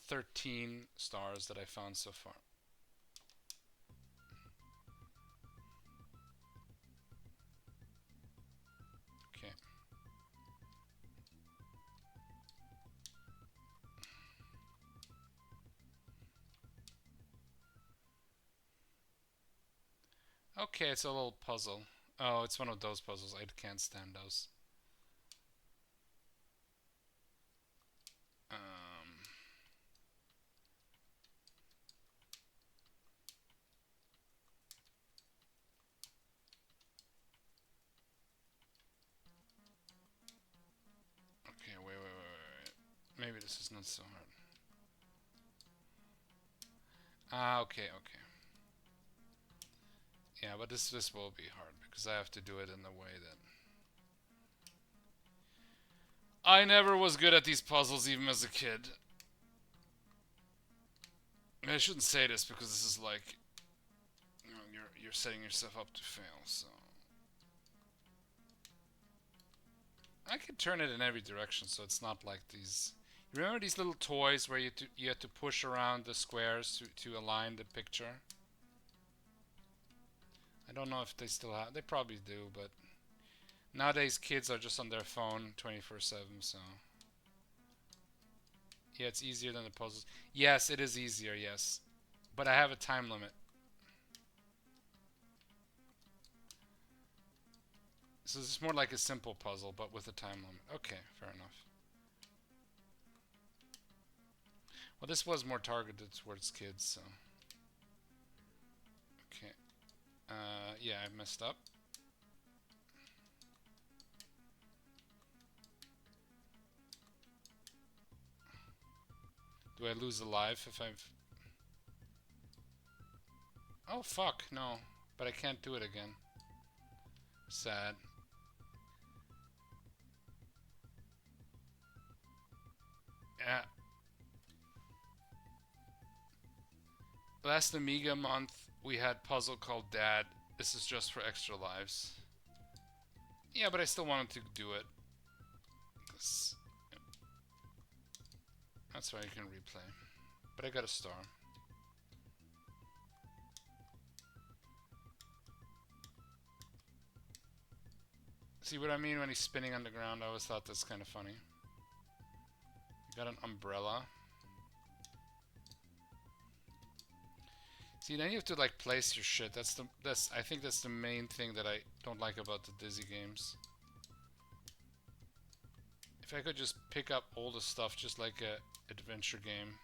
13 stars that I found so far. Okay. Okay, it's a little puzzle. Oh, it's one of those puzzles. I can't stand those. Okay, wait. Maybe this is not so hard. Ah, okay. Yeah, but this will be hard because I have to do it in the way that... I never was good at these puzzles even as a kid. I shouldn't say this because this is like... You know, you're setting yourself up to fail, so... I could turn it in every direction, so it's not like these. You remember these little toys where you had to push around the squares to align the picture? I don't know if they still have. They probably do, but nowadays kids are just on their phone 24/7. So yeah, it's easier than the puzzles. Yes, it is easier. Yes, but I have a time limit. So it's more like a simple puzzle, but with a time limit. Okay, fair enough. Well, this was more targeted towards kids, so. Okay. Yeah, I messed up. Do I lose a life if I've... Oh, fuck, no. But I can't do it again. Sad. Yeah. Last Amiga month, we had puzzle called Dad. This is just for extra lives. Yeah, but I still wanted to do it. That's why you can replay. But I got a star. See what I mean when he's spinning on the ground? I always thought that's kind of funny. You got an umbrella. See, then you have to like place your shit. I think that's the main thing that I don't like about the Dizzy games. If I could just pick up all the stuff just like a adventure game,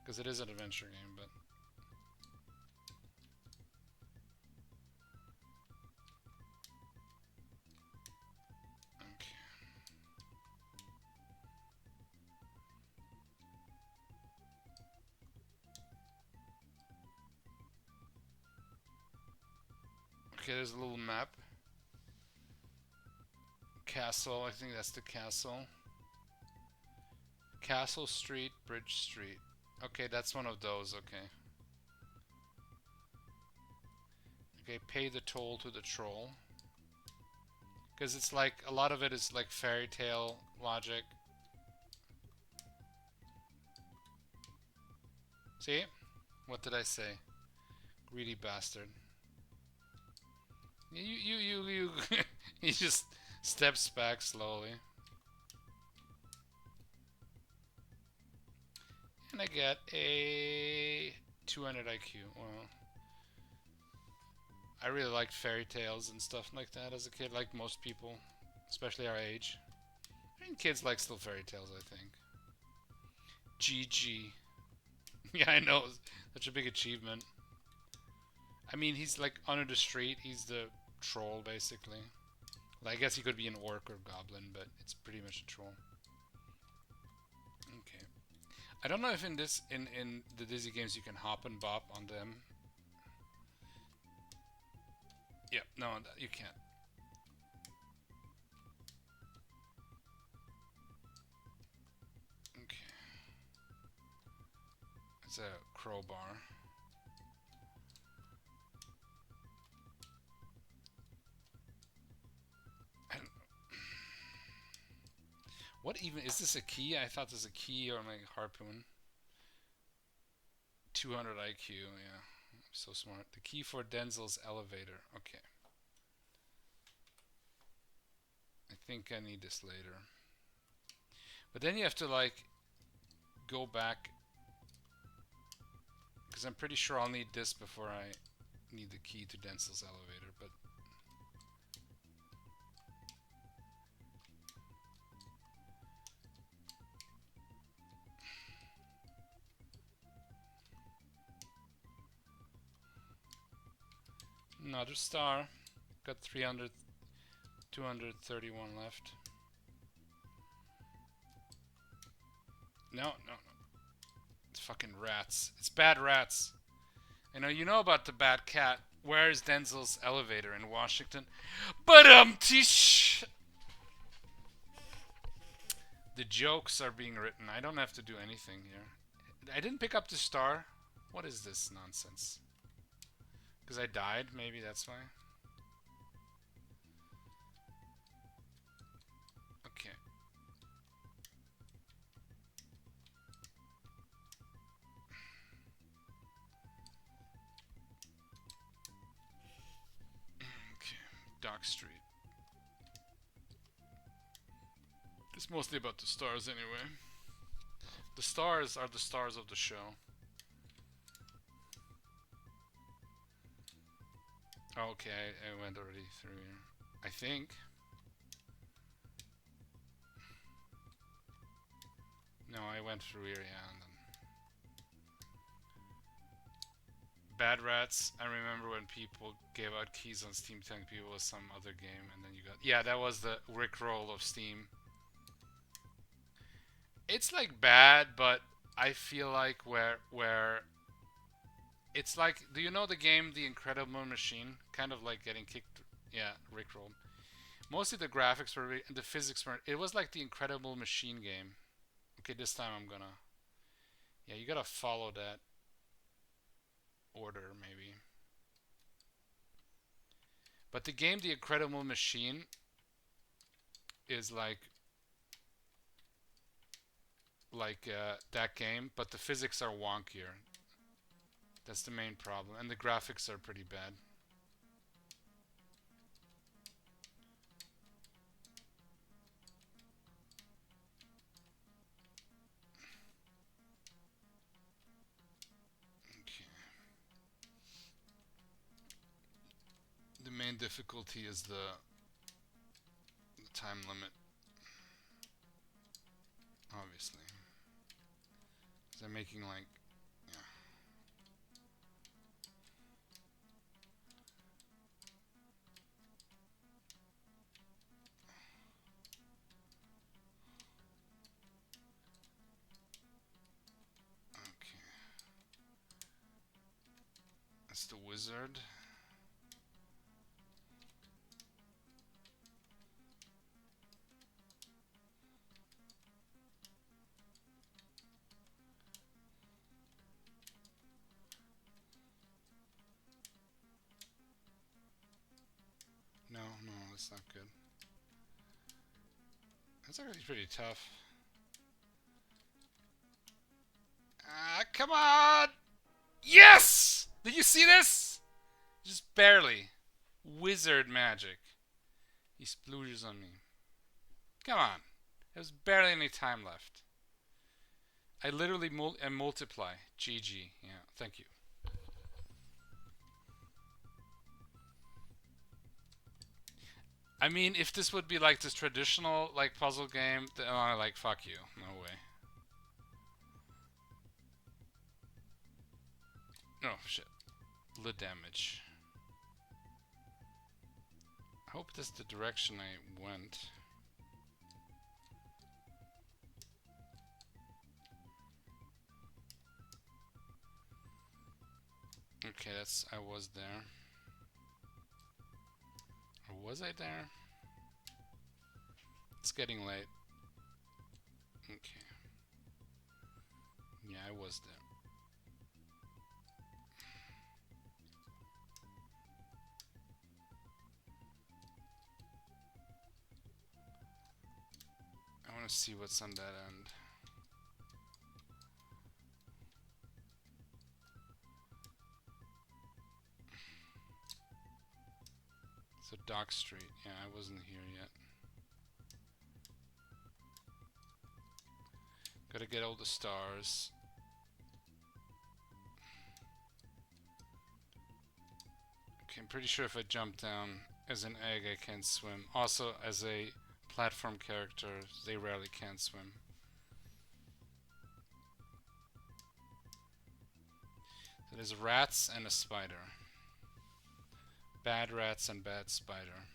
because it is an adventure game, but okay, there's a little map. Castle, I think that's the castle. Castle Street, Bridge Street. Okay, that's one of those, okay. Okay, pay the toll to the troll. Because it's like, a lot of it is like fairy tale logic. See? What did I say? Greedy bastard. You he just steps back slowly. And I get a 200 IQ. Well, I really liked fairy tales and stuff like that as a kid, like most people, especially our age. I mean, kids like still fairy tales, I think. GG. Yeah, I know. Such a big achievement. I mean, he's like under the street. He's the troll, basically. Well, I guess he could be an orc or goblin, but it's pretty much a troll. Okay. I don't know if in the Dizzy games you can hop and bop on them. Yeah, no, you can't. Okay. It's a crowbar. What even is this, a key? I thought this was a key or like harpoon. 200 IQ, yeah. So smart. The key for Denzel's elevator. Okay. I think I need this later. But then you have to like go back, because I'm pretty sure I'll need this before I need the key to Denzel's elevator, but another star. Got 300, 231 left. No. It's fucking rats. It's bad rats. I know you know about the bad cat. Where is Denzel's elevator in Washington? Tish. The jokes are being written. I don't have to do anything here. I didn't pick up the star. What is this nonsense? Because I died? Maybe that's why. Dock Street. It's mostly about the stars anyway. The stars are the stars of the show. Okay, I went already through here. I think. No, I went through here, yeah. And then Bad Rats, I remember when people gave out keys on Steam telling people it was some other game, and then you got... Yeah, that was the Rickroll of Steam. It's like bad, but I feel like where it's like, do you know the game The Incredible Machine? Kind of like getting kicked. Yeah, Rickroll. Mostly the graphics were and the physics were. It was like the Incredible Machine game. Okay, this time I'm gonna. Yeah, you gotta follow that order maybe. But the game The Incredible Machine is like that game, but the physics are wonkier. That's the main problem, and the graphics are pretty bad. Okay. The main difficulty is the time limit, obviously. They're making like, yeah. Okay. That's the wizard. No, that's not good. That's actually pretty tough. Ah, come on! Yes! Did you see this? Just barely. Wizard magic. He sploogers on me. Come on. There's barely any time left. I literally multiply. GG. Yeah, thank you. I mean, if this would be like this traditional like puzzle game, then I'm like, fuck you. No way. Oh, shit. The damage. I hope this is the direction I went. Okay, I was there. Or was I there? It's getting late. Okay. Yeah, I was there. I want to see what's on that end. So Dock Street. Yeah, I wasn't here yet. Gotta get all the stars. Okay, I'm pretty sure if I jump down as an egg I can't swim. Also, as a platform character, they rarely can swim. So there's rats and a spider. Bad rats and bad spider.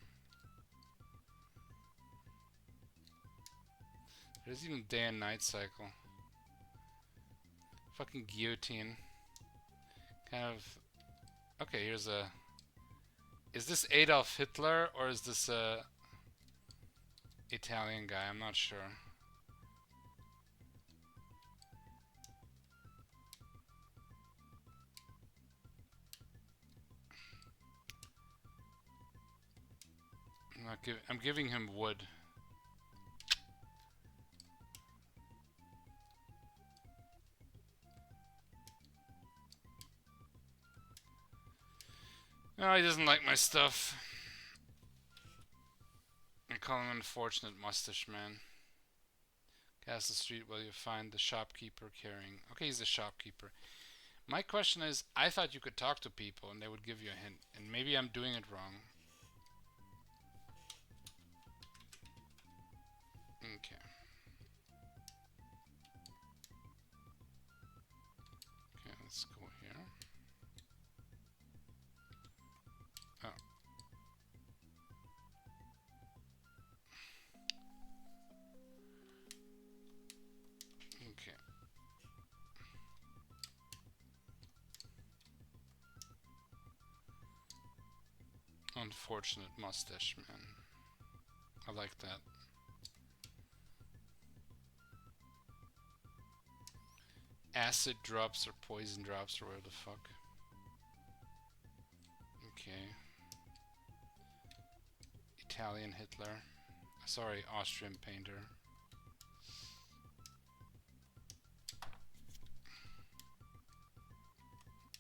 There's even day and night cycle. Fucking guillotine. Kind of... Okay, here's a... Is this Adolf Hitler or is this a Italian guy? I'm not sure. I'm giving him wood. No, he doesn't like my stuff. call him Unfortunate Mustache Man. Castle Street while you find the shopkeeper carrying. Okay, he's a shopkeeper. My question is, I thought you could talk to people and they would give you a hint. And maybe I'm doing it wrong. Okay. Okay, let's go here. Oh. Okay. Unfortunate Mustache Man. I like that. Acid drops or poison drops or whatever the fuck. Okay. Italian Hitler. Sorry, Austrian painter.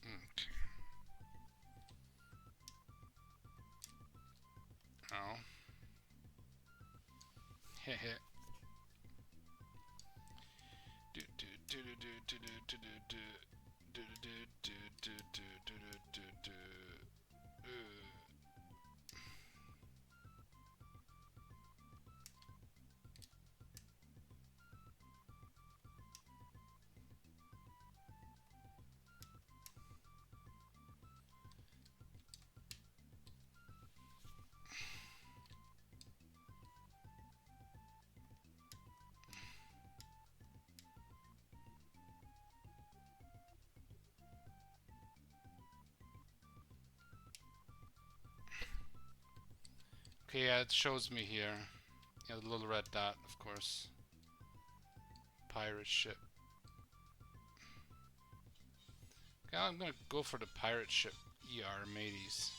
Okay. Oh. Hehe. Okay, yeah, it shows me here. Yeah, the little red dot, of course. Pirate ship. Okay, I'm gonna go for the pirate ship ER mateys.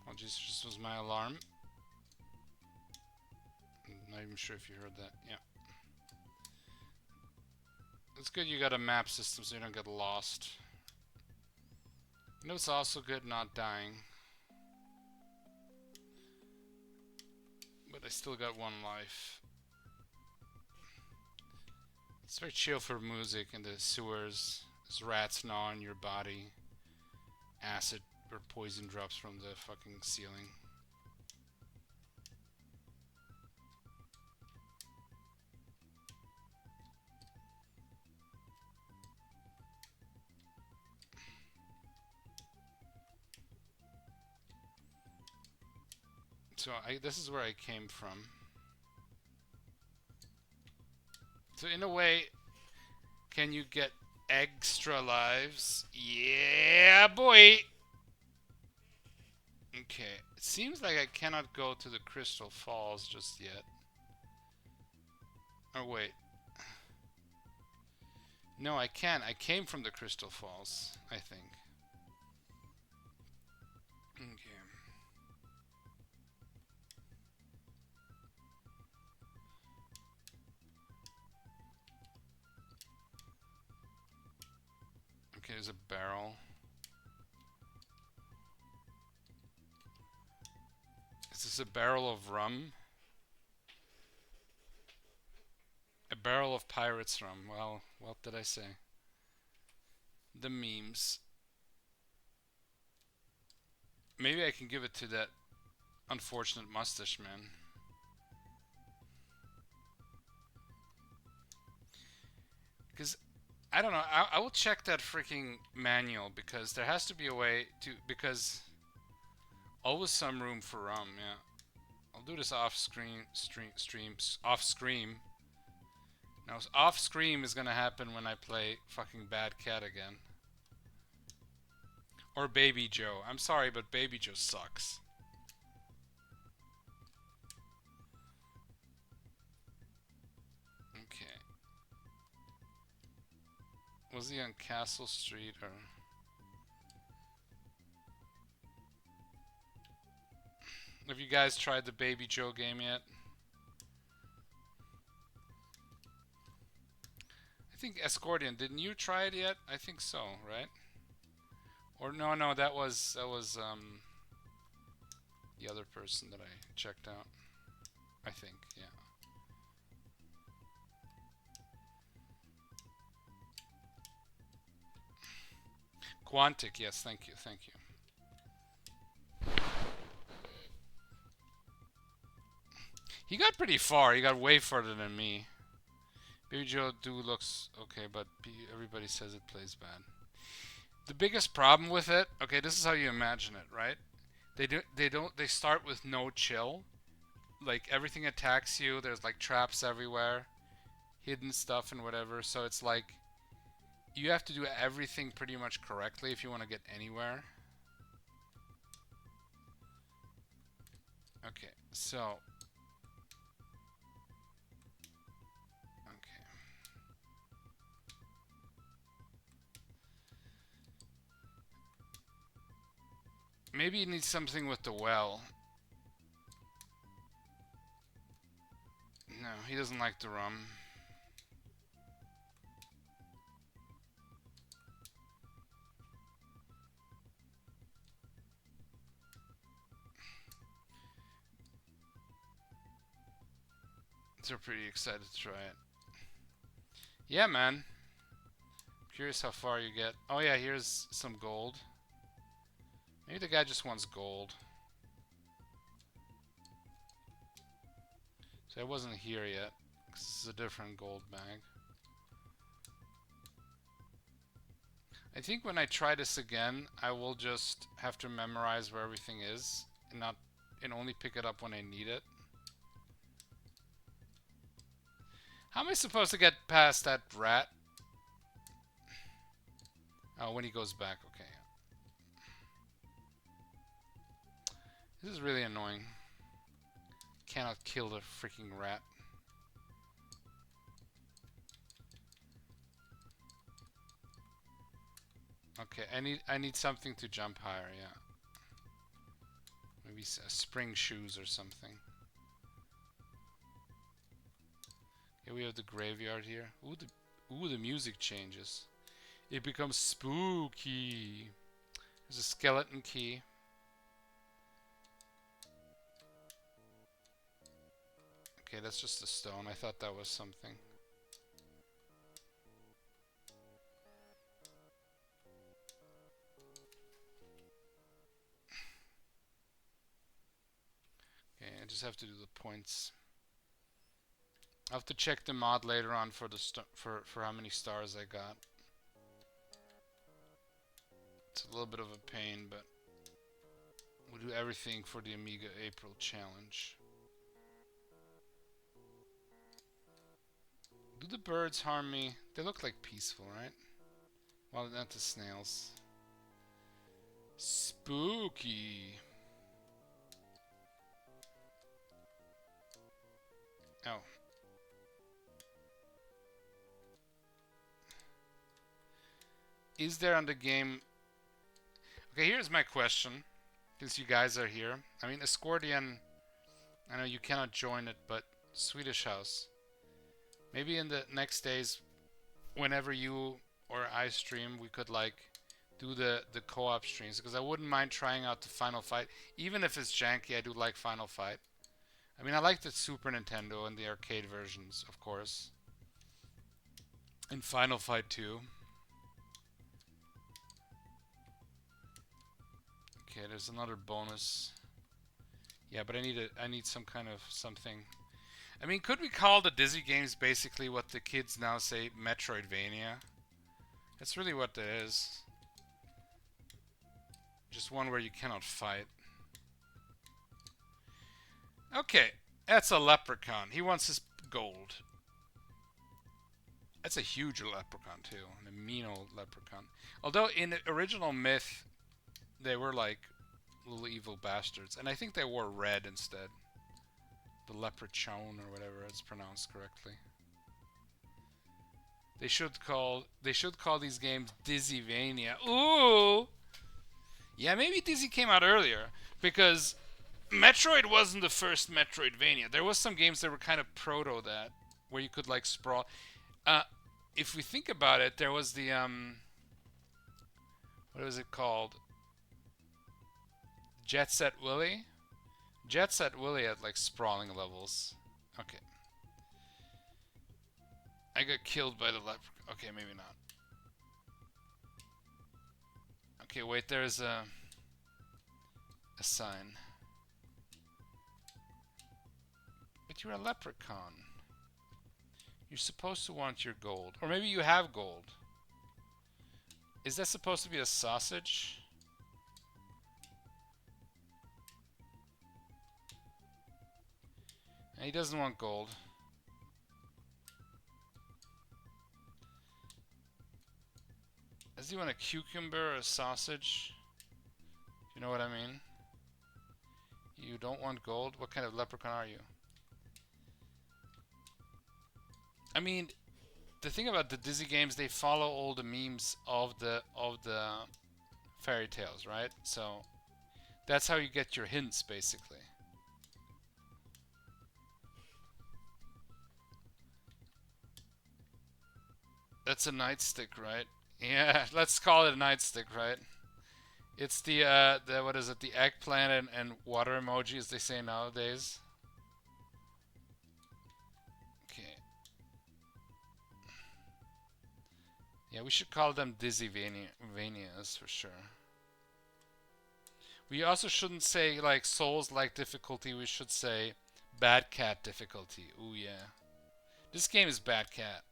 Oh jeez, this was my alarm. I'm not even sure if you heard that. Yeah. It's good you got a map system so you don't get lost. You know it's also good not dying. But I still got one life. It's very chill for music in the sewers. There's rats gnawing your body. Acid or poison drops from the fucking ceiling. So this is where I came from. So in a way, can you get extra lives? Yeah, boy! Okay, it seems like I cannot go to the Crystal Falls just yet. Oh, wait. No, I can. I came from the Crystal Falls, I think. Okay. Okay, there's a barrel. Is this a barrel of rum? A barrel of pirate's rum. Well, what did I say? The memes. Maybe I can give it to that unfortunate mustache man. Because, I don't know, I will check that freaking manual because there has to be a way to, because always some room for rum, yeah. I'll do this off off screen. Now, off screen is gonna happen when I play fucking Bad Cat again. Or Baby Joe. I'm sorry, but Baby Joe sucks. Okay. Was he on Castle Street or... Have you guys tried the Baby Joe game yet? I think Escordian, didn't you try it yet? I think so, right? Or no, that was other person that I checked out. I think, yeah. Quantic, yes, thank you, thank you. He got pretty far. He got way further than me. Baby Joe do looks okay, but everybody says it plays bad. The biggest problem with it, okay, this is how you imagine it, right? They start with no chill. Like everything attacks you. There's like traps everywhere, hidden stuff and whatever. So it's like you have to do everything pretty much correctly if you want to get anywhere. Okay, so maybe you need something with the well. No, he doesn't like the rum. So pretty excited to try it. Yeah, man. Curious how far you get. Oh yeah, here's some gold. Maybe the guy just wants gold. So I wasn't here yet, because this is a different gold bag. I think when I try this again, I will just have to memorize where everything is and only pick it up when I need it. How am I supposed to get past that rat? Oh, when he goes back, okay. This is really annoying. Cannot kill the freaking rat. Okay, I need something to jump higher, yeah. Maybe spring shoes or something. Here we have the graveyard here. Ooh, the music changes. It becomes spooky. There's a skeleton key. Okay, that's just a stone. I thought that was something. Okay, I just have to do the points. I'll have to check the mod later on for the for how many stars I got. It's a little bit of a pain, but we'll do everything for the Amiga April challenge. Do the birds harm me? They look like peaceful, right? Well, not the snails. Spooky. Oh. Is there on the game... Okay, here's my question. Since you guys are here. I mean, Escordian... I know you cannot join it, but Swedish House. Maybe in the next days, whenever you or I stream, we could like do the co-op streams, because I wouldn't mind trying out the Final Fight. Even if it's janky, I do like Final Fight. I mean, I like the Super Nintendo and the arcade versions, of course. And Final Fight 2. Okay, there's another bonus. Yeah, but I need some kind of something. I mean, could we call the Dizzy games basically what the kids now say Metroidvania? That's really what it is. Just one where you cannot fight. Okay, that's a leprechaun. He wants his gold. That's a huge leprechaun too, and a mean old leprechaun. Although in the original myth, they were like little evil bastards, and I think they wore red instead. The leprechaun or whatever it's pronounced correctly. They should call these games Dizzyvania. Ooh! Yeah, maybe Dizzy came out earlier, because Metroid wasn't the first Metroidvania. There was some games that were kind of proto that, where you could like sprawl. If we think about it, there was the what was it called? Jet Set Willy. Jet Set Willie at like sprawling levels. Okay. I got killed by the leopard. Okay, maybe not. Okay, wait, there's a sign. But you're a leprechaun. You're supposed to want your gold. Or maybe you have gold. Is that supposed to be a sausage? And he doesn't want gold. Does he want a cucumber or a sausage? You know what I mean? You don't want gold? What kind of leprechaun are you? I mean, the thing about the Dizzy games, they follow all the memes of the fairy tales, right? So that's how you get your hints, basically. That's a nightstick, right? Yeah, let's call it a nightstick, right? It's the what is it? The eggplant and water emoji, as they say nowadays. Okay. Yeah, we should call them Dizzy Vanias for sure. We also shouldn't say like Souls-like difficulty. We should say Bad Cat difficulty. Ooh yeah. This game is Bad Cat.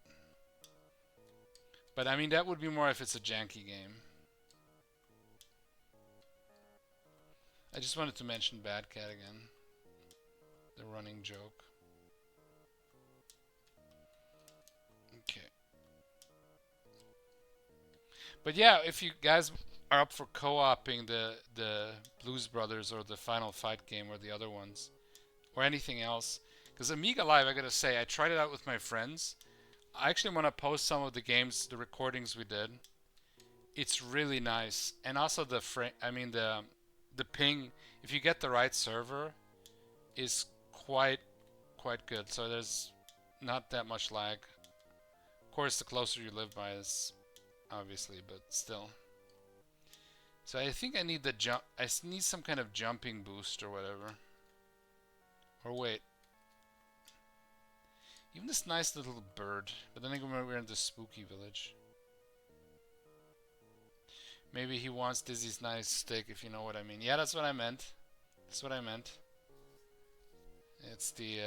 But I mean, that would be more if it's a janky game. I just wanted to mention Bad Cat again. The running joke. Okay. But yeah, if you guys are up for co-oping the Blues Brothers or the Final Fight game or the other ones, or anything else, because Amiga Live, I gotta say, I tried it out with my friends. I actually want to post some of the games, the recordings we did. It's really nice, and also the the ping. If you get the right server, is quite good. So there's not that much lag. Of course, the closer you live by is obviously, but still. So I think I need the jump. I need some kind of jumping boost or whatever. Or wait. Even this nice little bird. But then again, we're in the spooky village. Maybe he wants Dizzy's nice stick, if you know what I mean. Yeah, that's what I meant. That's what I meant. It's the,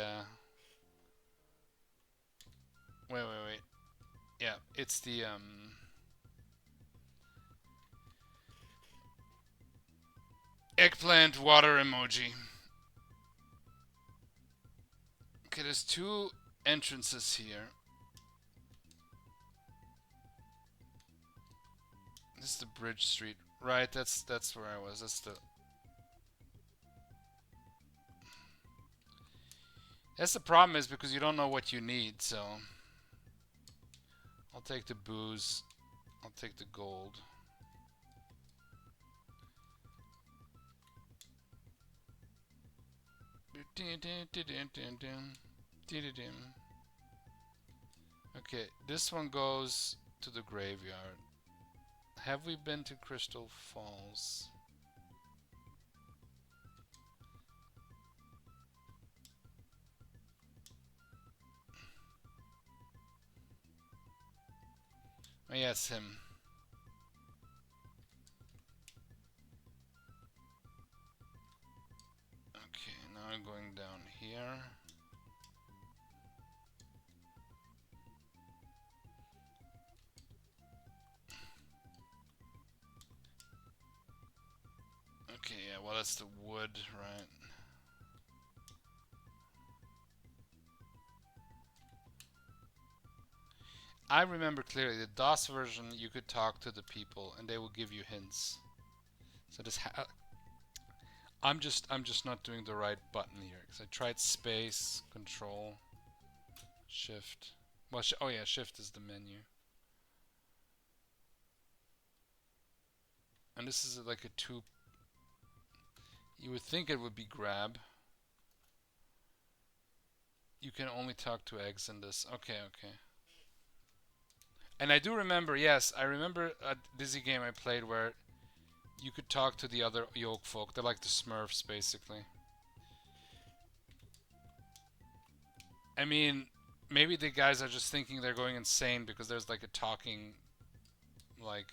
wait. Yeah, it's the, eggplant water emoji. Okay, there's two entrances here. This is the Bridge Street. Right, that's where I was. That's the problem, is because you don't know what you need, so I'll take the booze. I'll take the gold. Okay, this one goes to the graveyard. Have we been to Crystal Falls? Oh yeah, it's him. Okay, now I'm going down here. Okay, yeah, well that's the wood, right? I remember clearly the DOS version, you could talk to the people and they will give you hints. So this I'm just not doing the right button here, because I tried space, control, shift. Well, oh yeah, shift is the menu. And this is like a two. You would think it would be grab. You can only talk to eggs in this. Okay. And I do remember, yes, I remember a Dizzy game I played where you could talk to the other Yolk folk. They're like the Smurfs, basically. I mean, maybe the guys are just thinking they're going insane because there's like a talking, like,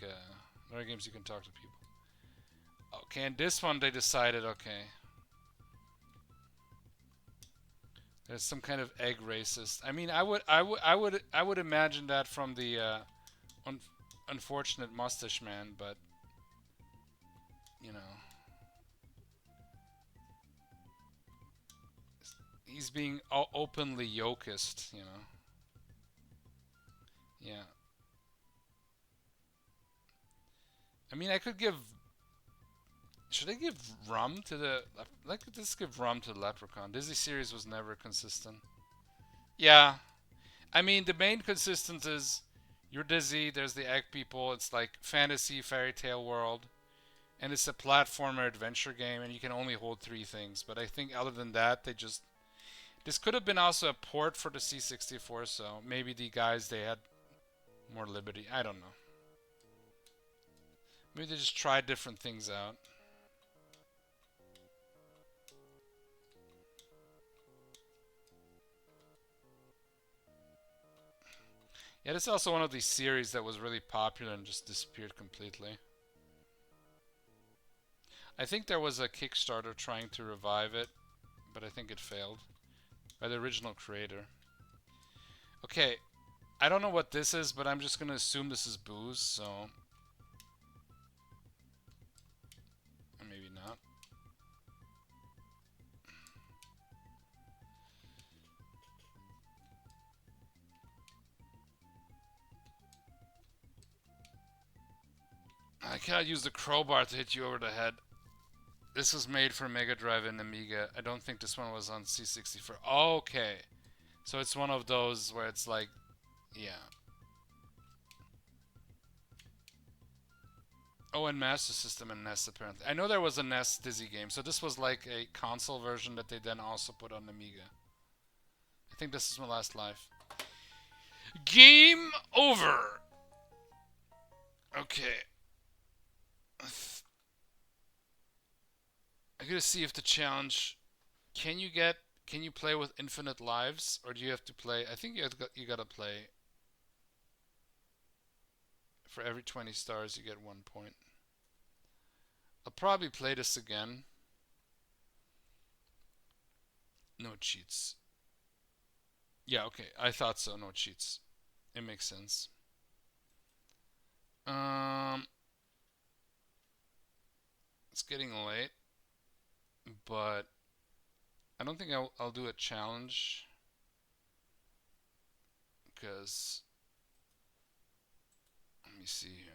there are games you can talk to people. Okay, and this one they decided, okay, there's some kind of egg racist. I mean, I would imagine that from the un- unfortunate mustache man, but you know, he's being openly yokist. You know, yeah. I mean, I could give. Should I give rum to the? Like, let's give rum to the leprechaun. Disney series was never consistent. Yeah, I mean, the main consistent is you're Dizzy. There's the egg people. It's like fantasy fairy tale world. And it's a platformer adventure game, and you can only hold three things. But I think other than that, they just this could have been also a port for the C64, so maybe the guys they had more liberty. I don't know. Maybe they just tried different things out. Yeah, this is also one of these series that was really popular and just disappeared completely. I think there was a Kickstarter trying to revive it, but I think it failed by the original creator. Okay, I don't know what this is, but I'm just gonna assume this is booze, so maybe not. I cannot use the crowbar to hit you over the head. This was made for Mega Drive and Amiga. I don't think this one was on C64. Okay. So it's one of those where it's like, yeah. Oh, and Master System and NES apparently. I know there was a NES Dizzy game, so this was like a console version that they then also put on Amiga. I think this is my last life. Game over! Okay. I gotta see if the challenge. Can you get. Can you play with infinite lives? Or do you have to play. I think you gotta play. For every 20 stars, you get 1 point. I'll probably play this again. No cheats. Yeah, okay. I thought so. No cheats. It makes sense. Um, it's getting late, but I don't think I'll do a challenge because let me see here.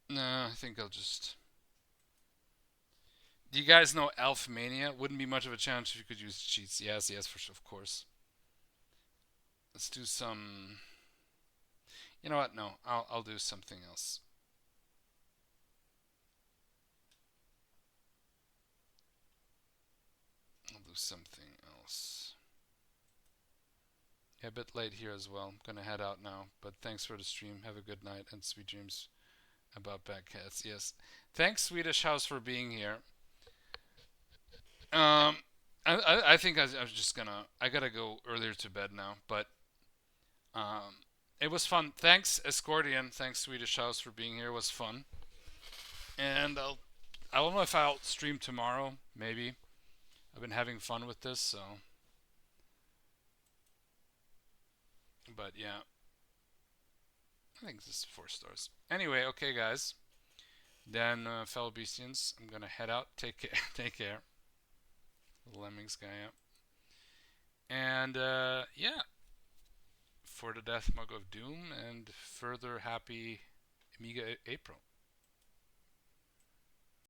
No, I think I'll just. Do you guys know Elf Mania? Wouldn't be much of a challenge if you could use cheats. Yes, yes, for sure, of course. Let's do some. You know what? No, I'll do something else. I'll do something else. Yeah, a bit late here as well. I'm gonna head out now. But thanks for the stream. Have a good night and sweet dreams about bad cats. Yes. Thanks, Swedish House, for being here. Um, I think I'm just gonna. I gotta go earlier to bed now. But um, it was fun. Thanks, Escordian. Thanks, Swedish House, for being here. It was fun. And I don't know if I'll stream tomorrow. Maybe. I've been having fun with this, so. But yeah, I think this is 4 stars. Anyway, okay, guys. Then, fellow Beastians, I'm gonna head out. Take care. Take care. Lemmings guy up. And yeah, for the Death Mug of Doom and further happy Amiga April.